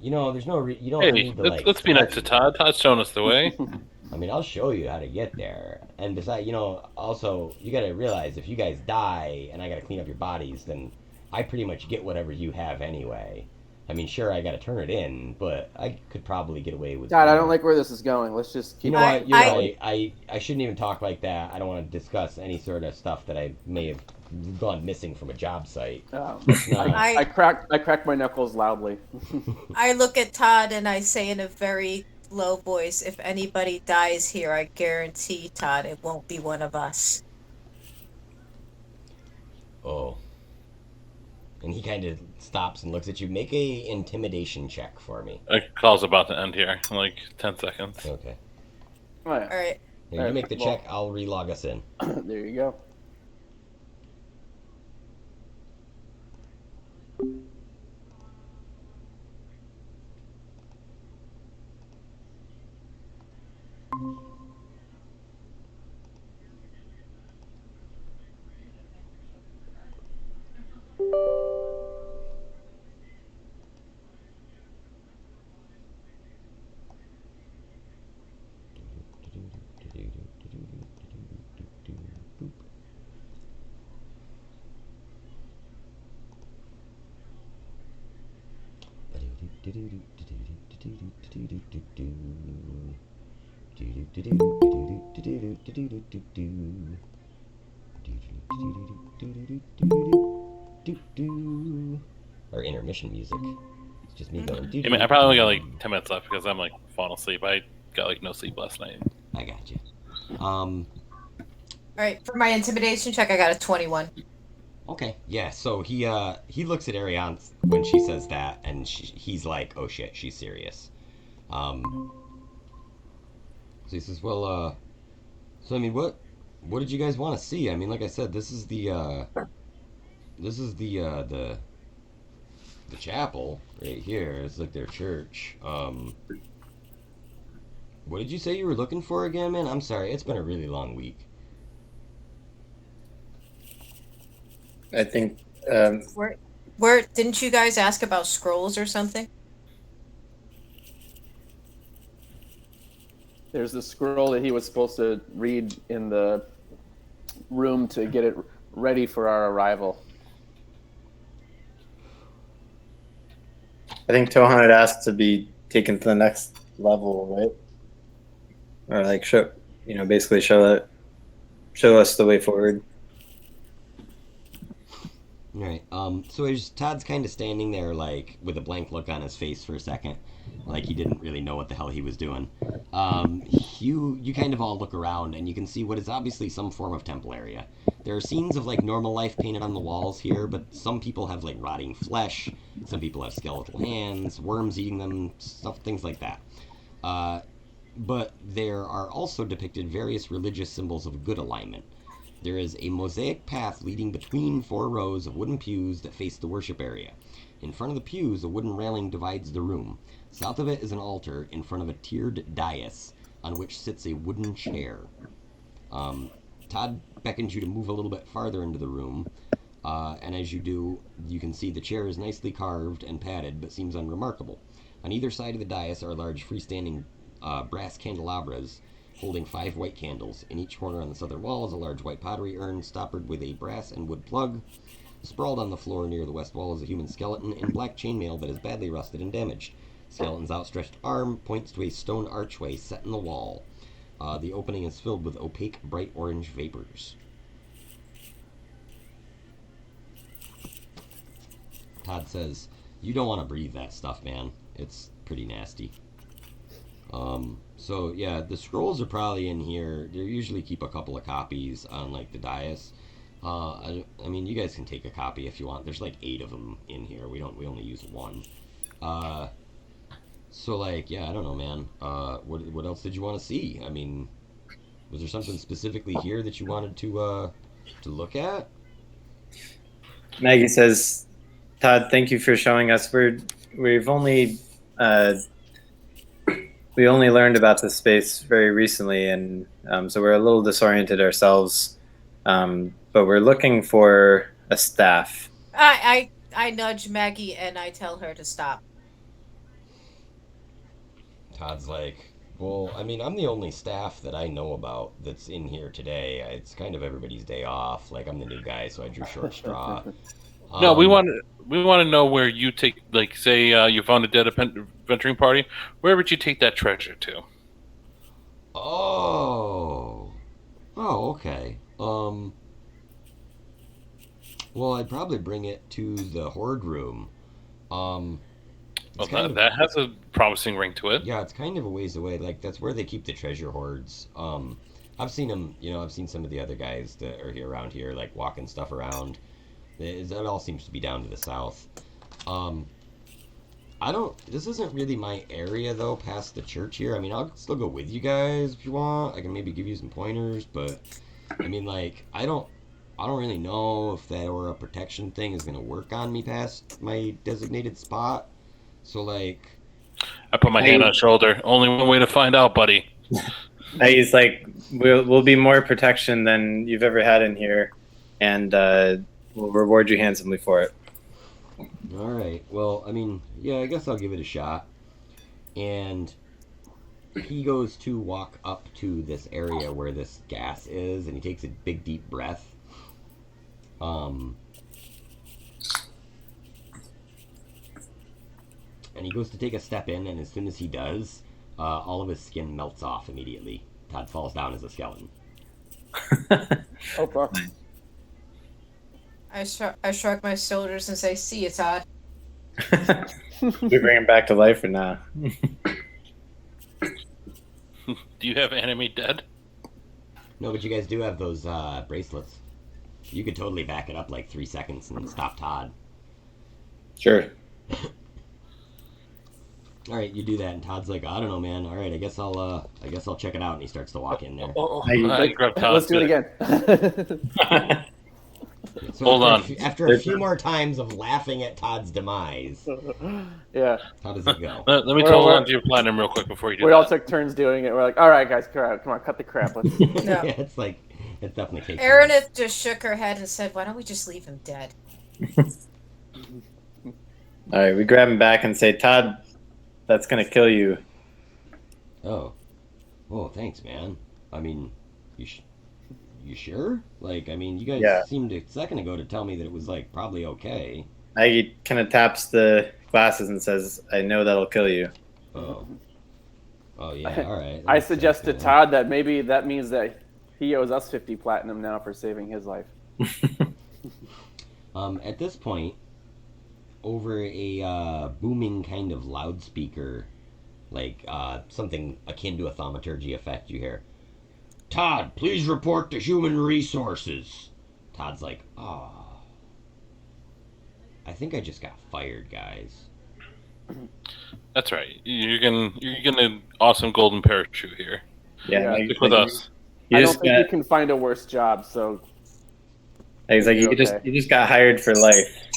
Speaker 1: There's no you don't
Speaker 3: Hey,
Speaker 1: need to like.
Speaker 3: let's be nice to Todd. Todd's showing us the way.
Speaker 1: I mean, I'll show you how to get there. And besides, also you got to realize if you guys die and I got to clean up your bodies, then I pretty much get whatever you have anyway. I mean, sure, I got to turn it in, but I could probably get away with.
Speaker 4: Todd, I don't like where this is going. Let's just keep.
Speaker 1: You know what? You're right. I shouldn't even talk like that. I don't want to discuss any sort of stuff that I may have gone missing from a job site.
Speaker 4: I crack my knuckles loudly.
Speaker 5: I look at Todd and I say in a very low voice, if anybody dies here, I guarantee, Todd, it won't be one of us.
Speaker 1: Oh. And he kind of stops and looks at you. Make a intimidation check for me.
Speaker 3: The call's about to end here in like 10 seconds.
Speaker 1: Okay.
Speaker 4: Oh, yeah.
Speaker 5: All right.
Speaker 1: Here, you make the check, I'll relog us in.
Speaker 4: There you go.
Speaker 1: Our intermission music. It's just me going.
Speaker 3: I mean, I probably only got like 10 minutes left because I'm like falling asleep. I got like no sleep last night.
Speaker 1: I got you.
Speaker 5: All right, for my intimidation check, I got a 21.
Speaker 1: Okay, yeah. So he looks at Ariane when she says that, and he's like, "Oh shit, she's serious." So he says, "Well, so I mean, what did you guys want to see? I mean, like I said, this is the chapel right here. It's like their church. What did you say you were looking for again, man? I'm sorry, it's been a really long week."
Speaker 6: I think.
Speaker 5: Where didn't you guys ask about scrolls or something?
Speaker 4: There's the scroll that he was supposed to read in the room to get it ready for our arrival.
Speaker 6: I think Tohan had asked to be taken to the next level, right? Or like basically show us the way forward.
Speaker 1: Right. So Todd's kind of standing there, like, with a blank look on his face for a second, like he didn't really know what the hell he was doing. You kind of all look around, and you can see what is obviously some form of temple area. There are scenes of, like, normal life painted on the walls here, but some people have, like, rotting flesh, some people have skeletal hands, worms eating them, things like that. But there are also depicted various religious symbols of good alignment. There is a mosaic path leading between 4 rows of wooden pews that face the worship area. In front of the pews, a wooden railing divides the room. South of it is an altar in front of a tiered dais on which sits a wooden chair. Todd beckons you to move a little bit farther into the room, and as you do, you can see the chair is nicely carved and padded, but seems unremarkable. On either side of the dais are large freestanding brass candelabras holding 5 white candles. In each corner on the southern wall is a large white pottery urn stoppered with a brass and wood plug. Sprawled on the floor near the west wall is a human skeleton in black chainmail that is badly rusted and damaged. Skeleton's outstretched arm points to a stone archway set in the wall. The opening is filled with opaque, bright orange vapors. Todd says, "You don't want to breathe that stuff, man. It's pretty nasty." So yeah, the scrolls are probably in here. They usually keep a couple of copies on like the dais. I mean, you guys can take a copy if you want. There's like 8 of them in here. We only use 1. So like, yeah, I don't know, man. What else did you want to see? I mean, was there something specifically here that you wanted to look at?
Speaker 6: Maggie says, "Todd, thank you for showing us. We've only we only learned about this space very recently, and so we're a little disoriented ourselves. But we're looking for a staff."
Speaker 5: I nudge Maggie and I tell her to stop.
Speaker 1: Todd's like, well, I mean, I'm the only staff that I know about that's in here today. It's kind of everybody's day off. Like, I'm the new guy, so I drew short straw.
Speaker 3: No, we want to know where you take, like, say you found a dead adventuring party. Where would you take that treasure to?
Speaker 1: Oh, okay. Well, I'd probably bring it to the hoard room. It's
Speaker 3: Well, that has a promising ring to it.
Speaker 1: yeah, it's kind of a ways away. Like that's where they keep the treasure hoards. I've seen them. I've seen some of the other guys that are here around here, like walking stuff around. That all seems to be down to the south. Um, I don't. This isn't really my area though. Past the church here. I mean, I'll still go with you guys if you want. I can maybe give you some pointers, but I mean, like, I don't really know if that or a protection thing is gonna work on me past my designated spot. So like,
Speaker 3: I put my hand on his shoulder. Only one way to find out, buddy.
Speaker 6: He's like, we'll be more protection than you've ever had in here, and we'll reward you handsomely for it.
Speaker 1: all right. Well, I mean, yeah, I guess I'll give it a shot. And he goes to walk up to this area where this gas is, and he takes a big deep breath. And he goes to take a step in, and as soon as he does, all of his skin melts off immediately. Todd falls down as a skeleton.
Speaker 4: Oh, fuck.
Speaker 5: I shrug my shoulders and say, "See you, Todd."
Speaker 6: We bring him back to life or not?
Speaker 3: Do you have enemy dead?
Speaker 1: No, but you guys do have those bracelets. You could totally back it up like 3 seconds and stop Todd.
Speaker 6: Sure.
Speaker 1: All right, you do that, and Todd's like, I don't know, man. All right, I guess I'll check it out, and he starts to walk in there.
Speaker 3: I grab Todd.
Speaker 4: Let's do it again.
Speaker 1: So
Speaker 3: Hold on.
Speaker 1: After a few more times of laughing at Todd's demise,
Speaker 4: Yeah.
Speaker 1: how does it go?
Speaker 3: Let me hold on to your platinum real quick before you do
Speaker 4: We
Speaker 3: that.
Speaker 4: all took turns doing it. We're like, all right, guys, come on, cut the crap. Let's...
Speaker 5: No.
Speaker 1: Yeah, it definitely takes.
Speaker 5: Aranith just shook her head and said, "Why don't we just leave him dead?"
Speaker 6: All right, we grab him back and say, "Todd, that's gonna kill you."
Speaker 1: Oh, thanks, man. I mean, you sure? Like, I mean, you guys seemed a second ago to tell me that it was like probably okay.
Speaker 6: Maggie kind of taps the glasses and says, "I know that'll kill you."
Speaker 1: Oh yeah, all right.
Speaker 4: I suggest to Todd that maybe that means that he owes us 50 platinum now for saving his life.
Speaker 1: At this point, over a booming kind of loudspeaker, like something akin to a thaumaturgy effect, you hear, "Todd, please report to human resources." Todd's like, oh, I think I just got fired, guys.
Speaker 3: That's right. You're getting an awesome golden parachute here.
Speaker 6: Yeah,
Speaker 4: Yeah.
Speaker 3: Stick with us.
Speaker 6: You
Speaker 4: I don't
Speaker 6: just
Speaker 4: think
Speaker 6: got,
Speaker 4: you can find a worse job, so
Speaker 6: he's like, you just got hired for life.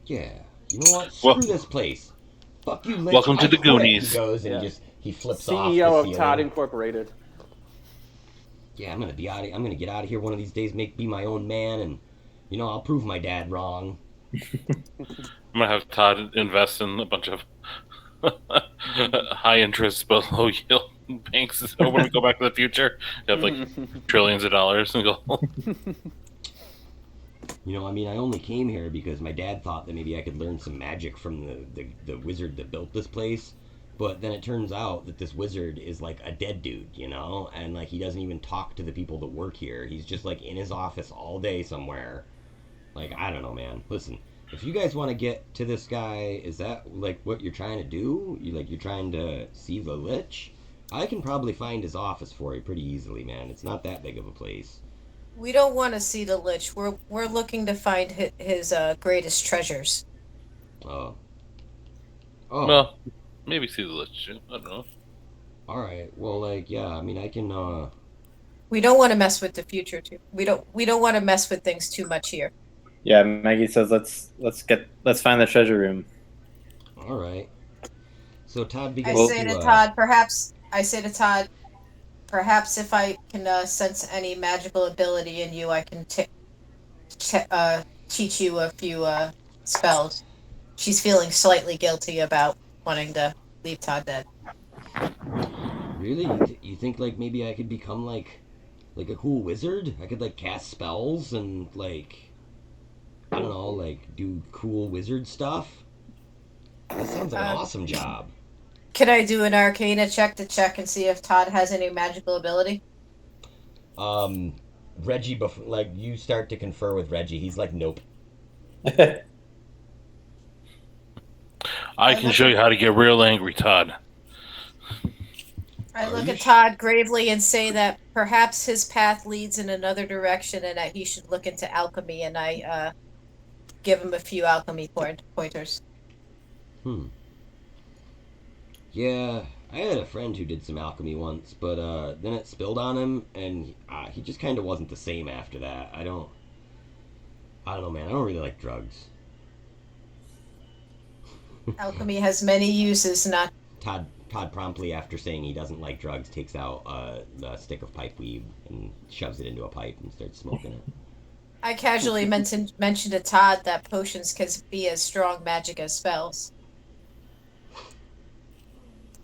Speaker 1: Yeah, you know what? Screw this place. Fuck you, Lich.
Speaker 3: Welcome to
Speaker 1: I
Speaker 3: the
Speaker 1: quit.
Speaker 3: Goonies.
Speaker 1: He goes and
Speaker 4: Yeah.
Speaker 1: he flips off the
Speaker 4: CEO of
Speaker 1: ceiling.
Speaker 4: Todd Incorporated.
Speaker 1: Yeah, I'm gonna be out. I'm gonna get out of here one of these days. Be my own man, and I'll prove my dad wrong.
Speaker 3: I'm gonna have Todd invest in a bunch of high interest but low yield banks. So when we go back to the future, you have like trillions of dollars and go.
Speaker 1: I mean, I only came here because my dad thought that maybe I could learn some magic from the wizard that built this place. But then it turns out that this wizard is like a dead dude, and like he doesn't even talk to the people that work here. He's just like in his office all day somewhere. Like, I don't know, man. Listen, if you guys want to get to this guy, is that like what you're trying to do? You're trying to see the Lich? I can probably find his office for you pretty easily, man. It's not that big of a place.
Speaker 5: We don't want to see the Lich. We're looking to find his greatest treasures.
Speaker 1: Oh, Oh,
Speaker 3: Well, maybe see the list. I don't know.
Speaker 1: all right. Well, like, yeah. I mean, I can.
Speaker 5: We don't want to mess with the future too. We don't want to mess with things too much here.
Speaker 6: Yeah, Maggie says let's find the treasure room.
Speaker 1: All right. So Todd
Speaker 5: I
Speaker 1: begins
Speaker 5: say
Speaker 1: to.
Speaker 5: to Todd, perhaps if I can sense any magical ability in you, I can teach you a few spells. She's feeling slightly guilty about wanting to leave Todd dead.
Speaker 1: Really? You think like maybe I could become like a cool wizard? I could like cast spells and like I don't know, like do cool wizard stuff. That sounds like an awesome job.
Speaker 5: Can I do an Arcana check to check and see if Todd has any magical ability?
Speaker 1: Um, Reggie, like you start to confer with Reggie, he's like, nope.
Speaker 3: I can show you how to get real angry, Todd.
Speaker 5: I
Speaker 1: Are
Speaker 5: look
Speaker 1: you
Speaker 5: at Todd gravely and say that perhaps his path leads in another direction and that he should look into alchemy, and I give him a few alchemy pointers.
Speaker 1: Yeah, I had a friend who did some alchemy once, but then it spilled on him, and he just kind of wasn't the same after that. I don't know, man. I don't really like drugs.
Speaker 5: Alchemy has many uses, not.
Speaker 1: Todd promptly, after saying he doesn't like drugs, takes out a stick of pipe weed and shoves it into a pipe and starts smoking it.
Speaker 5: I casually mentioned to Todd that potions can be as strong magic as spells.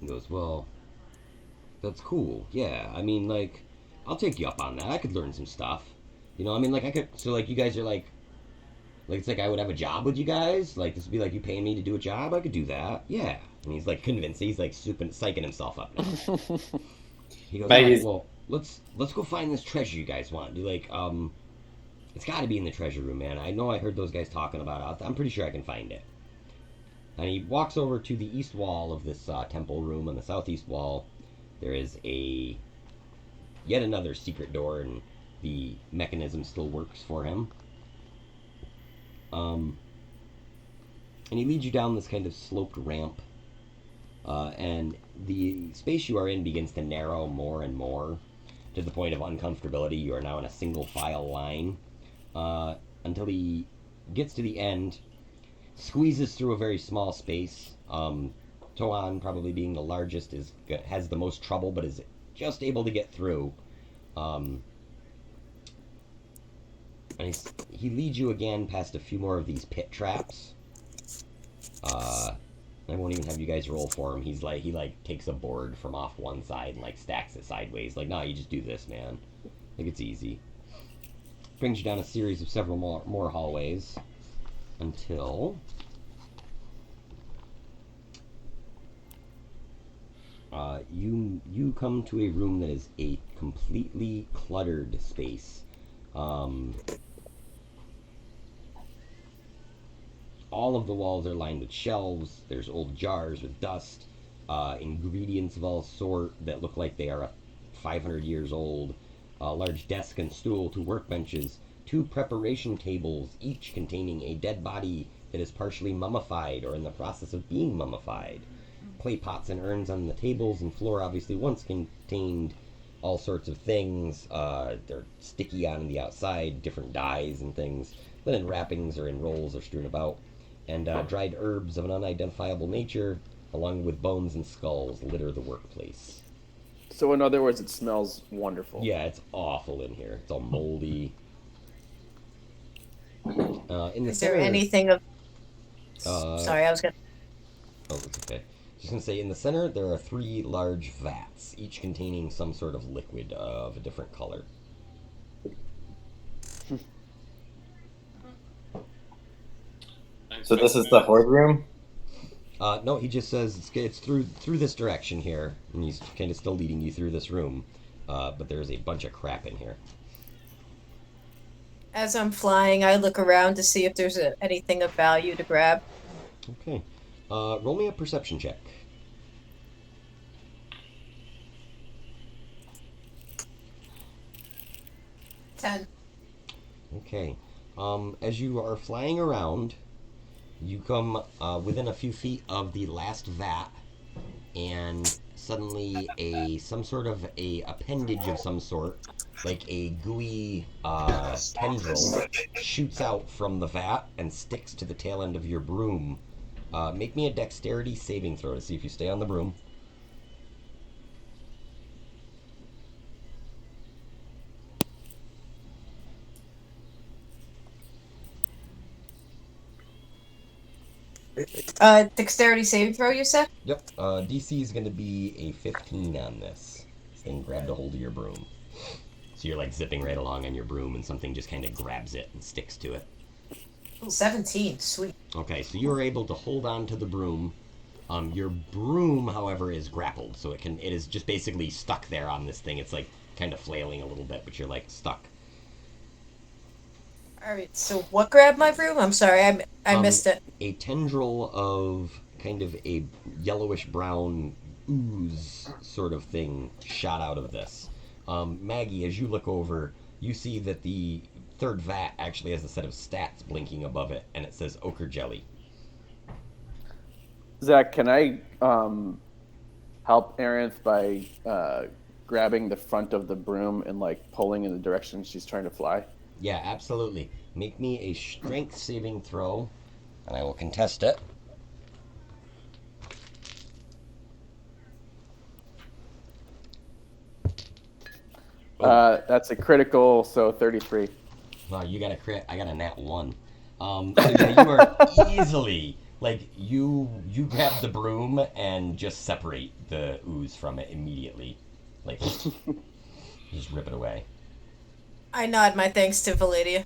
Speaker 1: He goes, well, that's cool. Yeah, I mean, like, I'll take you up on that. I could learn some stuff. You know, I mean, like, I could. So, like, you guys are like, it's like I would have a job with you guys. Like, this would be like you paying me to do a job. I could do that. Yeah. And he's like convinced. He's like psyching himself up now. He goes, all right, well, let's go find this treasure you guys want. Do like, it's got to be in the treasure room, man. I know I heard those guys talking about it. I'm pretty sure I can find it. And he walks over to the east wall of this temple room. On the southeast wall, there is yet another secret door, and the mechanism still works for him. And he leads you down this kind of sloped ramp, and the space you are in begins to narrow more and more to the point of uncomfortability. You are now in a single file line until he gets to the end, squeezes through a very small space. Toan, probably being the largest, has the most trouble, but is just able to get through. And he leads you again past a few more of these pit traps. I won't even have you guys roll for him. He takes a board from off one side and like stacks it sideways. Like, nah, you just do this, man. Like, it's easy. Brings you down a series of several more hallways until you come to a room that is a completely cluttered space. All of the walls are lined with shelves. There's old jars with dust, ingredients of all sort that look like they are 500 years old, a large desk and stool, 2 workbenches, 2 preparation tables, each containing a dead body that is partially mummified or in the process of being mummified. Clay pots and urns on the tables and floor obviously once contained all sorts of things. They're sticky on the outside, different dyes and things. Linen wrappings are in rolls or strewn about. And dried herbs of an unidentifiable nature, along with bones and skulls, litter the workplace.
Speaker 4: So, in other words, it smells wonderful.
Speaker 1: Yeah, it's awful in here. It's all moldy.
Speaker 5: Is there anything of... Sorry, I was going to...
Speaker 1: Oh, it's okay. Just going to say, in the center, there are 3 large vats, each containing some sort of liquid of a different color.
Speaker 6: So this is the horde room?
Speaker 1: No, he just says it's through this direction here, and he's kind of still leading you through this room, but there's a bunch of crap in here.
Speaker 5: As I'm flying, I look around to see if there's anything of value to grab.
Speaker 1: Okay. Roll me a perception check.
Speaker 5: 10.
Speaker 1: Okay. As you are flying around, You come within a few feet of the last vat, and suddenly some sort of a appendage of some sort, like a gooey tendril, shoots out from the vat and sticks to the tail end of your broom. Make me a dexterity saving throw to see if you stay on the broom.
Speaker 5: Dexterity saving throw, you said?
Speaker 1: Yep. DC is going to be a 15 on this. This thing grabbed a hold of your broom. So you're like zipping right along on your broom, and something just kind of grabs it and sticks to it.
Speaker 5: Ooh, 17. Sweet.
Speaker 1: Okay, so you are able to hold on to the broom. Your broom, however, is grappled, so it is just basically stuck there on this thing. It's like kind of flailing a little bit, but you're like stuck.
Speaker 5: Alright, so what grabbed my broom? I'm sorry, I missed it.
Speaker 1: A tendril of kind of a yellowish brown ooze sort of thing shot out of this. Maggie, as you look over, you see that the third vat actually has a set of stats blinking above it, and it says ochre jelly.
Speaker 4: Zach, can I help Arinth by grabbing the front of the broom and like pulling in the direction she's trying to fly?
Speaker 1: Yeah, absolutely. Make me a strength saving throw, and I will contest it.
Speaker 4: That's a critical, so 33.
Speaker 1: Wow, you got a crit. I got a nat 1. So yeah, you are easily, like, you grab the broom and just separate the ooze from it immediately. Like, just rip it away.
Speaker 5: I nod my thanks to Validia.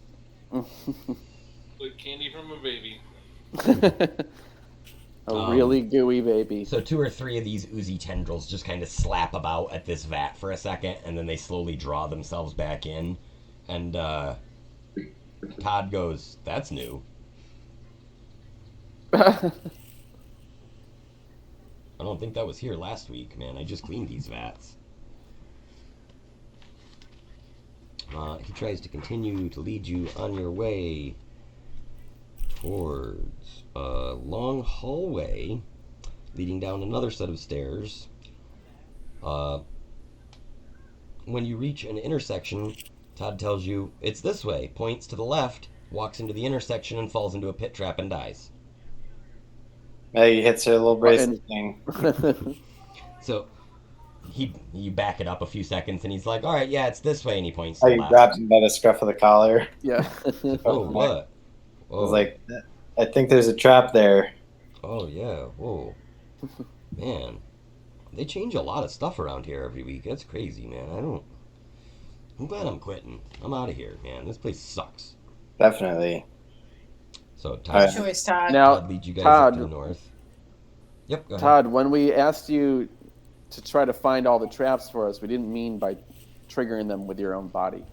Speaker 3: Like candy from a baby.
Speaker 4: A really gooey baby.
Speaker 1: So 2 or 3 of these oozy tendrils just kind of slap about at this vat for a second, and then they slowly draw themselves back in. And Todd goes, "That's new. I don't think that was here last week, man. I just cleaned these vats." He tries to continue to lead you on your way towards a long hallway leading down another set of stairs. When you reach an intersection, Todd tells you, "It's this way," points to the left, walks into the intersection and falls into a pit trap and dies.
Speaker 2: Maggie hits her little bracelet thing.
Speaker 1: So you back it up a few seconds, and he's like, "All right, yeah, it's this way," and he points to the
Speaker 2: I
Speaker 1: left.
Speaker 2: grabbed him by the scruff of the collar.
Speaker 4: Yeah.
Speaker 1: Oh, what?
Speaker 2: I was like, I think there's a trap there.
Speaker 1: Oh, yeah. Whoa. Man. They change a lot of stuff around here every week. That's crazy, man. I'm glad I'm quitting. I'm out of here, man. This place sucks.
Speaker 2: Definitely.
Speaker 1: So, Todd,
Speaker 5: Good choice, Todd.
Speaker 4: Now,
Speaker 1: Todd leads you guys
Speaker 4: Todd,
Speaker 1: up to the north. Yep, go ahead.
Speaker 4: Todd, when we asked you to try to find all the traps for us, we didn't mean by triggering them with your own body.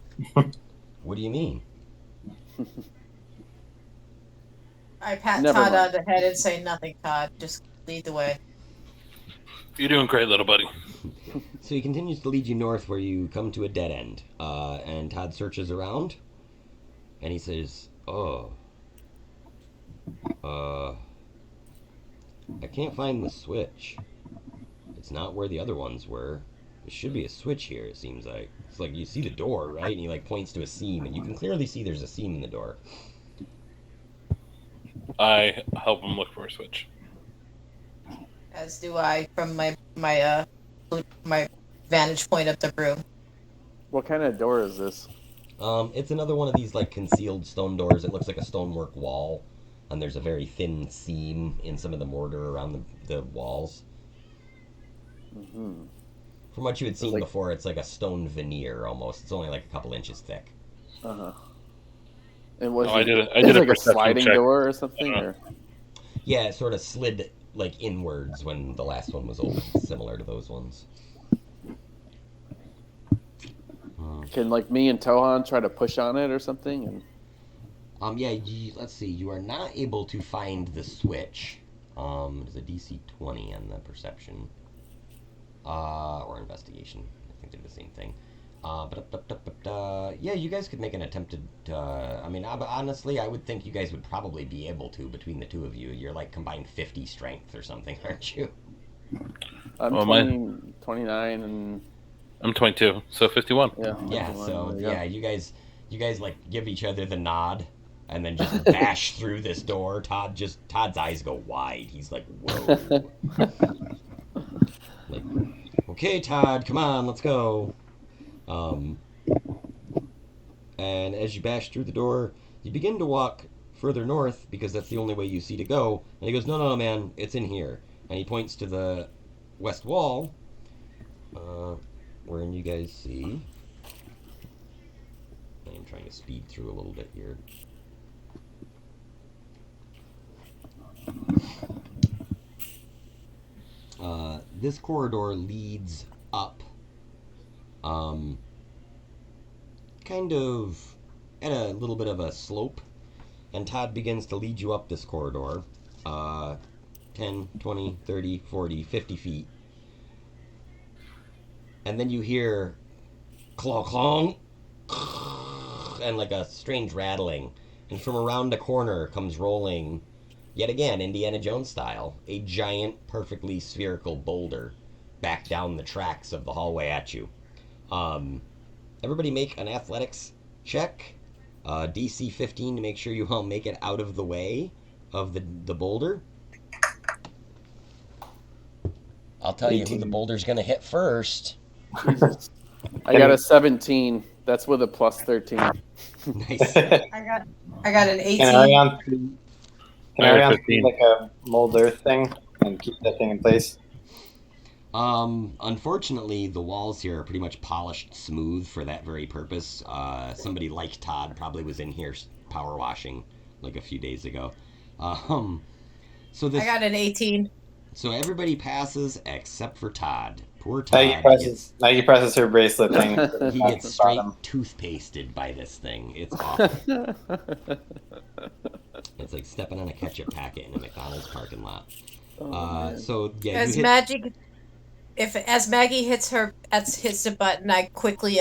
Speaker 1: What do you mean?
Speaker 5: I pat
Speaker 4: Never
Speaker 5: Todd
Speaker 4: mind.
Speaker 5: on the head and say nothing, Todd. Just lead the way.
Speaker 3: You're doing great, little buddy.
Speaker 1: So he continues to lead you north where you come to a dead end. And Todd searches around, and he says, I can't find the switch. It's not where the other ones were. There should be a switch here, it seems like. It's like you see the door, right? And he like points to a seam, and you can clearly see there's a seam in the door.
Speaker 3: I help him look for a switch.
Speaker 5: As do I from my vantage point of the room.
Speaker 4: What kind of door is this?
Speaker 1: It's another one of these like concealed stone doors. It looks like a stonework wall, and there's a very thin seam in some of the mortar around the walls.
Speaker 4: Mm-hmm.
Speaker 1: From what you had seen
Speaker 4: like-
Speaker 1: before, it's like a stone veneer almost. It's only like a couple inches thick.
Speaker 4: Uh-huh. And was
Speaker 3: I
Speaker 4: it,
Speaker 3: did
Speaker 4: is it
Speaker 3: a
Speaker 4: like a
Speaker 3: perception
Speaker 4: sliding
Speaker 3: check.
Speaker 4: door or something?
Speaker 3: Uh-huh.
Speaker 4: Or?
Speaker 1: Yeah, it sort of slid like inwards when the last one was open, similar to those ones.
Speaker 4: Can like me and Tohan try to push on it or something? And
Speaker 1: Yeah, let's see. You are not able to find the switch. There's a DC 20 on the perception. Or investigation. I think they're the same thing. Yeah, you guys could make an attempted. I mean, honestly, I would think you guys would probably be able to between the two of you. You're like combined 50 strength or something, aren't you?
Speaker 4: I'm
Speaker 3: Well,
Speaker 4: 29 and
Speaker 3: I'm 22, so 51.
Speaker 4: yeah.
Speaker 1: Yeah.
Speaker 4: 51,
Speaker 1: So
Speaker 4: there you go.
Speaker 1: yeah, you guys like give each other the nod, and then just bash through this door. Todd's eyes go wide. He's like, whoa. Like, okay, Todd, come on, let's go. And as you bash through the door, you begin to walk further north because that's the only way you see to go. And he goes, no, no, man, it's in here. And he points to the west wall, wherein you guys see. I'm trying to speed through a little bit here. This corridor leads up, kind of at a little bit of a slope, and Todd begins to lead you up this corridor, 10, 20, 30, 40, 50 feet. And then you hear clong, clong, and like a strange rattling. And from around the corner comes rolling, yet again, Indiana Jones style, a giant, perfectly spherical boulder back down the tracks of the hallway at you. Everybody make an athletics check, DC 15 to make sure you all make it out of the way of the boulder. I'll tell you who the boulder's going to hit first.
Speaker 4: I got a 17. That's with a plus 13.
Speaker 1: Nice.
Speaker 5: I got an 18.
Speaker 2: Can Ariane do
Speaker 3: 15.
Speaker 2: like a mold earth thing and keep that thing in place?
Speaker 1: Unfortunately, the walls here are pretty much polished smooth for that very purpose. Somebody like Todd probably was in here power washing like a few days ago. So this,
Speaker 5: I got an 18.
Speaker 1: so everybody passes except for Todd. Poor Todd.
Speaker 2: Maggie presses her bracelet thing.
Speaker 1: He gets straight toothpasted by this thing. It's awful. It's like stepping on a ketchup packet in a McDonald's parking lot. So yeah,
Speaker 5: As Maggie hits the button, I quickly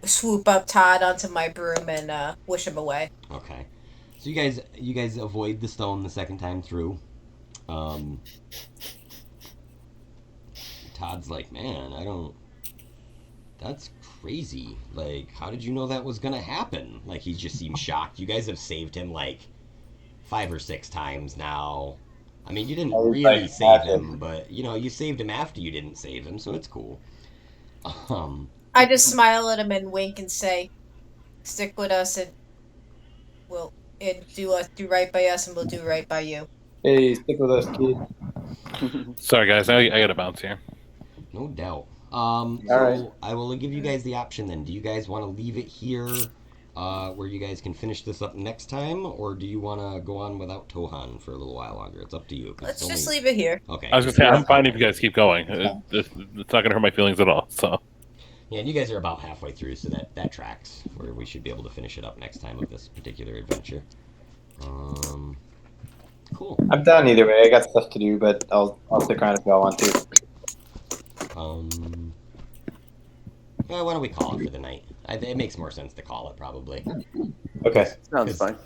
Speaker 5: swoop up Todd onto my broom and wish him away.
Speaker 1: Okay. So you guys avoid the stone the second time through. Todd's like, man, that's crazy. Like, how did you know that was gonna happen? Like, he just seems shocked. You guys have saved him like 5 or 6 times now. I mean, you didn't really save him, but you saved him after you didn't save him, so it's cool.
Speaker 5: I just smile at him and wink and say, "Stick with us, and we'll do right by us, and we'll do right by you."
Speaker 2: Hey, stick with us, kid.
Speaker 3: Sorry, guys. I got to bounce here.
Speaker 1: No doubt.
Speaker 2: All right.
Speaker 1: I will give you guys the option then. Do you guys want to leave it here, where you guys can finish this up next time, or do you want to go on without Tohan for a little while longer? It's up to you.
Speaker 5: Let's just leave it here.
Speaker 1: Okay.
Speaker 3: I was going to say, I'm fine if you guys keep going. It's not going to hurt my feelings at all. So.
Speaker 1: Yeah, and you guys are about halfway through, so that tracks, where we should be able to finish it up next time of this particular adventure. Cool.
Speaker 2: I'm down either way. I got stuff to do, but I'll stick around if y'all want to.
Speaker 1: Why don't we call it for the night? It makes more sense to call it, probably.
Speaker 2: Okay.
Speaker 4: Sounds fine.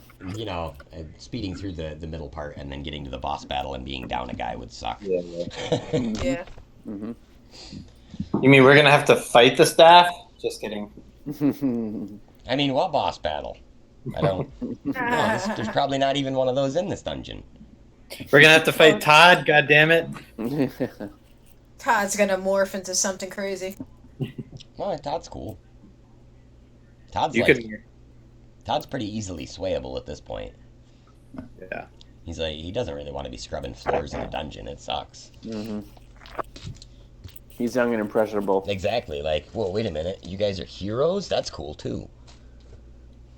Speaker 1: Speeding through the middle part and then getting to the boss battle and being down a guy would suck.
Speaker 2: Yeah.
Speaker 5: Yeah.
Speaker 4: Mm-hmm.
Speaker 2: You mean we're gonna have to fight the staff? Just kidding.
Speaker 1: I mean, what boss battle? I don't. No, there's probably not even one of those in this dungeon.
Speaker 2: We're gonna have to fight Todd. God damn it!
Speaker 5: Todd's gonna morph into something crazy.
Speaker 1: Well, Todd's cool. Todd's pretty easily swayable at this point.
Speaker 2: Yeah.
Speaker 1: He's like, he doesn't really want to be scrubbing floors in a dungeon. It sucks.
Speaker 4: Mm-hmm. He's young and impressionable.
Speaker 1: Exactly. Like, whoa, wait a minute. You guys are heroes? That's cool, too.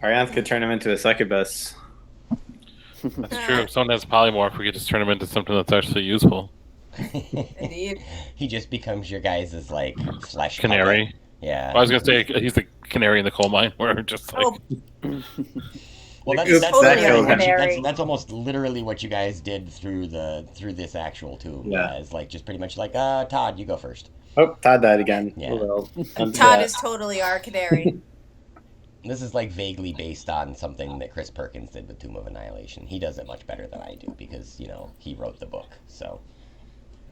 Speaker 6: Arianth could turn him into a succubus.
Speaker 3: That's true. If someone has polymorph, we could just turn him into something that's actually useful.
Speaker 5: Indeed.
Speaker 1: He just becomes your guys' like flesh
Speaker 3: Canary.
Speaker 1: puppet. Yeah.
Speaker 3: Well, I was gonna say he's the canary in the coal mine, where just like.
Speaker 1: Well,
Speaker 5: Oops, totally a canary.
Speaker 1: that's almost literally what you guys did through this actual tomb.
Speaker 6: Yeah.
Speaker 1: It's like just pretty much like, Todd, you go first.
Speaker 6: Oh, Todd died again.
Speaker 1: Yeah.
Speaker 6: Oh, well.
Speaker 5: Todd is totally our canary.
Speaker 1: This is like vaguely based on something that Chris Perkins did with Tomb of Annihilation. He does it much better than I do because, you know, he wrote the book. So,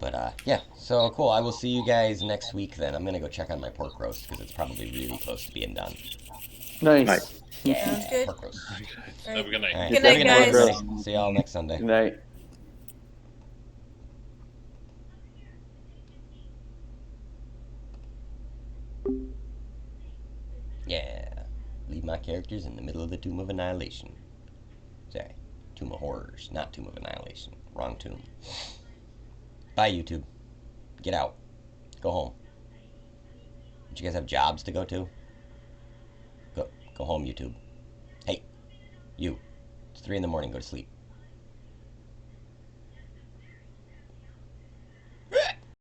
Speaker 1: but yeah, so cool. I will see you guys next week then. I'm gonna go check on my pork roast because it's probably really close to being done.
Speaker 4: Nice.
Speaker 1: Yeah,
Speaker 5: Sounds good.
Speaker 1: pork roast.
Speaker 3: Have a good night.
Speaker 1: All right.
Speaker 5: Good
Speaker 1: Have a
Speaker 5: night,
Speaker 1: night,
Speaker 5: guys.
Speaker 1: everybody. See y'all next Sunday.
Speaker 4: Good night.
Speaker 1: Yeah. Leave my characters in the middle of the Tomb of Annihilation. Sorry. Tomb of Horrors, not Tomb of Annihilation. Wrong tomb. Bye, YouTube. Get out. Go home. Don't you guys have jobs to go to? Go home, YouTube. Hey, you. It's 3 in the morning. Go to sleep.